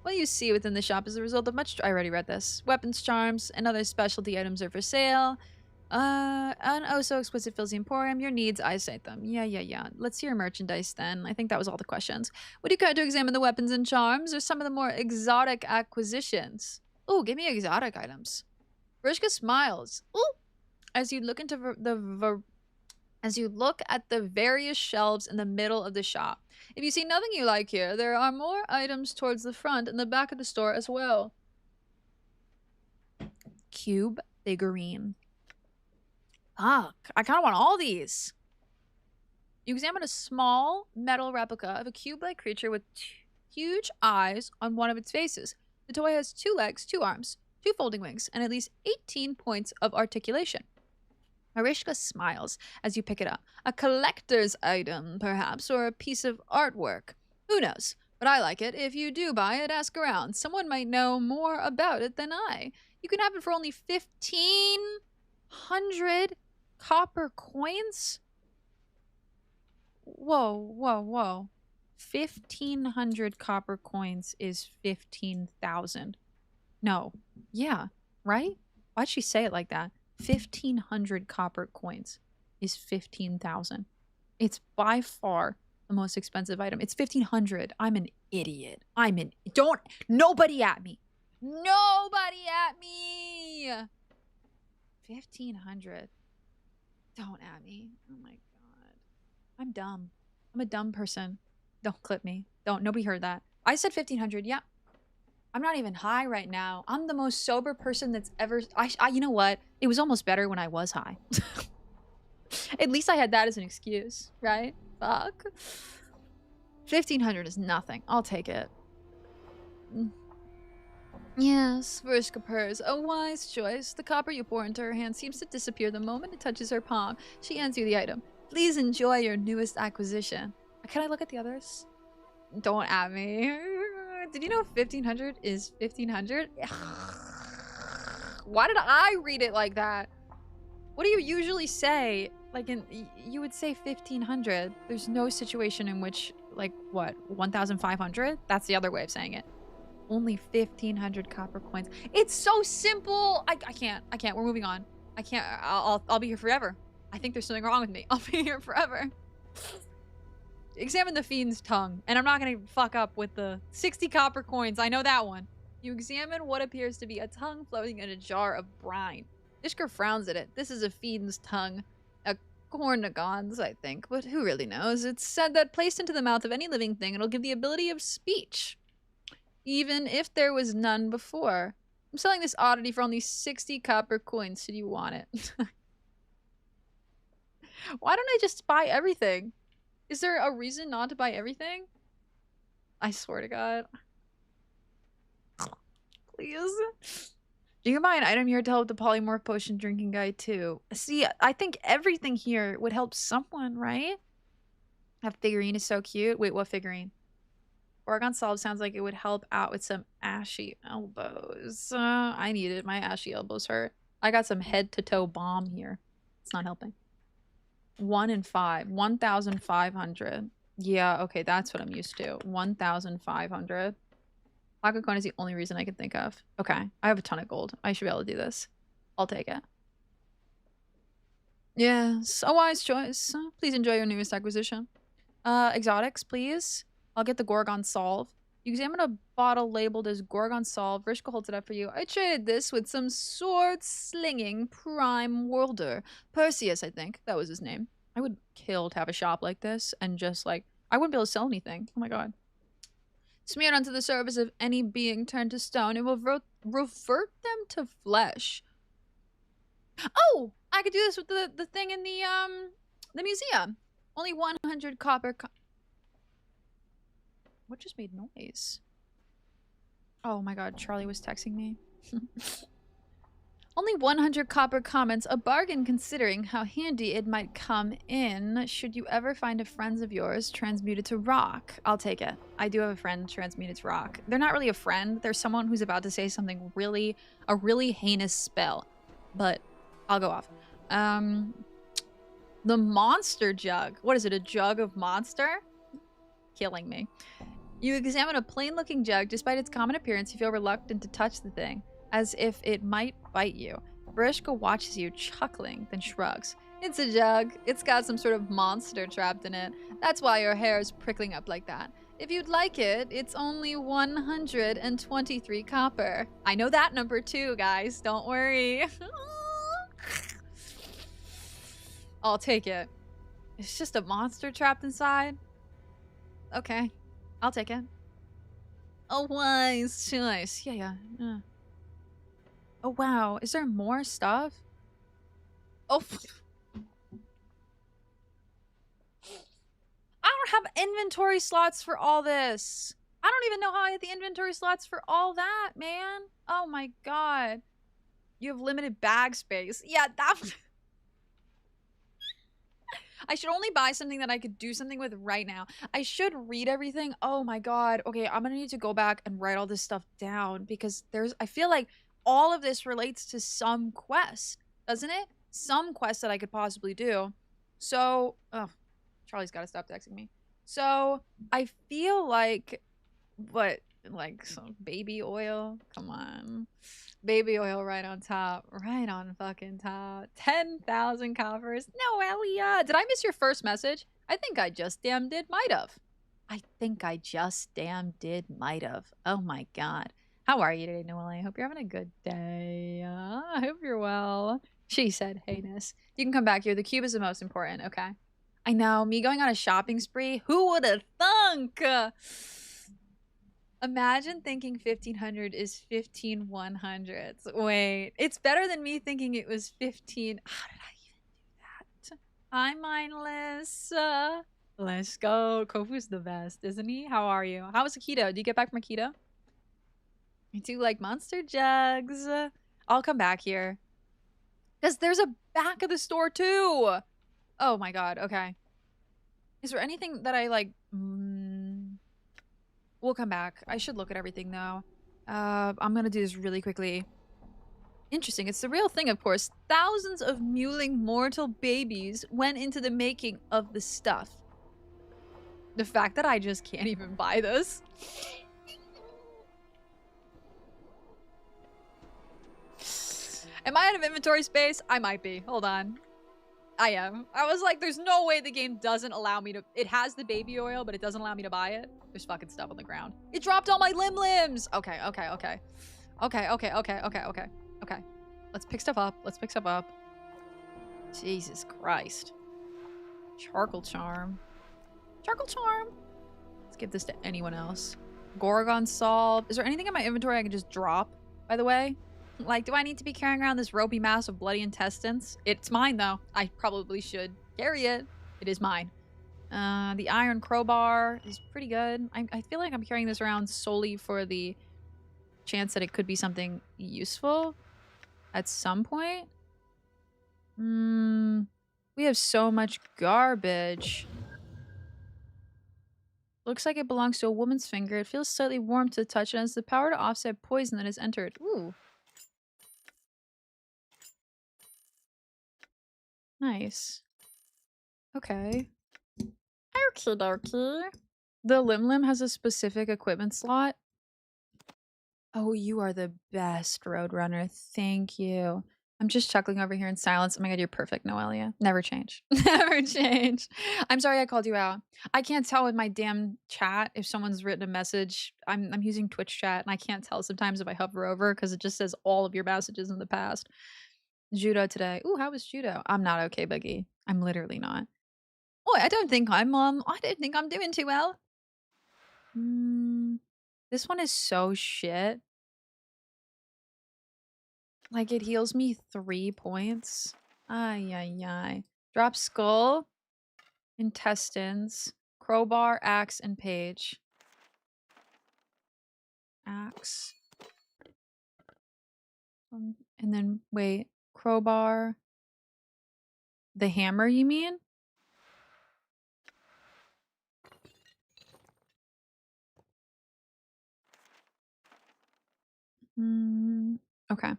Speaker 1: What you see within the shop is a result of much... I already read this. Weapons, charms, and other specialty items are for sale. And oh so exquisite fills the emporium. Your needs, I cite them. Yeah. Let's see your merchandise then. I think that was all the questions. Would you care to examine the weapons and charms or some of the more exotic acquisitions? Ooh, give me exotic items. Vrishka smiles. Ooh! As you look into as you look at the various shelves in the middle of the shop. If you see nothing you like here, there are more items towards the front and the back of the store as well. Cube figurine. Fuck, I kind of want all these. You examine a small metal replica of a cube-like creature with huge eyes on one of its faces. The toy has 2 legs, 2 arms, 2 folding wings, and at least 18 points of articulation. Marishka smiles as you pick it up. A collector's item, perhaps, or a piece of artwork. Who knows? But I like it. If you do buy it, ask around. Someone might know more about it than I. You can have it for only 1,500 copper coins? Whoa. 1,500 copper coins is 15,000. No. Yeah, right? Why'd she say it like that? 1,500 copper coins is 15,000. It's by far the most expensive item. It's 1,500. I'm an idiot. Nobody at me. Nobody at me. 1,500. Don't at me. Oh my God. I'm dumb. I'm a dumb person. Don't clip me. Nobody heard that. I said 1,500. Yeah. I'm not even high right now. I'm the most sober person that's ever... you know what? It was almost better when I was high. At least I had that as an excuse, right? Fuck. 1,500 is nothing. I'll take it. Yes, Vrishka purrs. A wise choice. The copper you pour into her hand seems to disappear the moment it touches her palm. She hands you the item. Please enjoy your newest acquisition. Can I look at the others? Don't at me. Did you know 1500 is 1500? Why did I read it like that? What do you usually say? Like, you would say 1500. There's no situation in which, like, what, 1500? That's the other way of saying it. Only 1500 copper coins. It's so simple. I can't. We're moving on. I can't. I'll be here forever. I think there's something wrong with me. I'll be here forever. Examine the fiend's tongue. And I'm not going to fuck up with the 60 copper coins. I know that one. You examine what appears to be a tongue floating in a jar of brine. Ishker frowns at it. This is a fiend's tongue. A Cornigon's, I think. But who really knows? It's said that placed into the mouth of any living thing, it'll give the ability of speech. Even if there was none before. I'm selling this oddity for only 60 copper coins. Should you want it? Why don't I just buy everything? Is there a reason not to buy everything? I swear to God. Please? You can buy an item here to help the polymorph potion drinking guy too. See, I think everything here would help someone, right? That figurine is so cute. Wait, what figurine? Oregon Solve sounds like it would help out with some ashy elbows. I need it. My ashy elbows hurt. I got some head-to-toe bomb here. It's not helping. 1 and 5. 1,500. Yeah, okay, that's what I'm used to. 1,500. Pocket coin is the only reason I can think of. Okay, I have a ton of gold. I should be able to do this. I'll take it. Yes, a wise choice. Please enjoy your newest acquisition. Exotics, please. I'll get the Gorgon Solve. You examine a bottle labeled as Gorgon Solve. Vrishka holds it up for you. I traded this with some sword-slinging prime worlder. Perseus, I think. That was his name. I would kill to have a shop like this and just, like, I wouldn't be able to sell anything. Oh my god. Smeared onto the surface of any being turned to stone, it will revert them to flesh. Oh! I could do this with the thing in the museum. Only 100 copper... What just made noise? Oh my god, Charlie was texting me. Only 100 copper comments, a bargain considering how handy it might come in should you ever find a friend of yours transmuted to rock. I'll take it. I do have a friend transmuted to rock. They're not really a friend. They're someone who's about to say something a really heinous spell. But I'll go off. The monster jug. What is it, a jug of monster? Killing me. You examine a plain-looking jug. Despite its common appearance, you feel reluctant to touch the thing, as if it might bite you. Vrishka watches you, chuckling, then shrugs. It's a jug. It's got some sort of monster trapped in it. That's why your hair is prickling up like that. If you'd like it, it's only 123 copper. I know that number too, guys. Don't worry. I'll take it. It's just a monster trapped inside. Okay. I'll take it. A wise choice. Yeah. Oh, wow. Is there more stuff? Oh. I don't have inventory slots for all this. I don't even know how I had the inventory slots for all that, man. Oh my god. You have limited bag space. Yeah, that... I should only buy something that I could do something with right now. I should read everything. Oh my god. Okay, I'm gonna need to go back and write all this stuff down because I feel like all of this relates to some quest, doesn't it? Some quest that I could possibly do. So, oh, Charlie's gotta stop texting me. So, I feel like, what, like some baby oil? Come on. Baby oil right on top. Right on fucking top. 10,000 coppers. No, Elia. Did I miss your first message? I think I just damn did might have. Oh my god. How are you today, Noelle? I hope you're having a good day. I hope you're well. She said, heinous. You can come back here. The cube is the most important, okay? I know. Me going on a shopping spree? Who would have thunk? Imagine thinking 1500 is 15/100s. Wait, it's better than me thinking it was 15. How did I even do that? I'm mindless. Let's go. Kofu's the best, isn't he? How are you? How was Akito? Did you get back from Akito? I do like monster jugs. I'll come back here. Because there's a back of the store too. Oh my god, okay. Is there anything that I like? We'll come back. I should look at everything though. I'm gonna do this really quickly. Interesting. It's the real thing, of course. Thousands of mewling mortal babies went into the making of the stuff. The fact that I just can't even buy this. Am I out of inventory space? I might be. Hold on. I am. I was like, there's no way the game doesn't allow me to... It has the baby oil, but it doesn't allow me to buy it. There's fucking stuff on the ground. It dropped all my limbs. Okay. Okay. Let's pick stuff up. Jesus Christ. Charcoal charm. Let's give this to anyone else. Gorgon salt. Is there anything in my inventory I can just drop, by the way? Like, do I need to be carrying around this ropey mass of bloody intestines? It's mine, though. I probably should carry it. It is mine. The iron crowbar is pretty good. I feel like I'm carrying this around solely for the chance that it could be something useful at some point. We have so much garbage. Looks like it belongs to a woman's finger. It feels slightly warm to the touch and has the power to offset poison that has entered. Ooh. Nice. Okay. Okie dokie. The Lim has a specific equipment slot. Oh, you are the best, Roadrunner. Thank you. I'm just chuckling over here in silence. Oh my god, you're perfect, Noelia. Never change. Never change. I'm sorry I called you out. I can't tell with my damn chat if someone's written a message. I'm using Twitch chat, and I can't tell sometimes if I hover over because it just says all of your messages in the past. Judo today. Ooh, how was judo? I'm not okay, Boogie. I'm literally not. Oh, I don't think I'm doing too well. This one is so shit. Like, it heals me 3 points. Ay. Drop skull, intestines, crowbar, axe, and page. Axe. And then, wait. Crowbar. The hammer, you mean? Okay.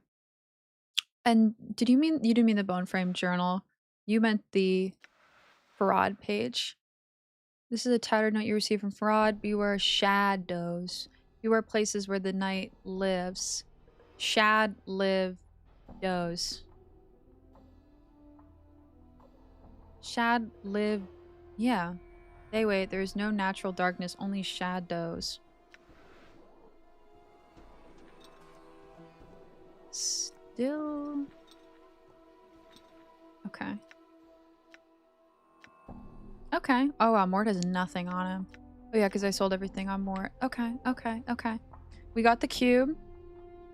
Speaker 1: And you didn't mean the bone frame journal. You meant the Farad page. This is a tattered note you received from Farad. Beware shadows. Beware places where the night lives. Shad live does. Shad live. Yeah. They wait. There is no natural darkness, only shadows. Still. Okay. Okay. Oh wow, Mort has nothing on him. Oh yeah, because I sold everything on Mort. Okay. We got the cube.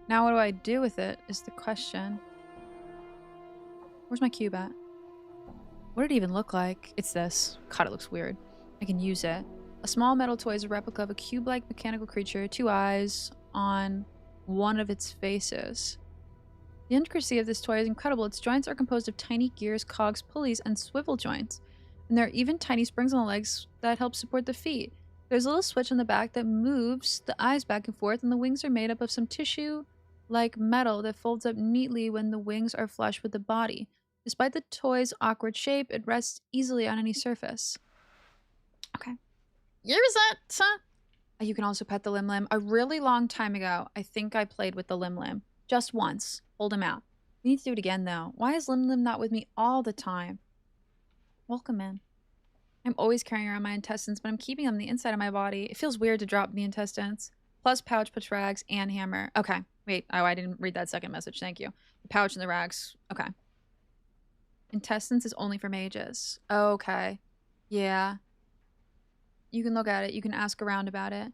Speaker 1: Now what do I do with it is the question. Where's my cube at? What did it even look like? It's this. God, it looks weird. I can use it. A small metal toy is a replica of a cube-like mechanical creature, 2 eyes on one of its faces. The intricacy of this toy is incredible. Its joints are composed of tiny gears, cogs, pulleys, and swivel joints. And there are even tiny springs on the legs that help support the feet. There's a little switch on the back that moves the eyes back and forth, and the wings are made up of some tissue-like metal that folds up neatly when the wings are flush with the body. Despite the toy's awkward shape, it rests easily on any surface. Okay. Use it! You can also pet the Lim. A really long time ago, I think I played with the Lim. Just once. Hold him out. We need to do it again, though. Why is Lim not with me all the time? Welcome in. I'm always carrying around my intestines, but I'm keeping them on the inside of my body. It feels weird to drop the intestines. Plus pouch, puts rags, and hammer. Okay. Wait. Oh, I didn't read that second message. Thank you. The pouch and the rags. Okay. Intestines is only for mages. Okay. Yeah. You can look at it. You can ask around about it.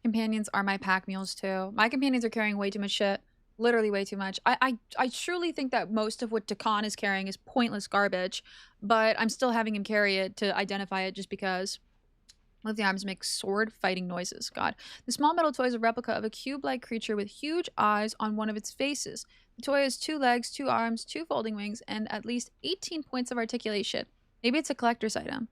Speaker 1: Companions are my pack mules, too. My companions are carrying way too much shit. Literally way too much. I truly think that most of what Takan is carrying is pointless garbage, but I'm still having him carry it to identify it just because. Let the arms make sword fighting noises. God. The small metal toy is a replica of a cube-like creature with huge eyes on one of its faces. The toy has 2 legs, 2 arms, 2 folding wings, and at least 18 points of articulation. Maybe it's a collector's item.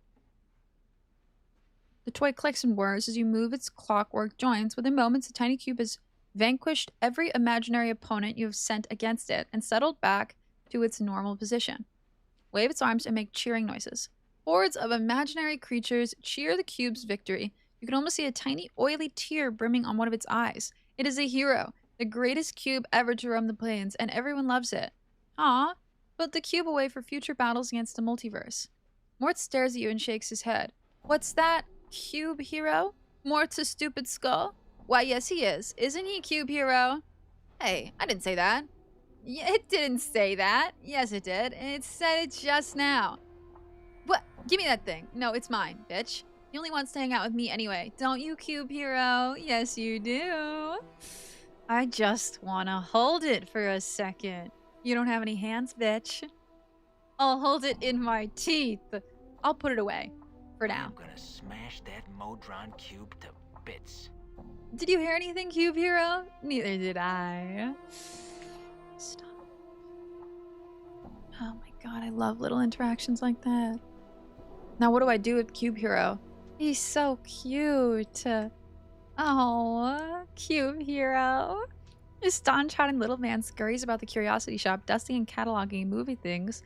Speaker 1: The toy clicks and whirs as you move its clockwork joints. Within moments, the tiny cube has vanquished every imaginary opponent you have sent against it and settled back to its normal position. Wave its arms and make cheering noises. Hordes of imaginary creatures cheer the cube's victory. You can almost see a tiny oily tear brimming on one of its eyes. It is a hero, the greatest cube ever to roam the plains, and everyone loves it. Ah, put the cube away for future battles against the multiverse. Mort stares at you and shakes his head. What's that? Cube hero? Mort's a stupid skull? Why, yes he is. Isn't he, Cube hero? Hey, I didn't say that. Yeah, it didn't say that. Yes, it did. It said it just now. What? Give me that thing. No, it's mine, bitch. He only wants to hang out with me anyway. Don't you, Cube hero? Yes, you do. I just want to hold it for a second. You don't have any hands, bitch. I'll hold it in my teeth. I'll put it away. For now.
Speaker 5: I'm gonna smash that Modron cube to bits.
Speaker 1: Did you hear anything, Cube hero? Neither did I. Stop. Oh my god, I love little interactions like that. Now what do I do with Cube hero? He's so cute. Oh, Cube hero. This Don-trotting little man scurries about the curiosity shop, dusting and cataloging movie things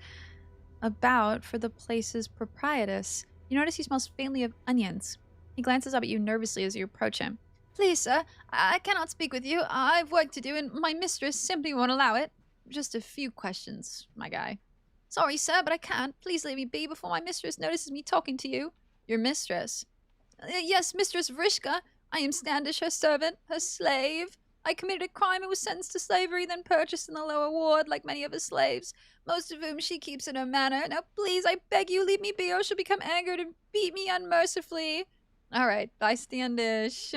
Speaker 1: about for the place's proprietress. You notice he smells faintly of onions. He glances up at you nervously as you approach him. Please, sir, I cannot speak with you. I've work to do and my mistress simply won't allow it. Just a few questions, my guy. Sorry, sir, but I can't. Please leave me be before my mistress notices me talking to you. Your mistress? Yes, Mistress Vrishka. I am Standish, her servant, her slave. I committed a crime and was sentenced to slavery, then purchased in the lower ward like many of her slaves, most of whom she keeps in her manor. Now please, I beg you, leave me be or she'll become angered and beat me unmercifully. Alright, bye Standish.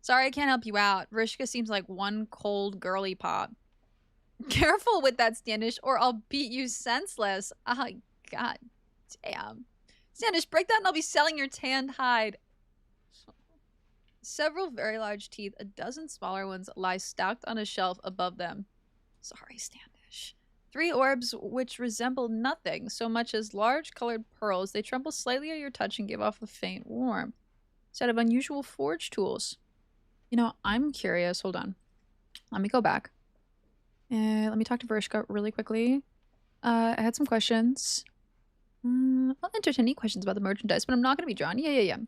Speaker 1: Sorry I can't help you out. Vrishka seems like one cold girly pop. Careful with that, Standish, or I'll beat you senseless. Ah, god damn. Standish, break that and I'll be selling your tanned hide. Several very large teeth, a dozen smaller ones, lie stacked on a shelf above them. Sorry, Standish. 3 orbs which resemble nothing so much as large colored pearls. They tremble slightly at your touch and give off a faint warmth. Set of unusual forge tools. You know, I'm curious. Hold on. Let me go back. Let me talk to Vrishka really quickly. I had some questions. I'll entertain any questions about the merchandise, but I'm not going to be drawn. Yeah.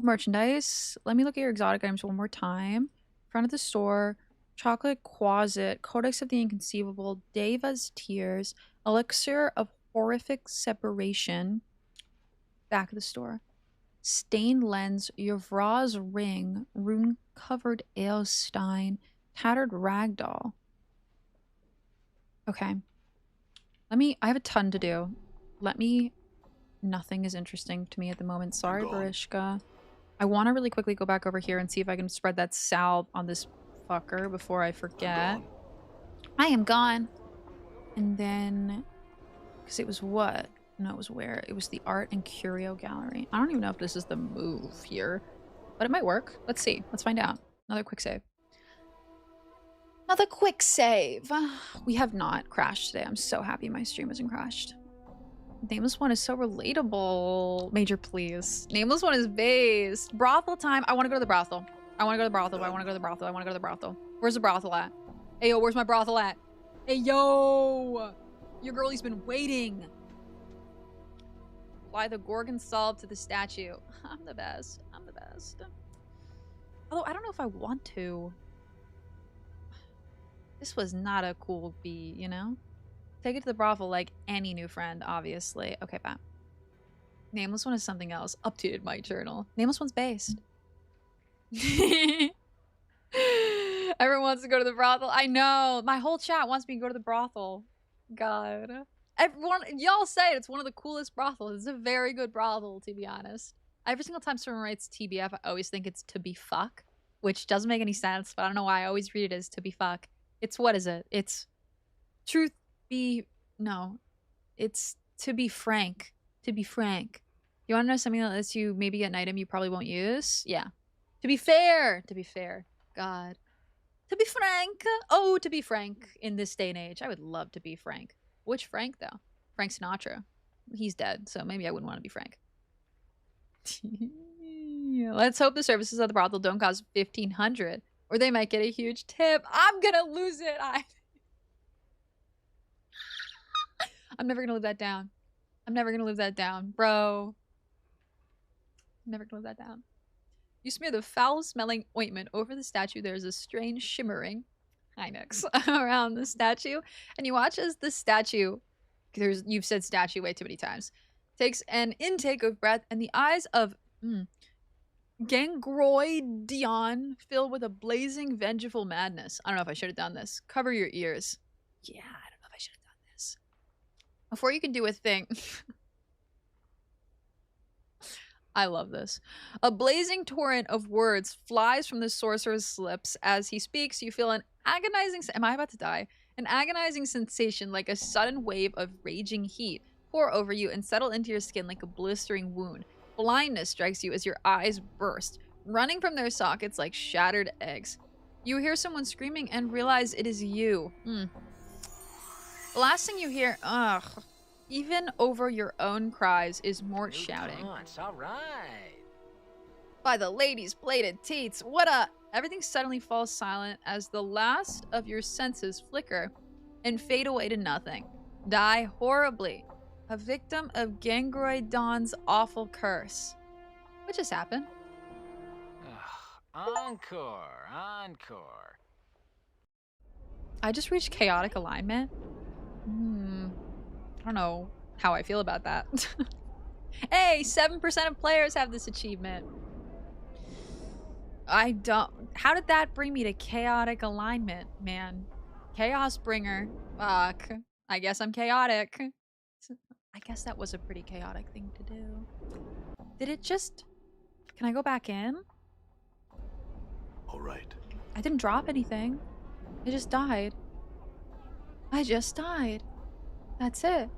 Speaker 1: Merchandise. Let me look at your exotic items one more time. Front of the store. Chocolate Quasit. Codex of the Inconceivable. Deva's Tears. Elixir of Horrific Separation. Back of the store. Stained Lens. Yvra's Ring. Rune-covered Aelstein. Tattered Ragdoll. Okay. I have a ton to do. Nothing is interesting to me at the moment. Sorry, Vrishka. I want to really quickly go back over here and see if I can spread that salve on this fucker before I forget. I am gone. And then... Because it was what? No, it was where? It was the Art and Curio Gallery. I don't even know if this is the move here. But it might work. Let's see. Let's find out. Another quick save. Another quick save. We have not crashed today. I'm so happy my stream hasn't crashed. Nameless One is so relatable. Major, please. Nameless One is based. Brothel time. I want to go to the brothel. I want to go to the brothel. I want to go to the brothel. I want to go to the brothel. Where's the brothel at? Hey, yo, where's my brothel at? Hey, yo! Your girlie's been waiting. Apply the Gorgon salve to the statue. I'm the best. I'm the best. Although, I don't know if I want to. This was not a cool bee, you know? Take it to the brothel like any new friend, obviously. Okay, bye. Nameless One is something else. Updated my journal. Nameless One's based. Everyone wants to go to the brothel. I know. My whole chat wants me to go to the brothel. God. Everyone, y'all say it. It's one of the coolest brothels. It's a very good brothel, to be honest. Every single time someone writes TBF, I always think it's to be fuck, which doesn't make any sense, but I don't know why I always read it as to be fuck. It's, what is it? It's no, it's to be frank. To be frank. You want to know something that lets you maybe get an item you probably won't use? Yeah. To be fair. God. To be frank. Oh, to be frank in this day and age. I would love to be Frank. Which Frank, though? Frank Sinatra. He's dead, so maybe I wouldn't want to be Frank. Let's hope the services of the brothel don't cost $1,500, or they might get a huge tip. I'm gonna lose it. I'm never gonna live that down. I'm never gonna live that down, bro. I'm never gonna live that down. You smear the foul-smelling ointment over the statue. There's a strange shimmering Hynix around the statue, and you watch as the statue, you've said statue way too many times, takes an intake of breath, and the eyes of Gangroidion fill with a blazing, vengeful madness. I don't know if I should have done this. Cover your ears. Yeah, I don't know if I should have done this. Before you can do a thing... I love this. A blazing torrent of words flies from the sorcerer's lips. As he speaks, you feel an agonizing... Am I about to die? An agonizing sensation like a sudden wave of raging heat pour over you and settle into your skin like a blistering wound. Blindness strikes you as your eyes burst, running from their sockets like shattered eggs. You hear someone screaming and realize it is you. The last thing you hear... Ugh. Even over your own cries is Mort shouting.
Speaker 5: All right.
Speaker 1: By the lady's plated teats, what a... Everything suddenly falls silent as the last of your senses flicker and fade away to nothing. Die horribly. A victim of Gangroidon's awful curse. What just happened?
Speaker 5: Encore.
Speaker 1: I just reached chaotic alignment. I don't know how I feel about that. Hey, 7% of players have this achievement. I don't... How did that bring me to chaotic alignment, man? Chaos bringer. Fuck. I guess I'm chaotic. I guess that was a pretty chaotic thing to do. Did it just... Can I go back in?
Speaker 2: All right.
Speaker 1: I didn't drop anything. I just died. That's it.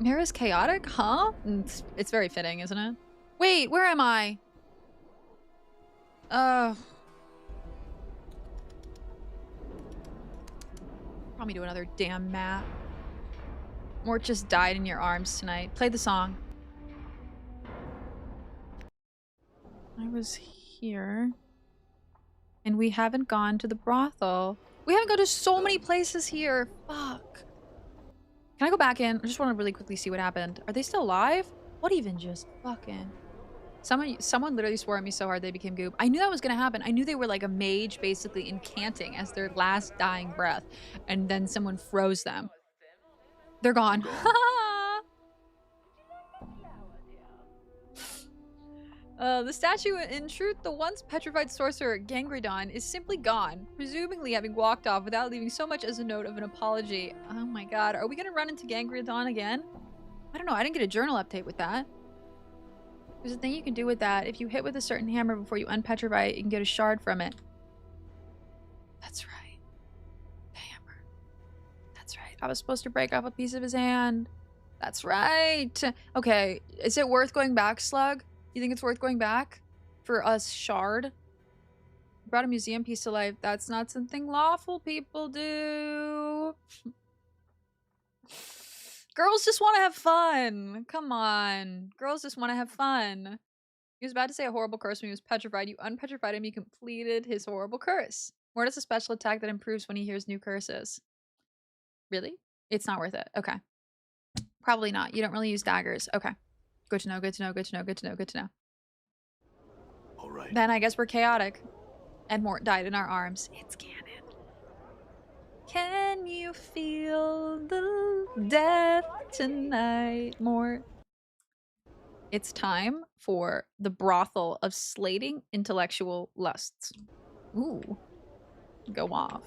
Speaker 1: Meru's chaotic? Huh? It's very fitting, isn't it? Wait, where am I? Probably do another damn map. Mort just died in your arms tonight. Play the song. I was here. And we haven't gone to the brothel. We haven't gone to so many places here. Fuck. Can I go back in? I just want to really quickly see what happened. Are they still alive? What even just fucking... Someone literally swore at me so hard they became goop. I knew that was gonna happen. I knew they were like a mage basically incanting as their last dying breath. And then someone froze them. They're gone. The statue, in truth, the once petrified sorcerer Gangridon is simply gone, presumably having walked off without leaving so much as a note of an apology. Oh my god, are we gonna run into Gangridon again? I don't know, I didn't get a journal update with that. There's a thing you can do with that. If you hit with a certain hammer before you unpetrify it, you can get a shard from it. That's right. The hammer. That's right. I was supposed to break off a piece of his hand. That's right. Okay, is it worth going back, Slug? You think it's worth going back for us shard? Brought a museum piece to life. That's not something lawful people do. Girls just want to have fun. Come on. Girls just want to have fun. He was about to say a horrible curse when he was petrified. You unpetrified him. You completed his horrible curse. Mort is a special attack that improves when he hears new curses. Really? It's not worth it. Okay. Probably not. You don't really use daggers. Okay. Good to know, good to know, good to know, good to know, good to know.
Speaker 2: All right.
Speaker 1: Then I guess we're chaotic. And Mort died in our arms. It's canon. Can you feel the death tonight, Mort? It's time for the brothel of slating intellectual lusts. Ooh. Go off.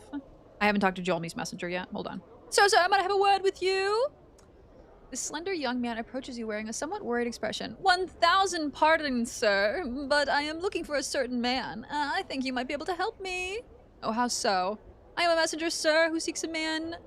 Speaker 1: I haven't talked to Jolmy's messenger yet. Hold on. So, I'm gonna have a word with you. The slender young man approaches you wearing a somewhat worried expression. 1,000 pardons, sir, but I am looking for a certain man. I think you might be able to help me. Oh, how so? I am a messenger, sir, who seeks a man...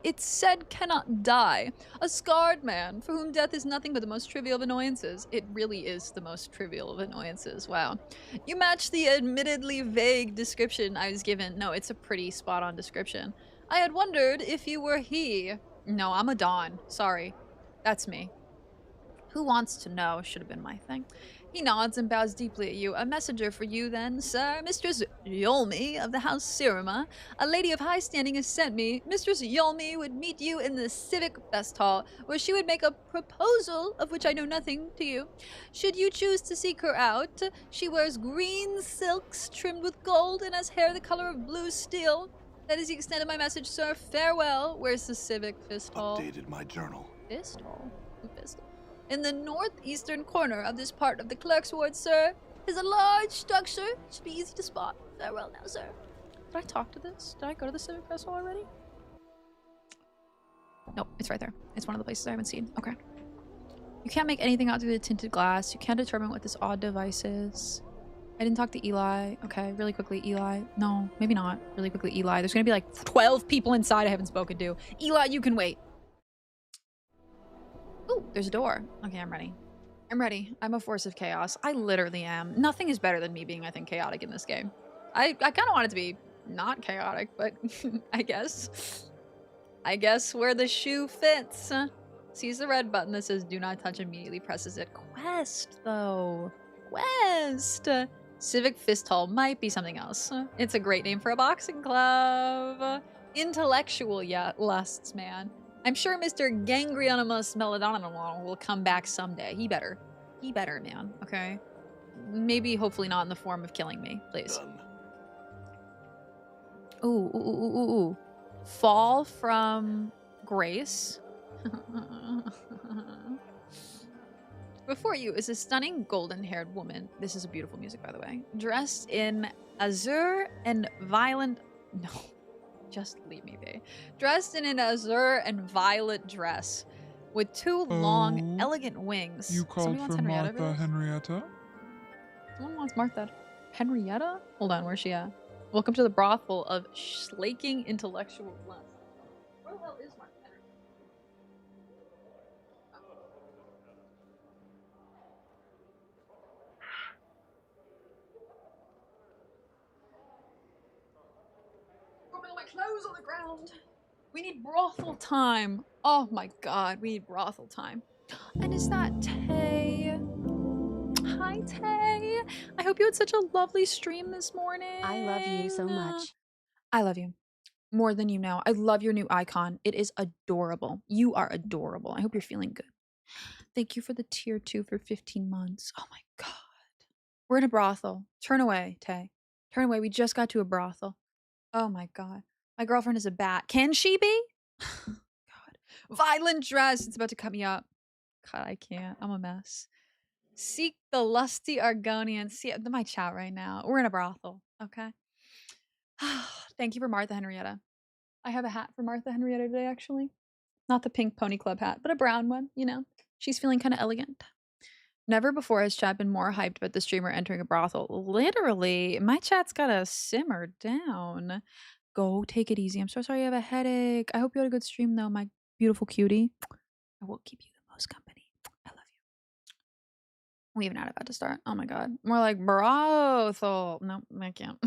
Speaker 1: It's said cannot die. A scarred man, for whom death is nothing but the most trivial of annoyances. It really is the most trivial of annoyances. Wow. You match the admittedly vague description I was given. No, it's a pretty spot-on description. I had wondered if you were he. No, I'm a Dawn. Sorry. That's me. Who wants to know? Should have been my thing. He nods and bows deeply at you. A messenger for you, then, sir. Mistress Yolmi of the House Sirima, a lady of high standing, has sent me. Mistress Yolmi would meet you in the Civic Fest Hall, where she would make a proposal of which I know nothing to you. Should you choose to seek her out, she wears green silks trimmed with gold and has hair the color of blue steel. That is the extent of my message, sir. Farewell. Where's the Civic Fist Hall?
Speaker 2: Updated my journal.
Speaker 1: Fist Hall? Fist Hall. In the northeastern corner of this part of the clerk's ward, sir, is a large structure. Should be easy to spot. Farewell now, sir. Did I talk to this? Did I go to the Civic Festival already? Nope, it's right there. It's one of the places I haven't seen. Okay. You can't make anything out through the tinted glass. You can't determine what this odd device is. I didn't talk to Eli. Okay, really quickly, Eli. No, maybe not. Really quickly, Eli. There's gonna be like 12 people inside I haven't spoken to. Eli, you can wait. Ooh, there's a door. Okay, I'm ready. I'm ready. I'm a force of chaos. I literally am. Nothing is better than me being, I think, chaotic in this game. I kind of want it to be not chaotic, but I guess where the shoe fits. Sees the red button that says do not touch, immediately presses it. Quest, though. Quest. Civic Fist Hall might be something else. It's a great name for a boxing club. Intellectual lusts, man. I'm sure Mr. Gangrionimus Melodonimon will come back someday. He better. He better, man. Okay? Maybe, hopefully not in the form of killing me. Please.
Speaker 2: Done.
Speaker 1: Ooh. Fall from grace. Before you is a stunning golden-haired woman. This is a beautiful music, by the way. Dressed in azure and violent... No. Just leave me be. Dressed in an azure and violet dress with two long, elegant wings.
Speaker 6: You called for Martha Henrietta?
Speaker 1: Someone wants Martha Henrietta? Hold on, where's she at? Welcome to the brothel of slaking intellectual lust. Where the hell is Martha Henrietta? Dropping all my clothes on the ground. We need brothel time. Oh my god, we need brothel time. And is that Tay? Hi, Tay. I hope you had such a lovely stream this morning.
Speaker 3: I love you so much.
Speaker 1: I love you. More than you know. I love your new icon. It is adorable. You are adorable. I hope you're feeling good. Thank you for the tier 2 for 15 months. Oh my god. We're in a brothel. Turn away, Tay. Turn away. We just got to a brothel. Oh my god. My girlfriend is a bat. Can she be? God. Violent dress. It's about to cut me up. God, I can't. I'm a mess. Seek the lusty Argonian. See my chat right now. We're in a brothel. Okay. Thank you for Martha Henrietta. I have a hat for Martha Henrietta today, actually. Not the pink pony club hat, but a brown one, you know. She's feeling kind of elegant. Never before has chat been more hyped about the streamer entering a brothel. Literally, my chat's gotta simmer down. Go take it easy. I'm so sorry you have a headache. I hope you had a good stream, though, my beautiful cutie. I will keep you the most company. I love you. We even not about to start. Oh my god. More like brothel. No, I can't.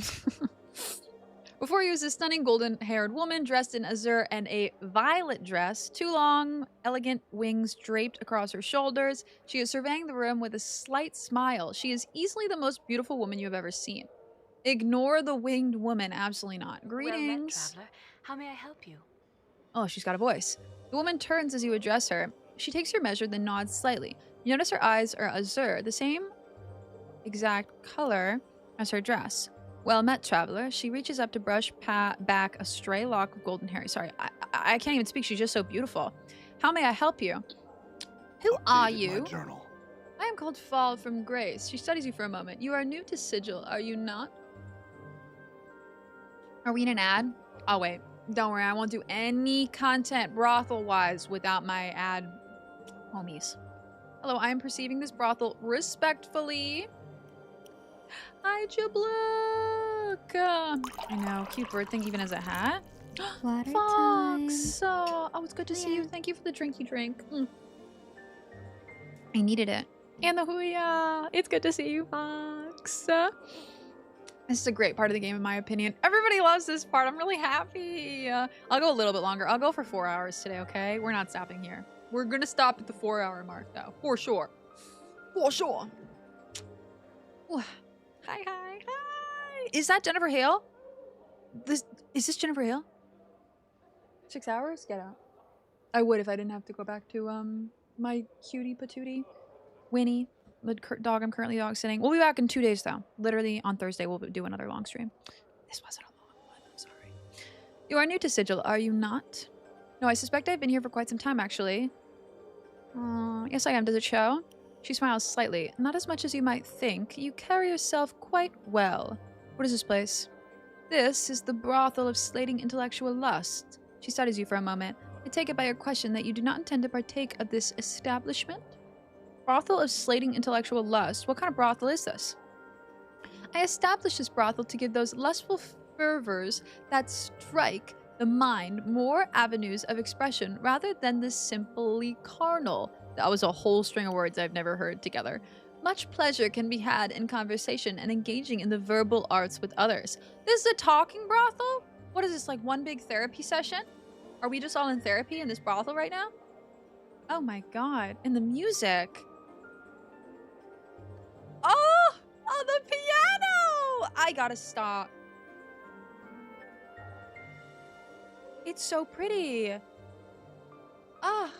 Speaker 1: Before you is a stunning golden-haired woman dressed in azure and a violet dress, two long, elegant wings draped across her shoulders. She is surveying the room with a slight smile. She is easily the most beautiful woman you have ever seen. Ignore the winged woman. Absolutely not. Greetings.
Speaker 7: Well met, traveler. How may I help you?
Speaker 1: Oh, she's got a voice. The woman turns as you address her. She takes your measure, then nods slightly. You notice her eyes are azure, the same exact color as her dress. Well met, traveler. She reaches up to brush back a stray lock of golden hair. Sorry, I can't even speak. She's just so beautiful. How may I help you? Who are you?
Speaker 2: My journal.
Speaker 1: I am called Fall from Grace. She studies you for a moment. You are new to Sigil, are you not? Are we in an ad? Oh, wait. Don't worry. I won't do any content brothel-wise without my ad homies. Hello, I am perceiving this brothel respectfully. Hi, Jablook. I know, cute bird thing even as a hat.
Speaker 8: Water
Speaker 1: Fox! Oh, it's good to see you. Thank you for the drink you drink. I needed it. And the Huya! It's good to see you, Fox. This is a great part of the game, in my opinion. Everybody loves this part. I'm really happy. I'll go a little bit longer. I'll go for 4 hours today, okay? We're not stopping here. We're gonna stop at the 4-hour mark, though. For sure. For sure. Ooh. Hi, hi, hi. Is that Jennifer Hale? Is this Jennifer Hale? 6 hours? Get out. I would if I didn't have to go back to, my cutie patootie. Winnie. The dog I'm currently dog sitting. We'll be back in 2 days, though. Literally on Thursday, we'll do another long stream. This wasn't a long one. I'm sorry. You are new to Sigil, are you not? No, I suspect I've been here for quite some time, actually. Yes, I am. Does it show? She smiles slightly. Not as much as you might think. You carry yourself quite well. What is this place? This is the brothel of slating intellectual lust. She studies you for a moment. I take it by your question that you do not intend to partake of this establishment? Brothel of slating intellectual lust. What kind of brothel is this? I established this brothel to give those lustful fervors that strike the mind more avenues of expression rather than the simply carnal. That was a whole string of words I've never heard together. Much pleasure can be had in conversation and engaging in the verbal arts with others. This is a talking brothel? What is this, like one big therapy session? Are we just all in therapy in this brothel right now? Oh my god. And the music. Oh! Oh, the piano! I gotta stop. It's so pretty. Ah,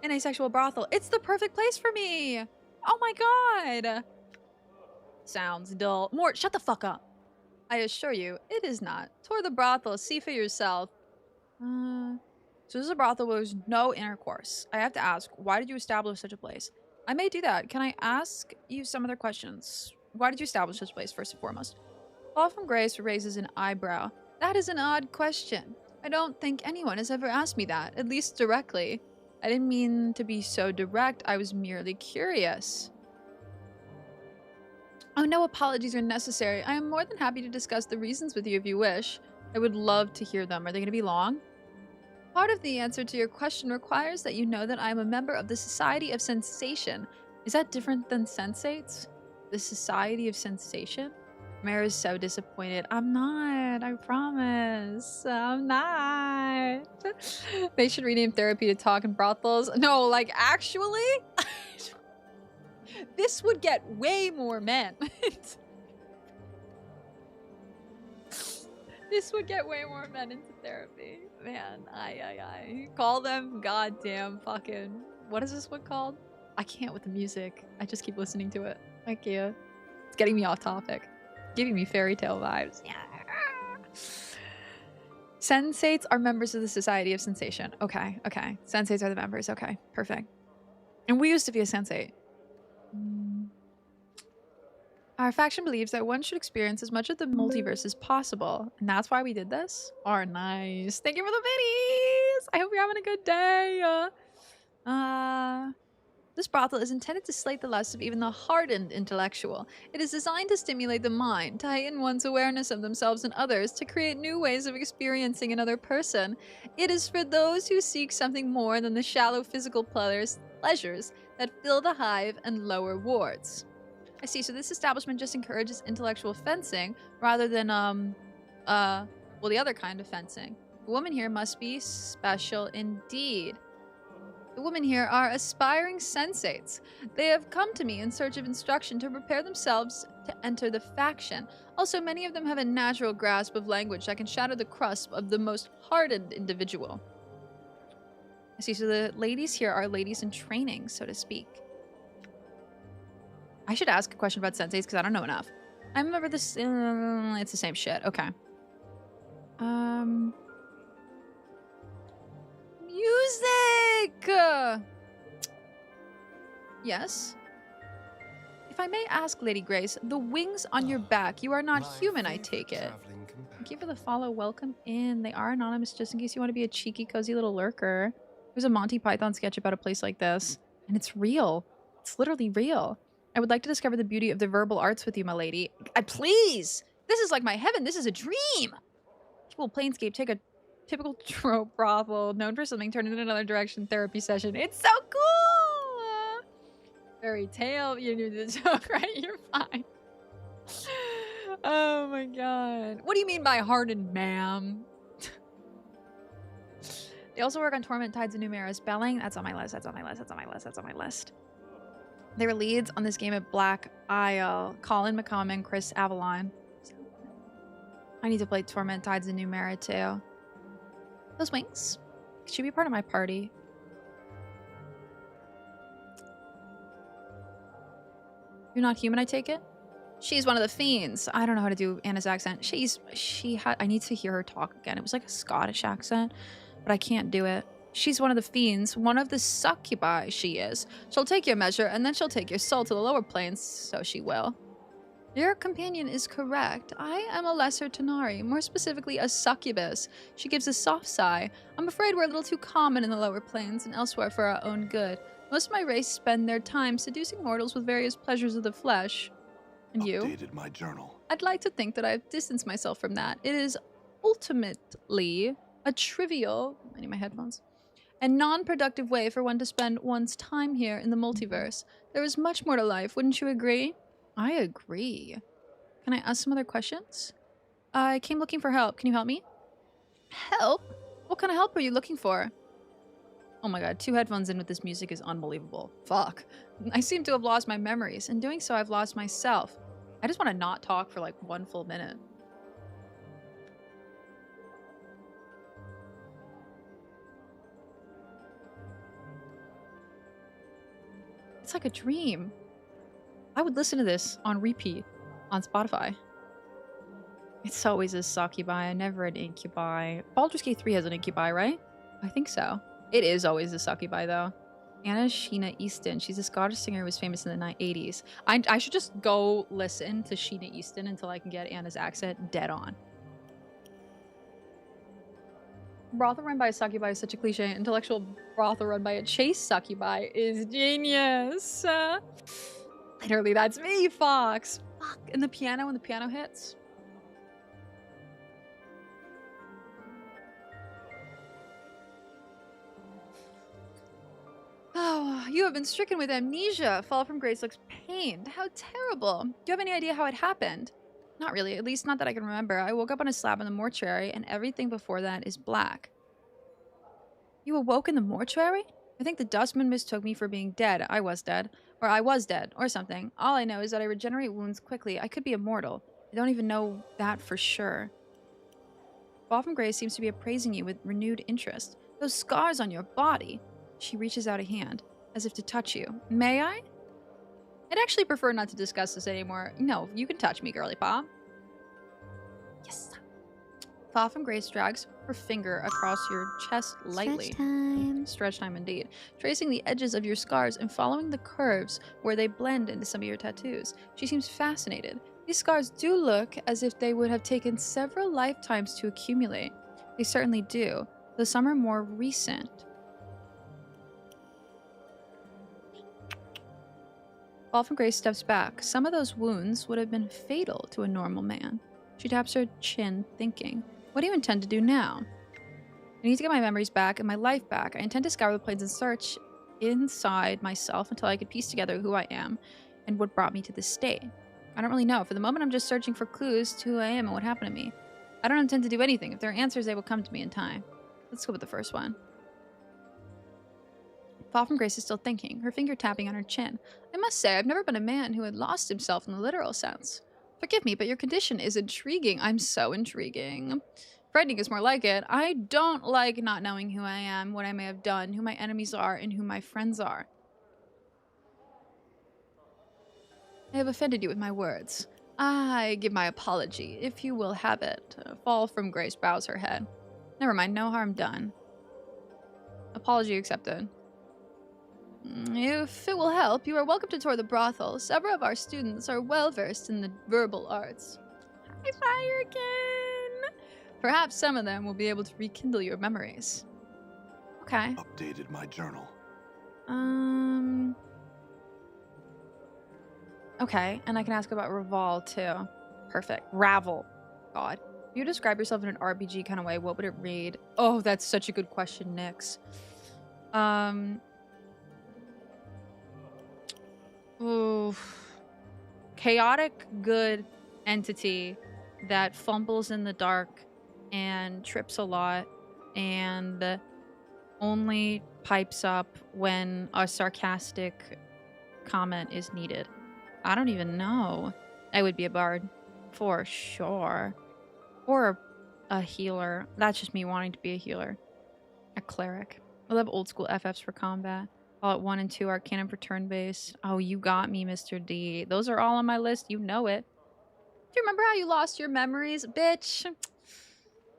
Speaker 1: an asexual brothel. It's the perfect place for me. Oh my god. Sounds dull. Mort, shut the fuck up. I assure you, it is not. Tour the brothel, see for yourself. So this is a brothel where there's no intercourse. I have to ask, why did you establish such a place? I may do that. Can I ask you some other questions? Why did you establish this place, first and foremost? Paul from Grace raises an eyebrow. That is an odd question. I don't think anyone has ever asked me that, at least directly. I didn't mean to be so direct. I was merely curious. Oh, no apologies are necessary. I am more than happy to discuss the reasons with you if you wish. I would love to hear them. Are they going to be long? Part of the answer to your question requires that you know that I am a member of the Society of Sensation. Is that different than Sensates? The Society of Sensation? Meru is so disappointed. I'm not. I promise. I'm not. They should rename therapy to talk in brothels. No, like, actually? This would get way more men. This would get way more men into therapy. Man, I call them goddamn fucking... What is this one called? I can't with the music. I just keep listening to it. Thank you. It's getting me off topic. Giving me fairy tale vibes. Yeah. Sensates are members of the Society of Sensation. Okay, okay. Sensates are the members. Okay, perfect. And we used to be a sensate. Our faction believes that one should experience as much of the multiverse as possible. And that's why we did this? Oh, nice. Thank you for the biddies! I hope you're having a good day. This brothel is intended to slate the lust of even the hardened intellectual. It is designed to stimulate the mind, to heighten one's awareness of themselves and others, to create new ways of experiencing another person. It is for those who seek something more than the shallow physical pleasures that fill the hive and lower wards. I see, so this establishment just encourages intellectual fencing rather than, well, the other kind of fencing. The women here must be special indeed. The women here are aspiring sensates. They have come to me in search of instruction to prepare themselves to enter the faction. Also, many of them have a natural grasp of language that can shatter the crust of the most hardened individual. I see, so the ladies here are ladies in training, so to speak. I should ask a question about sensates because I don't know enough. I remember this. It's the same shit. Okay. Music! Yes? If I may ask, Lady Grace, the wings on your back, you are not human, I take it. Thank you for the follow. Welcome in. They are anonymous just in case you want to be a cheeky, cozy little lurker. There's a Monty Python sketch about a place like this. And it's real. It's literally real. I would like to discover the beauty of the verbal arts with you, my lady. Please! This is like my heaven. This is a dream! People Planescape take a Typical trope brothel, known for something turned in another direction therapy session. It's so cool! Fairy tale, you knew the joke, right? You're fine. Oh my god. What do you mean by hardened, ma'am? They also work on Torment, Tides, and Numeris. Spelling, that's on my list, that's on my list, that's on my list, that's on my list. They were leads on this game at Black Isle. Colin McCommon, Chris Avalon. I need to play Torment, Tides, and Numera too. Those wings should be part of my party. You're not human, I take it? She's one of the fiends. I don't know how to do Anna's accent. I need to hear her talk again. It was like a Scottish accent, but I can't do it. She's one of the fiends, one of the succubi, she is. She'll take your measure, and then she'll take your soul to the lower planes, so she will. Your companion is correct. I am a lesser Tanari, more specifically a succubus. She gives a soft sigh. I'm afraid we're a little too common in the lower planes and elsewhere for our own good. Most of my race spend their time seducing mortals with various pleasures of the flesh. And you?
Speaker 2: Updated my journal.
Speaker 1: I'd like to think that I've distanced myself from that. It is ultimately a trivial, I need my headphones, and non-productive way for one to spend one's time here in the multiverse. There is much more to life, wouldn't you agree? I agree. Can I ask some other questions? I came looking for help. Can you help me? Help? What kind of help are you looking for? Oh my god, 2 headphones in with this music is unbelievable. Fuck. I seem to have lost my memories. In doing so, I've lost myself. I just want to not talk for like 1 full minute. It's like a dream. I would listen to this on repeat on Spotify. It's always a succubi, never an incubi. Baldur's Gate 3 has an incubi, right? I think so. It is always a succubi, though. Anna Sheena Easton. She's a Scottish singer who was famous in the 80s. I should just go listen to Sheena Easton until I can get Anna's accent dead on. Brothel run by a succubi is such a cliche. Intellectual brothel run by a chase succubi is genius. Literally, that's me, Fox. Fuck. And the piano, when the piano hits. Oh, you have been stricken with amnesia. Fall from grace looks pained. How terrible. Do you have any idea how it happened? Not really, at least not that I can remember. I woke up on a slab in the mortuary, and everything before that is black. You awoke in the mortuary? I think the dustman mistook me for being dead. I was dead. Or I was dead, or something. All I know is that I regenerate wounds quickly. I could be immortal. I don't even know that for sure. Fall from grace seems to be appraising you with renewed interest. Those scars on your body. She reaches out a hand, as if to touch you. May I? I'd actually prefer not to discuss this anymore. No, you can touch me, girly pop. Yes. Fall from grace drags her finger across your chest lightly.
Speaker 3: Stretch time.
Speaker 1: Stretch time indeed. Tracing the edges of your scars and following the curves where they blend into some of your tattoos. She seems fascinated. These scars do look as if they would have taken several lifetimes to accumulate. They certainly do, though some are more recent. Fall from grace steps back. Some of those wounds would have been fatal to a normal man. She taps her chin, thinking, what do you intend to do now? I need to get my memories back and my life back. I intend to scour the plains and search inside myself until I could piece together who I am and what brought me to this state. I don't really know. For the moment, I'm just searching for clues to who I am and what happened to me. I don't intend to do anything. If there are answers, they will come to me in time. Let's go with the first one. Fall from grace is still thinking, her finger tapping on her chin. I must say, I've never been a man who had lost himself in the literal sense. Forgive me, but your condition is intriguing. I'm so intriguing. Frightening is more like it. I don't like not knowing who I am, what I may have done, who my enemies are, and who my friends are. I have offended you with my words. I give my apology, if you will have it. Fall from grace bows her head. Never mind, no harm done. Apology accepted. If it will help, you are welcome to tour the brothel. Several of our students are well versed in the verbal arts. High fire again! Perhaps some of them will be able to rekindle your memories. Okay.
Speaker 2: Updated my journal.
Speaker 1: Okay, and I can ask about Raval too. Perfect. Ravel. God. If you describe yourself in an RPG kind of way, what would it read? Oh, that's such a good question, Nyx. Ooh. Chaotic good entity that fumbles in the dark and trips a lot and only pipes up when a sarcastic comment is needed. I don't even know. I would be a bard for sure. Or a healer. That's just me wanting to be a healer. A cleric. I love old school FFs for combat. Fallout 1 and 2 Arcanum for turn-based. Oh, you got me, Mr. D. Those are all on my list. You know it. Do you remember how you lost your memories? Bitch.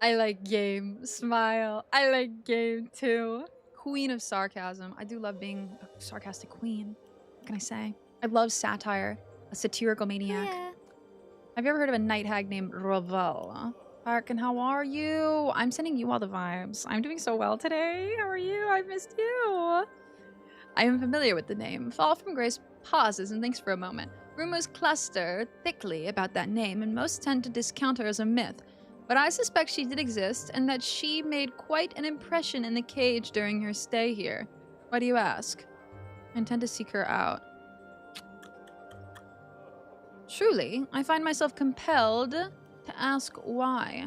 Speaker 1: I like game. Smile. I like game too. Queen of sarcasm. I do love being a sarcastic queen. What can I say? I love satire. A satirical maniac. Yeah. Have you ever heard of a night hag named Ravel? Parkin, how are you? I'm sending you all the vibes. I'm doing so well today. How are you? I missed you. I am familiar with the name. Fall from Grace pauses and thinks for a moment. Rumors cluster thickly about that name, and most tend to discount her as a myth. But I suspect she did exist, and that she made quite an impression in the cage during her stay here. Why do you ask? I intend to seek her out. Truly, I find myself compelled to ask why.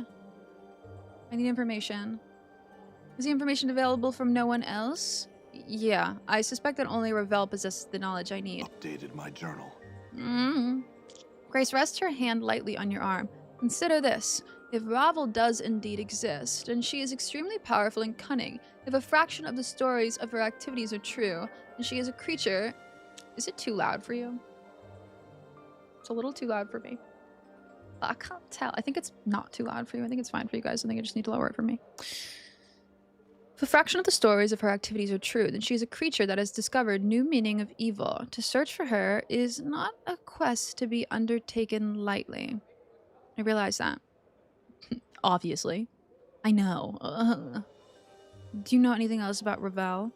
Speaker 1: I need information. Is the information available from no one else? Yeah, I suspect that only Ravel possesses the knowledge I need.
Speaker 2: Updated my journal.
Speaker 1: Grace, rest her hand lightly on your arm. Consider this. If Ravel does indeed exist, and she is extremely powerful and cunning, if a fraction of the stories of her activities are true, and she is a creature... Is it too loud for you? It's a little too loud for me. I can't tell. I think it's not too loud for you. I think it's fine for you guys. I think I just need to lower it for me. If a fraction of the stories of her activities are true, then she is a creature that has discovered new meaning of evil. To search for her is not a quest to be undertaken lightly. I realize that. Obviously. I know. Do you know anything else about Ravel?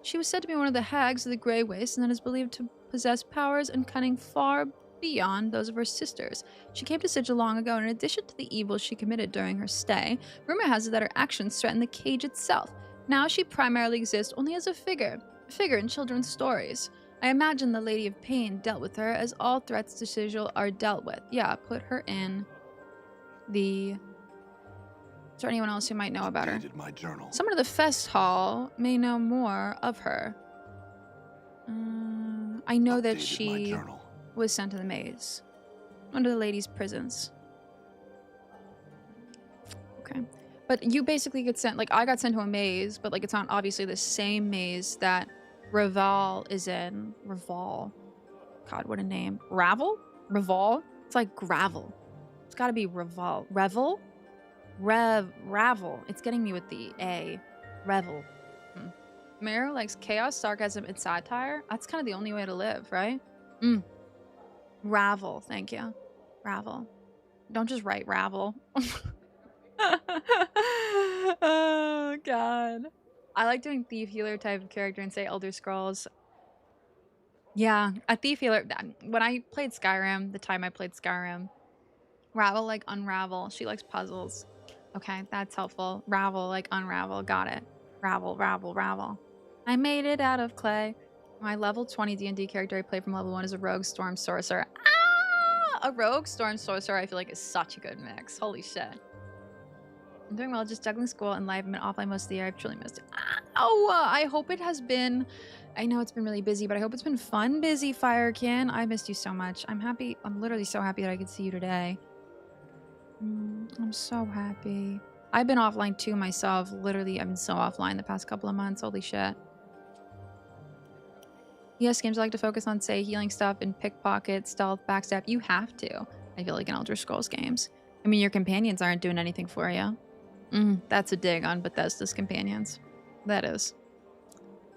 Speaker 1: She was said to be one of the hags of the Grey Waste and that is believed to possess powers and cunning far beyond those of her sisters. She came to Sigil long ago, and in addition to the evils she committed during her stay, rumor has it that her actions threaten the cage itself. Now she primarily exists only as a figure in children's stories. I imagine the Lady of Pain dealt with her as all threats to Sigil are dealt with. Yeah, put her in the... Is there anyone else who might know about her?
Speaker 2: My journal.
Speaker 1: Someone at the Fest Hall may know more of her. I know that she was sent to the maze. One of the ladies' prisons. Okay. But you basically get sent, like, I got sent to a maze, but, like, it's not obviously the same maze that Ravel is in. Ravel. God, what a name. Ravel? Ravel? It's like gravel. It's gotta be Ravel. Revel? Ravel. It's getting me with the A. Revel. Meru likes chaos, sarcasm, and satire. That's kind of the only way to live, right? Ravel. Thank you. Ravel. Don't just write Ravel. Oh, God. I like doing Thief Healer type of character and say Elder Scrolls. Yeah, a Thief Healer. When I played Skyrim, the time I played Skyrim, Ravel like unravel. She likes puzzles. Okay, that's helpful. Ravel like unravel. Got it. Ravel, ravel, ravel. I made it out of clay. My level 20 D&D character I play from level 1 is a Rogue Storm Sorcerer. Ah! A Rogue Storm Sorcerer I feel like is such a good mix. Holy shit. I'm doing well, just juggling school and life. I've been offline most of the year. I've truly missed it. I hope it has been... I know it's been really busy, but I hope it's been fun busy, Firekin. I missed you so much. I'm happy. I'm literally so happy that I could see you today. I'm so happy. I've been offline too myself. Literally, I've been so offline the past couple of months. Holy shit. Yes, games I like to focus on, say, healing stuff and pickpocket, stealth, backstab. You have to. I feel like in Elder Scrolls games. I mean, your companions aren't doing anything for you. That's a dig on Bethesda's companions. That is.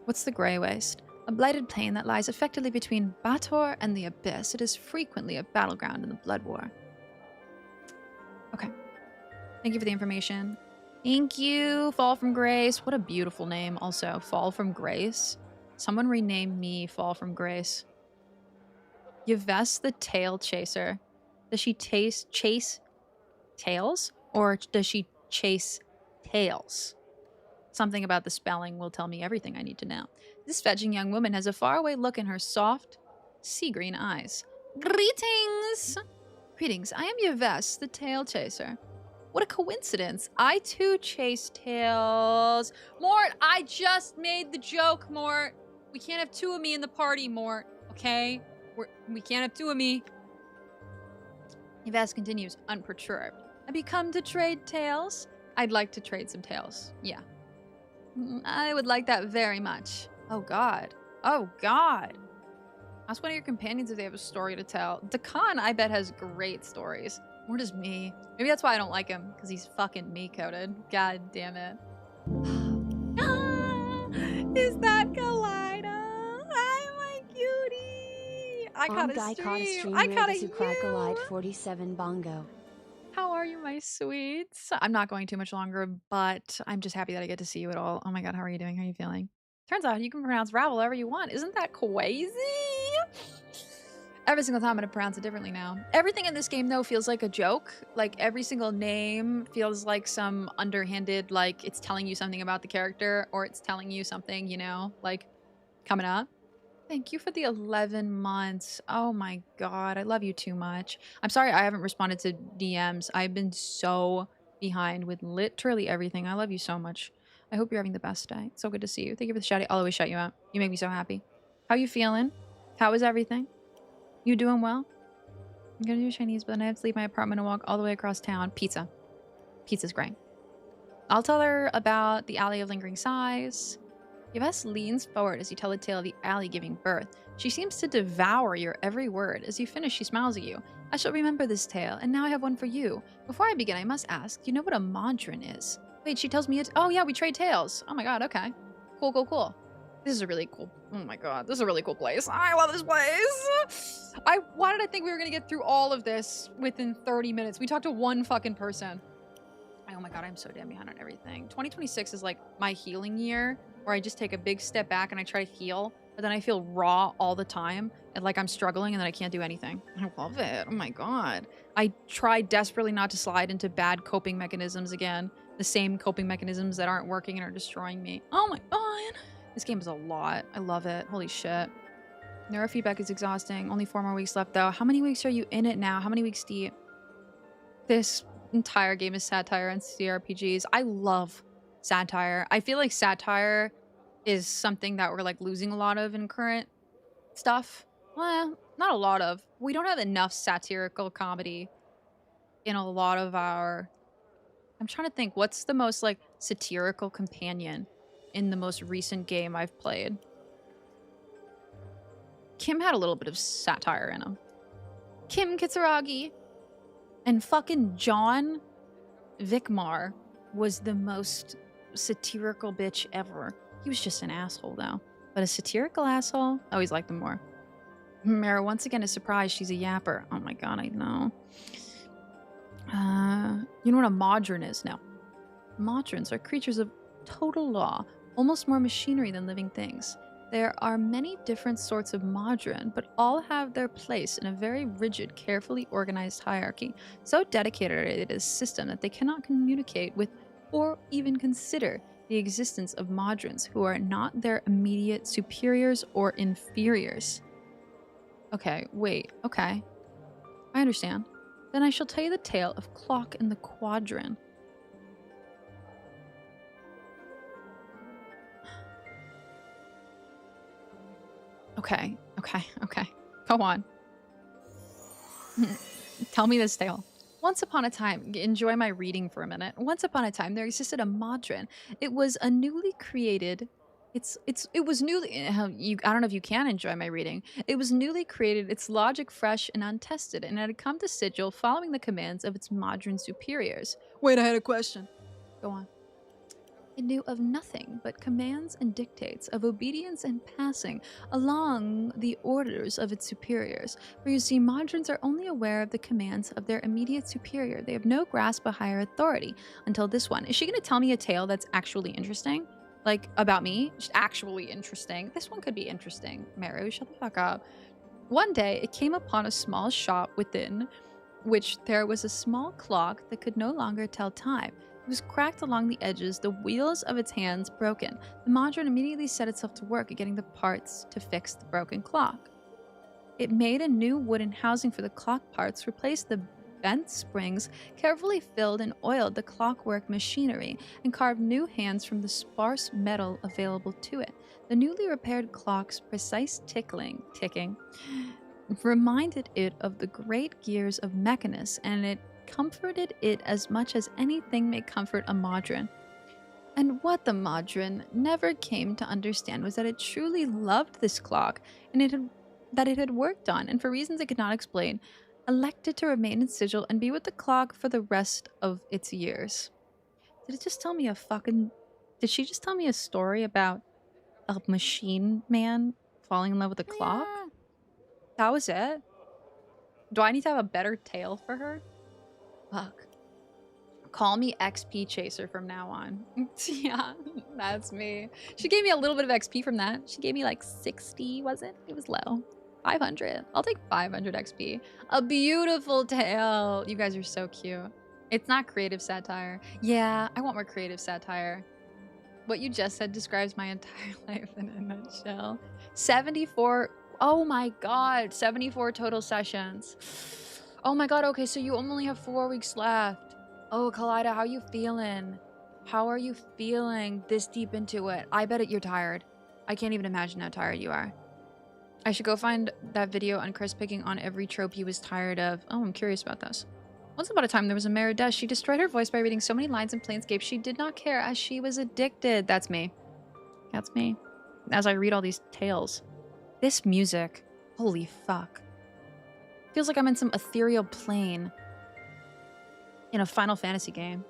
Speaker 1: What's the Grey Waste? A blighted plain that lies effectively between Bator and the Abyss. It is frequently a battleground in the Blood War. Okay. Thank you for the information. Thank you, Fall from Grace. What a beautiful name also. Fall from Grace. Someone rename me Fall from Grace. Yves the Tail Chaser. Does she chase tails Or does she chase tails? Something about the spelling will tell me everything I need to know. This fetching young woman has a faraway look in her soft, sea green eyes. Greetings! Greetings, I am Yves, the tail chaser. What a coincidence. I too chase tails. Mort, I just made the joke, Mort. We can't have two of me in the party, Mort. Okay? We can't have two of me. Yves continues, unperturbed. Have you come to trade tails? I'd like to trade some tails. Yeah. I would like that very much. Oh, God. Oh, God. Ask one of your companions if they have a story to tell. Dakan, I bet, has great stories. Or just me. Maybe that's why I don't like him, because he's fucking me-coded. God damn it. Is that Galida? Hi, my cutie. I caught a stream. I caught a you.
Speaker 3: 47 bongo.
Speaker 1: How are you, my sweets? I'm not going too much longer, but I'm just happy that I get to see you at all. Oh my god, how are you doing? How are you feeling? Turns out you can pronounce Ravel however you want. Isn't that crazy? Every single time I'm gonna pronounce it differently now. Everything in this game, though, feels like a joke. Like, every single name feels like some underhanded, like, it's telling you something about the character, or it's telling you something, you know, like, coming up. Thank you for the 11 months. Oh my god, I love you too much. I'm sorry I haven't responded to DMs. I've been so behind with literally everything. I love you so much. I hope you're having the best day. It's so good to see you. Thank you for the shout. I'll always shout you out. You make me so happy. How you feeling? How is everything? You doing well? I'm gonna do Chinese, but then I have to leave my apartment and walk all the way across town. Pizza. Pizza's great. I'll tell her about the Alley of Lingering Sighs. Yves leans forward as you tell the tale of the alley giving birth. She seems to devour your every word. As you finish, she smiles at you. I shall remember this tale, and now I have one for you. Before I begin, I must ask, do you know what a modron is? Wait, she tells me it's— oh yeah, we trade tales. Oh my god, okay. Cool, cool, cool. This is a really cool— oh my god, this is a really cool place. I love this place. Why did I think we were gonna get through all of this within 30 minutes? We talked to one fucking person. Oh my god, I'm so damn behind on everything. 2026 is like my healing year, where I just take a big step back and I try to heal, but then I feel raw all the time and like I'm struggling and then I can't do anything. I love it. Oh my god. I try desperately not to slide into bad coping mechanisms again. The same coping mechanisms that aren't working and are destroying me. Oh my god. This game is a lot. I love it. Holy shit. Neurofeedback is exhausting. Only 4 more weeks left though. How many weeks are you in it now? How many weeks do you— this entire game is satire and CRPGs. I love satire. I feel like satire is something that we're like losing a lot of in current stuff. Well, not a lot of. We don't have enough satirical comedy in a lot of our— I'm trying to think, what's the most like satirical companion in the most recent game I've played? Kim had a little bit of satire in him. Kim Kitsuragi. And fucking John Vikmar was the most satirical bitch ever. He was just an asshole though. But a satirical asshole? I always liked him more. Meru once again is surprised she's a yapper. Oh my god, I know. You know what a modron is now? Modrons are creatures of total law, almost more machinery than living things. There are many different sorts of modron, but all have their place in a very rigid, carefully organized hierarchy, so dedicated are they to this system that they cannot communicate with or even consider the existence of modrons who are not their immediate superiors or inferiors. Okay, wait, okay. I understand. Then I shall tell you the tale of Clock in the Quadrant. Okay. Go on. Tell me this tale. Once upon a time, enjoy my reading for a minute. Once upon a time, there existed a modron. It was a newly created— it was newly— I don't know if you can enjoy my reading. It was newly created, its logic fresh and untested, and it had come to sigil following the commands of its modron superiors. Wait, I had a question. Go on. It knew of nothing but commands and dictates, of obedience and passing along the orders of its superiors. For you see, modrons are only aware of the commands of their immediate superior. They have no grasp of higher authority until this one. Is she going to tell me a tale that's actually interesting? Like, about me? Just actually interesting. This one could be interesting. Meru, shut the fuck up. One day, it came upon a small shop within which there was a small clock that could no longer tell time. It was cracked along the edges, the wheels of its hands broken. The Modron immediately set itself to work at getting the parts to fix the broken clock. It made a new wooden housing for the clock parts, replaced the bent springs, carefully filled and oiled the clockwork machinery, and carved new hands from the sparse metal available to it. The newly repaired clock's precise ticking reminded it of the great gears of Mechanus, and it comforted it as much as anything may comfort a Modron. And what the Modron never came to understand was that it truly loved this clock, and that it had worked on, and for reasons it could not explain, elected to remain in sigil and be with the clock for the rest of its years. Did she just tell me a story about a machine man falling in love with a clock?
Speaker 7: Yeah.
Speaker 1: That was it? Do I need to have a better tale for her? Fuck. Call me XP Chaser from now on. Yeah, that's me. She gave me a little bit of XP from that. She gave me like 60, was it? It was low. 500. I'll take 500 XP. A beautiful tale. You guys are so cute. It's not creative satire. Yeah, I want more creative satire. What you just said describes my entire life in a nutshell. 74. Oh my god. 74 total sessions. Oh my god. Okay, so you only have 4 weeks left. Oh, Kaleida, how you feeling? How are you feeling this deep into it? I bet you're tired. I can't even imagine how tired you are. I should go find that video on Chris picking on every trope he was tired of. Oh, I'm curious about this. Once upon a time, there was a Meru. She destroyed her voice by reading so many lines in Planescape she did not care as she was addicted. That's me. That's me. As I read all these tales. This music. Holy fuck. Feels like I'm in some ethereal plane. In a Final Fantasy game.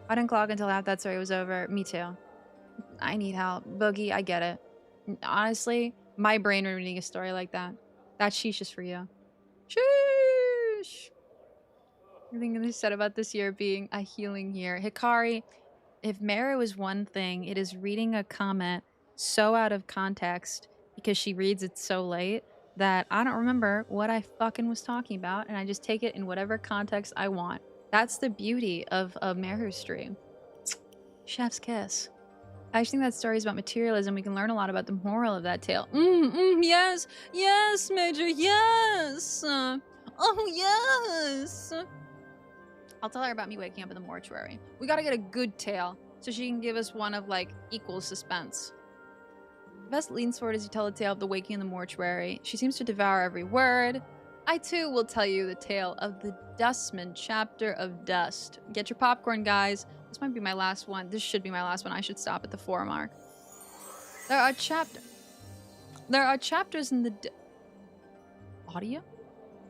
Speaker 1: I didn't clock until after that story was over. Me too. I need help. Boogie, I get it. Honestly, my brain reading a story like that. That sheesh is for you. Sheesh! Everything they said about this year being a healing year. Hikari, if Meru is one thing, it is reading a comment so out of context because she reads it so late that I don't remember what I fucking was talking about, and I just take it in whatever context I want. That's the beauty of a Meru stream. Chef's kiss. I actually think that story is about materialism. We can learn a lot about the moral of that tale. Yes! Yes, Major, yes! Oh, yes! I'll tell her about me waking up in the mortuary. We gotta get a good tale, so she can give us one of, like, equal suspense. The best leans forward as you tell the tale of the waking in the mortuary. She seems to devour every word. I, too, will tell you the tale of the Dustman chapter of Dust. Get your popcorn, guys. This might be my last one. This should be my last one. I should stop at the 4 mark. There are chapters in the audio?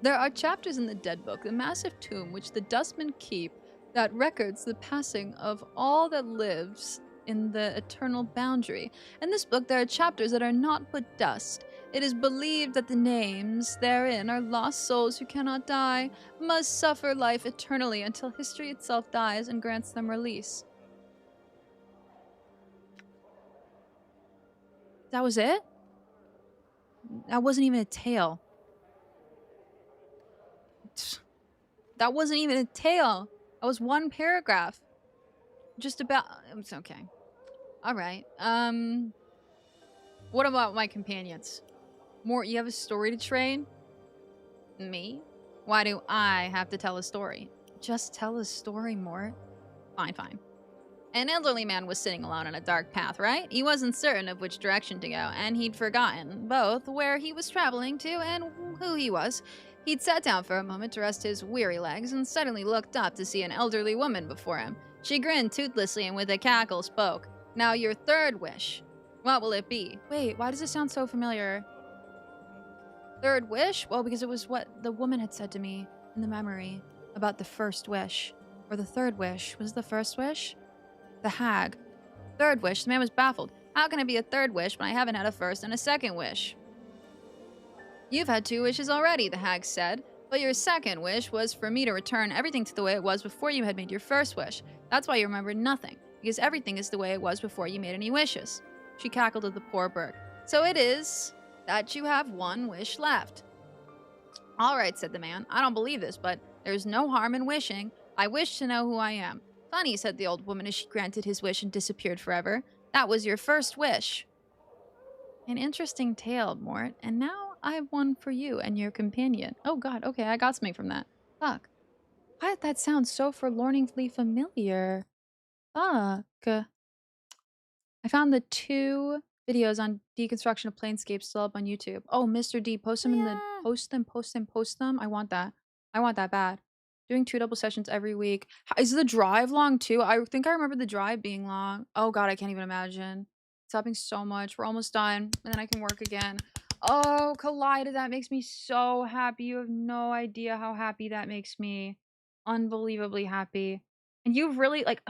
Speaker 1: There are chapters in the Dead Book, the massive tomb which the Dustmen keep, that records the passing of all that lives in the eternal boundary. In this book, there are chapters that are naught but dust. It is believed that the names therein are lost souls who cannot die, must suffer life eternally until history itself dies and grants them release. That was it? That wasn't even a tale. That wasn't even a tale. That was one paragraph. Just about... It's okay. Alright. What about my companions? Mort, you have a story to train? Me? Why do I have to tell a story? Just tell a story, Mort. Fine, fine. An elderly man was sitting alone on a dark path, right? He wasn't certain of which direction to go, and he'd forgotten both where he was traveling to and who he was. He'd sat down for a moment to rest his weary legs and suddenly looked up to see an elderly woman before him. She grinned toothlessly and with a cackle spoke. Now your third wish. What will it be? Wait, why does it sound so familiar? Third wish? Well, because it was what the woman had said to me in the memory about the first wish. Or the third wish. Was it the first wish? The hag. Third wish. The man was baffled. How can it be a third wish when I haven't had a first and a second wish? You've had 2 wishes already, the hag said. But your second wish was for me to return everything to the way it was before you had made your first wish. That's why you remembered nothing. Because everything is the way it was before you made any wishes. She cackled at the poor bird. So it is that you have 1 wish left. All right, said the man. I don't believe this, but There's no harm in wishing. I wish to know who I am. Funny, said the old woman as she granted his wish and disappeared forever. That was your first wish. An interesting tale, Mort, and now I have one for you and your companion. Oh god, okay, I got something from that. Fuck. Why did that sound so forlorningly familiar? Fuck. I found the 2 videos on deconstruction of Planescape still up on YouTube. Oh, Mr. D, post them in the post them. I want that. I want that bad. Doing 2 double sessions every week. Is the drive long too? I think I remember the drive being long. Oh god, I can't even imagine. It's happening so much. We're almost done, and then I can work again. Oh, Collided, that makes me so happy. You have no idea how happy that makes me. Unbelievably happy. And you've really, like,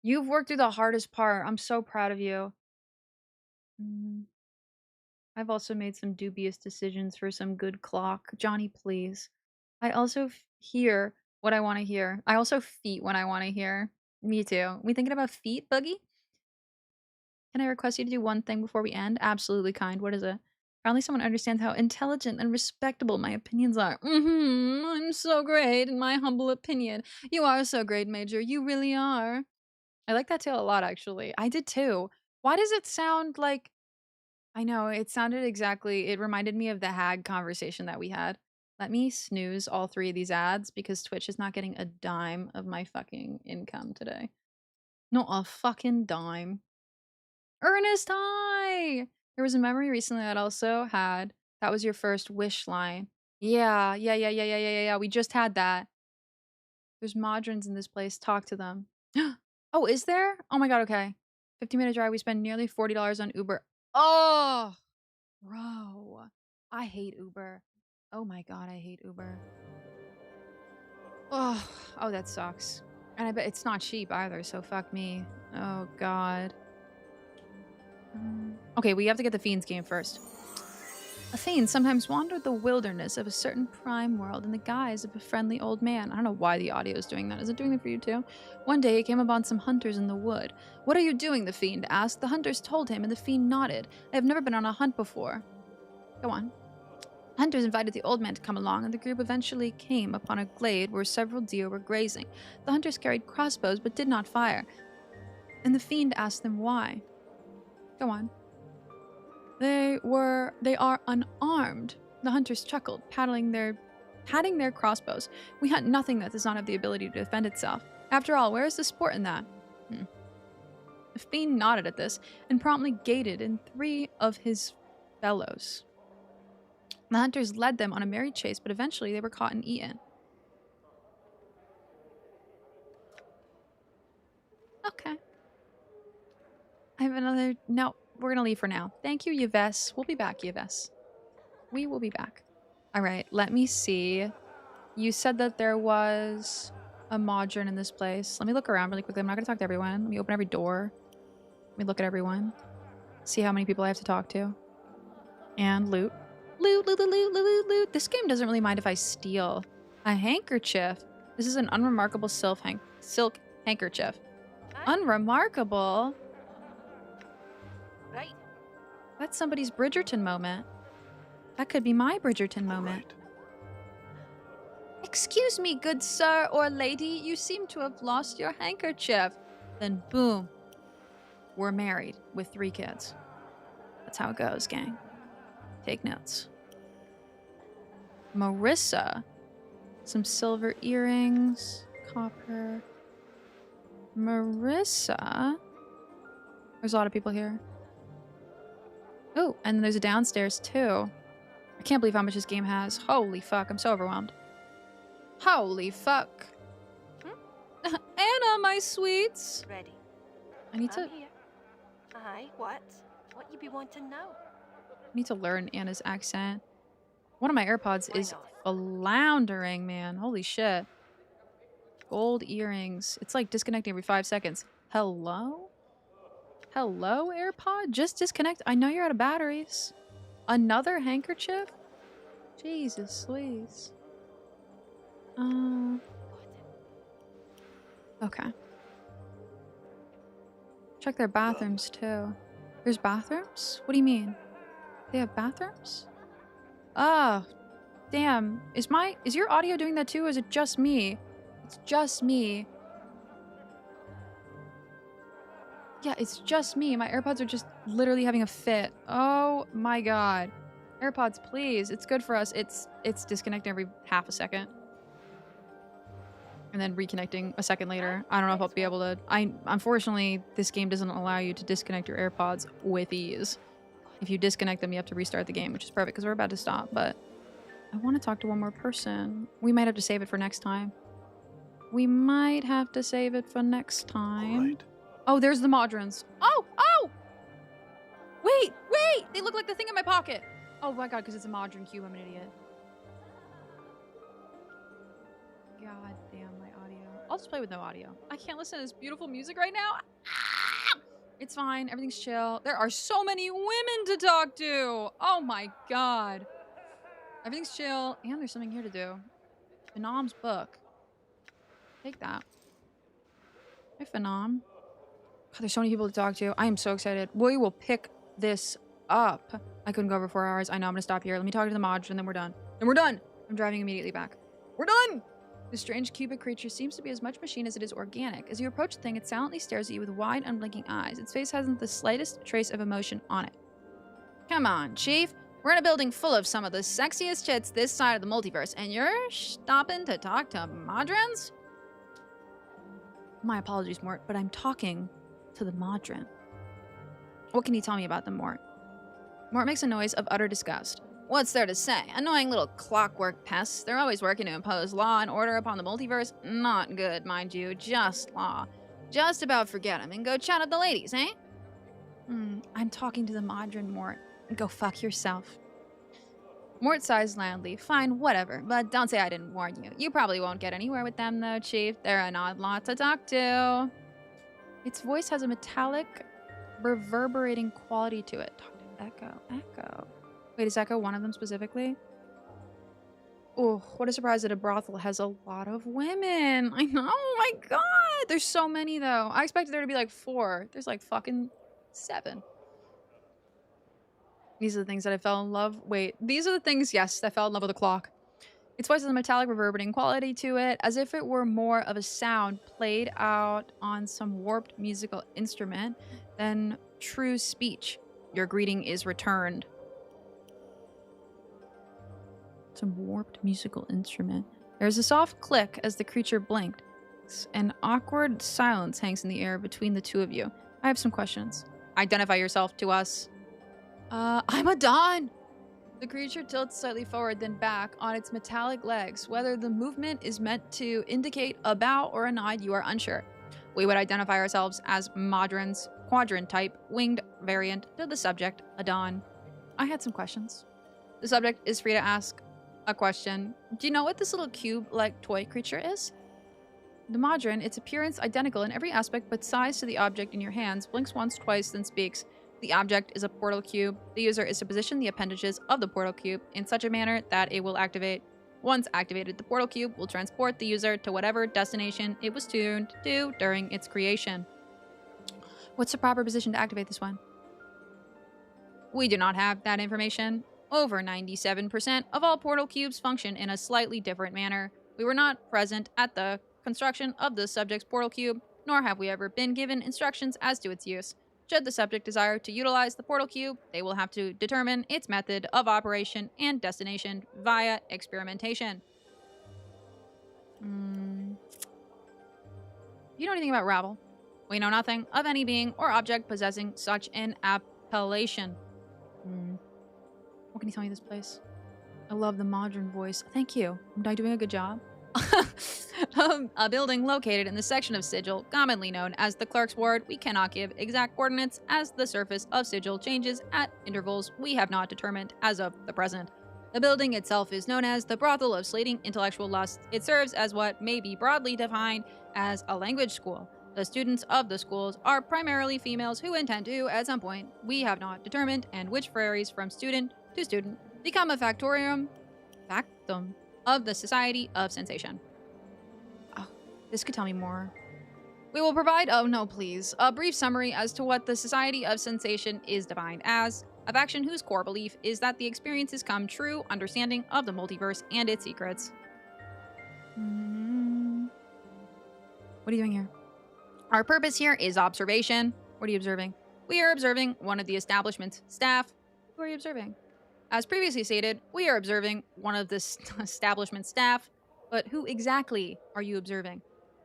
Speaker 1: you've worked through the hardest part. I'm so proud of you. I've also made some dubious decisions for some good clock. Johnny, please. I also hear what I want to hear. I also feet when I want to hear. Me too. We thinking about feet, Buggy? Can I request you to do one thing before we end? Absolutely, kind. What is it? Finally, someone understands how intelligent and respectable my opinions are. I'm so great, in my humble opinion. You are so great, Major. You really are. I like that tale a lot, actually. I did too. Why does it sound like... I know, it sounded exactly... It reminded me of the hag conversation that we had. Let me snooze all 3 of these ads because Twitch is not getting a dime of my fucking income today. Not a fucking dime. Ernest, hi! There was a memory recently that also had... That was your first wish line. Yeah. We just had that. There's modrons in this place. Talk to them. Oh, is there? Oh my god, okay. 50-minute drive. We spend nearly $40 on Uber. Oh! Bro. I hate Uber. Oh my god, I hate Uber. Oh, that sucks. And I bet it's not cheap either, so fuck me. Oh god. Okay, we have to get the Fiends game first. A fiend sometimes wandered the wilderness of a certain prime world in the guise of a friendly old man. I don't know why the audio is doing that. Is it doing it for you too? One day he came upon some hunters in the wood. What are you doing? The fiend asked. The hunters told him, and the fiend nodded. I have never been on a hunt before. Go on. Hunters invited the old man to come along, and the group eventually came upon a glade where several deer were grazing. The hunters carried crossbows but did not fire, and the fiend asked them why. Go on. They are unarmed. The hunters chuckled, patting their crossbows. We hunt nothing that does not have the ability to defend itself. After all, where is the sport in that? The fiend nodded at this and promptly gated in 3 of his fellows. The hunters led them on a merry chase, but eventually they were caught and eaten. Okay. I have another... No, we're gonna leave for now. Thank you, Yves. We'll be back, Yves. We will be back. Alright, let me see. You said that there was a modron in this place. Let me look around really quickly. I'm not gonna talk to everyone. Let me open every door. Let me look at everyone. See how many people I have to talk to. And loot. Loot. This game doesn't really mind if I steal a handkerchief. This is an unremarkable silk handkerchief. Unremarkable?
Speaker 7: Right.
Speaker 1: That's somebody's Bridgerton moment. That could be my Bridgerton moment.
Speaker 2: Right.
Speaker 1: Excuse me, good sir or lady, you seem to have lost your handkerchief. Then boom, we're married with 3 kids. That's how it goes, gang. Take notes. Marissa. Some silver earrings. Copper. Marissa. There's a lot of people here. Oh, and there's a downstairs too. I can't believe how much this game has. Holy fuck, I'm so overwhelmed. Holy fuck. Anna, my sweets.
Speaker 7: Ready.
Speaker 1: I need to...
Speaker 7: I'm here. Aye, what? What you be wanting now?
Speaker 1: I need to learn Anna's accent. One of my AirPods
Speaker 7: Why
Speaker 1: is
Speaker 7: not?
Speaker 1: floundering, man. Holy shit. Gold earrings. It's like disconnecting every 5 seconds. Hello? Hello, AirPod? Just disconnect. I know you're out of batteries. Another handkerchief? Jesus, please. Okay. Check their bathrooms, too. There's bathrooms? What do you mean? They have bathrooms? Oh. Damn. Is your audio doing that too, or is it just me? It's just me. Yeah, it's just me. My AirPods are just literally having a fit. Oh my god. AirPods, please. It's good for us. It's disconnecting every half a second. And then reconnecting a second later. I don't know if I'll be able to... Unfortunately, this game doesn't allow you to disconnect your AirPods with ease. If you disconnect them, you have to restart the game, which is perfect because we're about to stop. But I want to talk to one more person. We might have to save it for next time. We might have to save it for next time.
Speaker 2: All right.
Speaker 1: Oh, there's the Modrons. Oh! Oh! Wait! Wait! They look like the thing in my pocket. Oh my god, because it's a Modron cube. I'm an idiot. God damn my audio. I'll just play with no audio. I can't listen to this beautiful music right now. Ah! It's fine. Everything's chill. There are so many women to talk to. Oh my god. Everything's chill. And there's something here to do. Phenom's book. Take that. Hey, Phenom. God, there's so many people to talk to. I am so excited. We will pick this up. I couldn't go over 4 hours. I know I'm gonna stop here. Let me talk to the mod and then we're done. Then we're done! I'm driving immediately back. We're done! This strange cubic creature seems to be as much machine as it is organic. As you approach the thing, it silently stares at you with wide, unblinking eyes. Its face hasn't the slightest trace of emotion on it. Come on, Chief. We're in a building full of some of the sexiest chits this side of the multiverse, and you're stopping to talk to Modrons? My apologies, Mort, but I'm talking to the Modron. What can you tell me about them, Mort? Mort makes a noise of utter disgust. What's there to say? Annoying little clockwork pests. They're always working to impose law and order upon the multiverse. Not good, mind you. Just law. Just about forget them and go chat with the ladies, eh? I'm talking to the Modron, Mort. Go fuck yourself. Mort sighs loudly. Fine, whatever. But don't say I didn't warn you. You probably won't get anywhere with them, though, Chief. They're an odd lot to talk to. Its voice has a metallic, reverberating quality to it. Talk to Echo. Echo. Wait, is Echo one of them specifically? Oh, what a surprise that a brothel has a lot of women. I know. Oh my god. There's so many, though. I expected there to be like 4. There's like fucking 7. These are the things that I fell in love. Wait, these are the things, yes, that fell in love with the clock. Its voice has a metallic reverberating quality to it, as if it were more of a sound played out on some warped musical instrument than true speech. Your greeting is returned. Some warped musical instrument. There's a soft click as the creature blinked. An awkward silence hangs in the air between the two of you. I have some questions. Identify yourself to us. I'm a Dawn! The creature tilts slightly forward, then back on its metallic legs. Whether the movement is meant to indicate a bow or a nod, you are unsure. We would identify ourselves as Modrons, quadrant type, winged variant to the subject, a Dawn. I had some questions. The subject is free to ask a question. Do you know what this little cube-like toy creature is? The Modron, its appearance identical in every aspect but size to the object in your hands, blinks once, twice, then speaks. The object is a portal cube. The user is to position the appendages of the portal cube in such a manner that it will activate. Once activated, the portal cube will transport the user to whatever destination it was tuned to during its creation. What's the proper position to activate this one? We do not have that information. Over 97% of all portal cubes function in a slightly different manner. We were not present at the construction of the subject's portal cube, nor have we ever been given instructions as to its use. Should the subject desire to utilize the portal cube, they will have to determine its method of operation and destination via experimentation. You know anything about Rabble? We know nothing of any being or object possessing such an appellation. What can you tell me of this place? I love the Modron voice. Thank you. Am I doing a good job? A building located in the section of Sigil commonly known as the Clerk's Ward. We cannot give exact coordinates as the surface of Sigil changes at intervals we have not determined as of the present. The building itself is known as the Brothel of Slating Intellectual Lusts. It serves as what may be broadly defined as a language school. The students of the schools are primarily females who intend to, at some point, we have not determined, and which varies from student to student, become a factum of the Society of Sensation. Oh, this could tell me more. We will provide, oh no please, a brief summary as to what the Society of Sensation is defined as. a faction whose core belief is that the experiences come true understanding of the multiverse and its secrets. What are you doing here? Our purpose here is observation. What are you observing? We are observing one of the establishment's staff. Who are you observing? As previously stated, we are observing one of the establishment staff, but who exactly are you observing?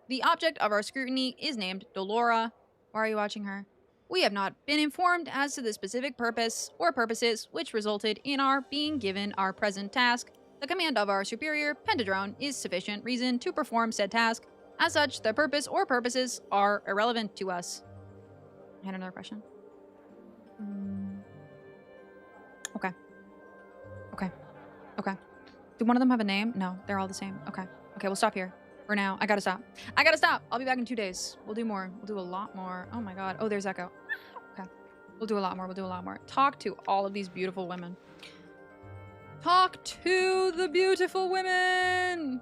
Speaker 1: The object of our scrutiny is named Dolora. Why are you watching her? We have not been informed as to the specific purpose or purposes which resulted in our being given our present task. The command of our superior, Pentadrone, is sufficient reason to perform said task. As such, the purpose or purposes are irrelevant to us. I had another question. Okay. Okay. Do one of them have a name? No, they're all the same. Okay, we'll stop here. For now, I gotta stop. I'll be back in 2 days. We'll do more. We'll do a lot more. Oh my god. Oh, there's Echo. Okay. We'll do a lot more. Talk to all of these beautiful women. Talk to the beautiful women!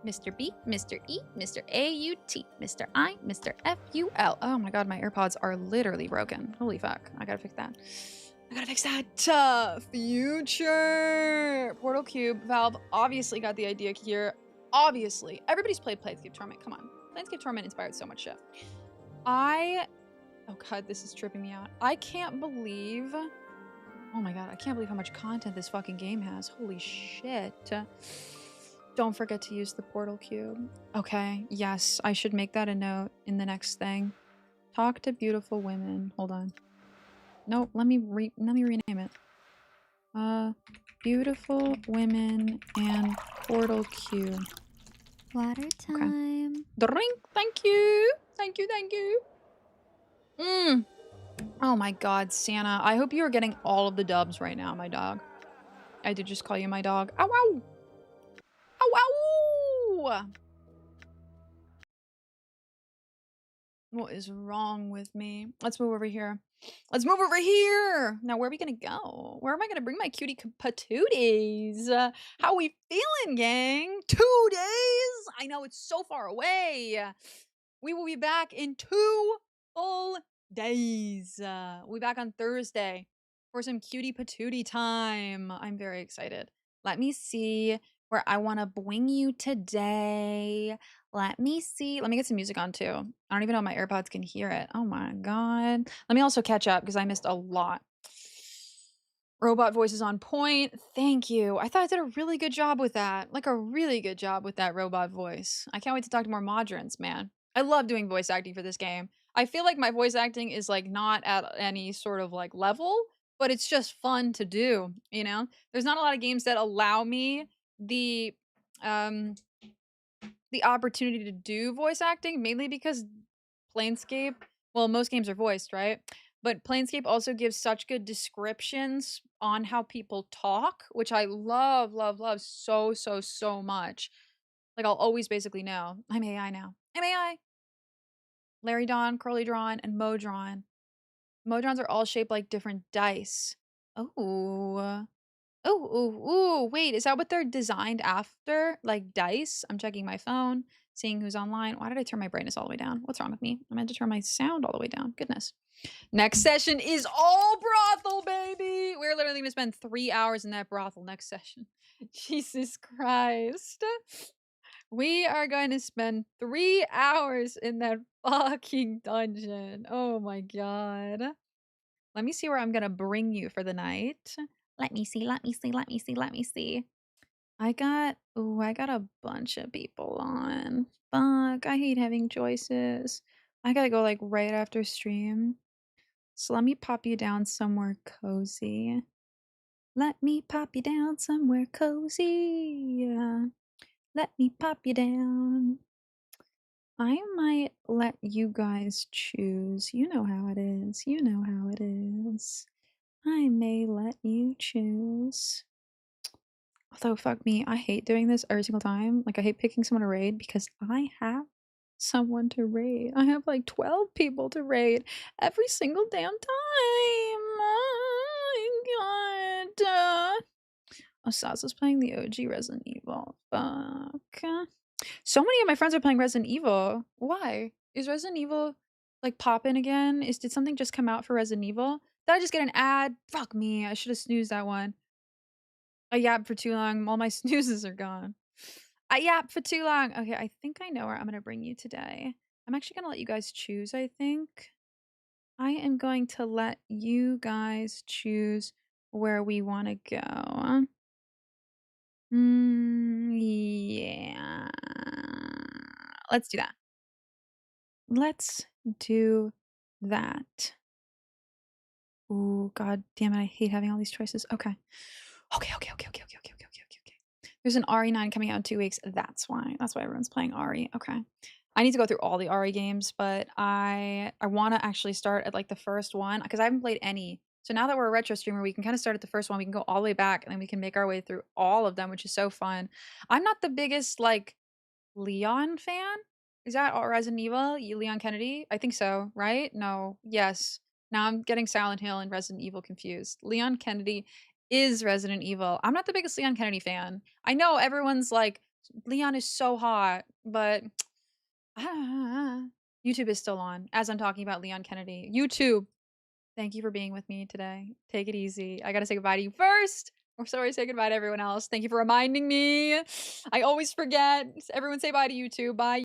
Speaker 1: Mr. B, Mr. E, Mr. A-U-T, Mr. I, Mr. F-U-L. Oh my god, my AirPods are literally broken. Holy fuck. I gotta fix that. Future! Portal Cube. Valve obviously got the idea here. Obviously. Everybody's played Planescape Torment. Come on. Planescape Torment inspired so much shit. Oh god, this is tripping me out. I can't believe... Oh my god, I can't believe how much content this fucking game has. Holy shit. Don't forget to use the portal cube. Okay, yes, I should make that a note in the next thing. Talk to beautiful women. Hold on. Nope, let me rename it. Beautiful women and portal cube.
Speaker 8: Water time.
Speaker 1: Okay. Drink. Thank you. Oh my god, Santa. I hope you are getting all of the dubs right now, my dog. I did just call you my dog. Ow, ow. Ow, ow. What is wrong with me? Let's move over here. Now, where are we gonna go? Where am I gonna bring my cutie patooties? How we feeling, gang? 2 days? I know it's so far away. We will be back in 2 full days. We'll be back on Thursday for some cutie patootie time. I'm very excited. Let me see where I want to bring you today. Let me see. Let me get some music on too. I don't even know if my AirPods can hear it. Oh my god. Let me also catch up because I missed a lot. Robot voice is on point. Thank you. I thought I did a really good job with that. Like a really good job with that robot voice. I can't wait to talk to more Modrons, man. I love doing voice acting for this game. I feel like my voice acting is like not at any sort of like level, but it's just fun to do, you know? There's not a lot of games that allow me the opportunity to do voice acting, mainly because Planescape, well, most games are voiced, right? But Planescape also gives such good descriptions on how people talk, which I love so much. Like, I'll always basically know. I'm AI now. I'm AI. Larry Dawn, Curly Drawn, and Modron. Modrons are all shaped like different dice. Oh, wait, is that what they're designed after? Like dice? I'm checking my phone, seeing who's online. Why did I turn my brightness all the way down? What's wrong with me? I meant to turn my sound all the way down. Goodness. Next session is all brothel, baby! We're literally gonna spend 3 hours in that brothel next session. Jesus Christ. We are going to spend 3 hours in that fucking dungeon. Oh my god. Let me see where I'm gonna bring you for the night. Let me see. I got a bunch of people on. Fuck, I hate having choices. I gotta go like right after stream. So let me pop you down somewhere cozy. Let me pop you down. I might let you guys choose. You know how it is. I may let you choose. Although, fuck me, I hate doing this every single time. Like, I hate picking someone to raid because I have someone to raid. I have like 12 people to raid every single damn time. Oh my god. Osasa's playing the OG Resident Evil. Fuck. So many of my friends are playing Resident Evil. Why? Is Resident Evil like poppin' again? Did something just come out for Resident Evil? Did I just get an ad? Fuck me. I should have snoozed that one. I yapped for too long. All my snoozes are gone. I yapped for too long. Okay, I think I know where I'm going to bring you today. I'm actually going to let you guys choose, I think. I am going to let you guys choose where we want to go. Yeah. Let's do that. Let's do that. Ooh, god damn it. I hate having all these choices. Okay. Okay. There's an RE9 coming out in 2 weeks. That's why. That's why everyone's playing RE. Okay. I need to go through all the RE games, but I want to actually start at like the first one because I haven't played any. So now that we're a retro streamer, we can kind of start at the first one. We can go all the way back and then we can make our way through all of them, which is so fun. I'm not the biggest like Leon fan. Is that all Resident Evil? Leon Kennedy? I think so, right? No. Yes. Now I'm getting Silent Hill and Resident Evil confused. Leon Kennedy is Resident Evil. I'm not the biggest Leon Kennedy fan. I know everyone's like, Leon is so hot, but YouTube is still on as I'm talking about Leon Kennedy. YouTube, thank you for being with me today. Take it easy. I gotta say goodbye to you first. Or sorry, say goodbye to everyone else. Thank you for reminding me. I always forget. Everyone say bye to YouTube. Bye.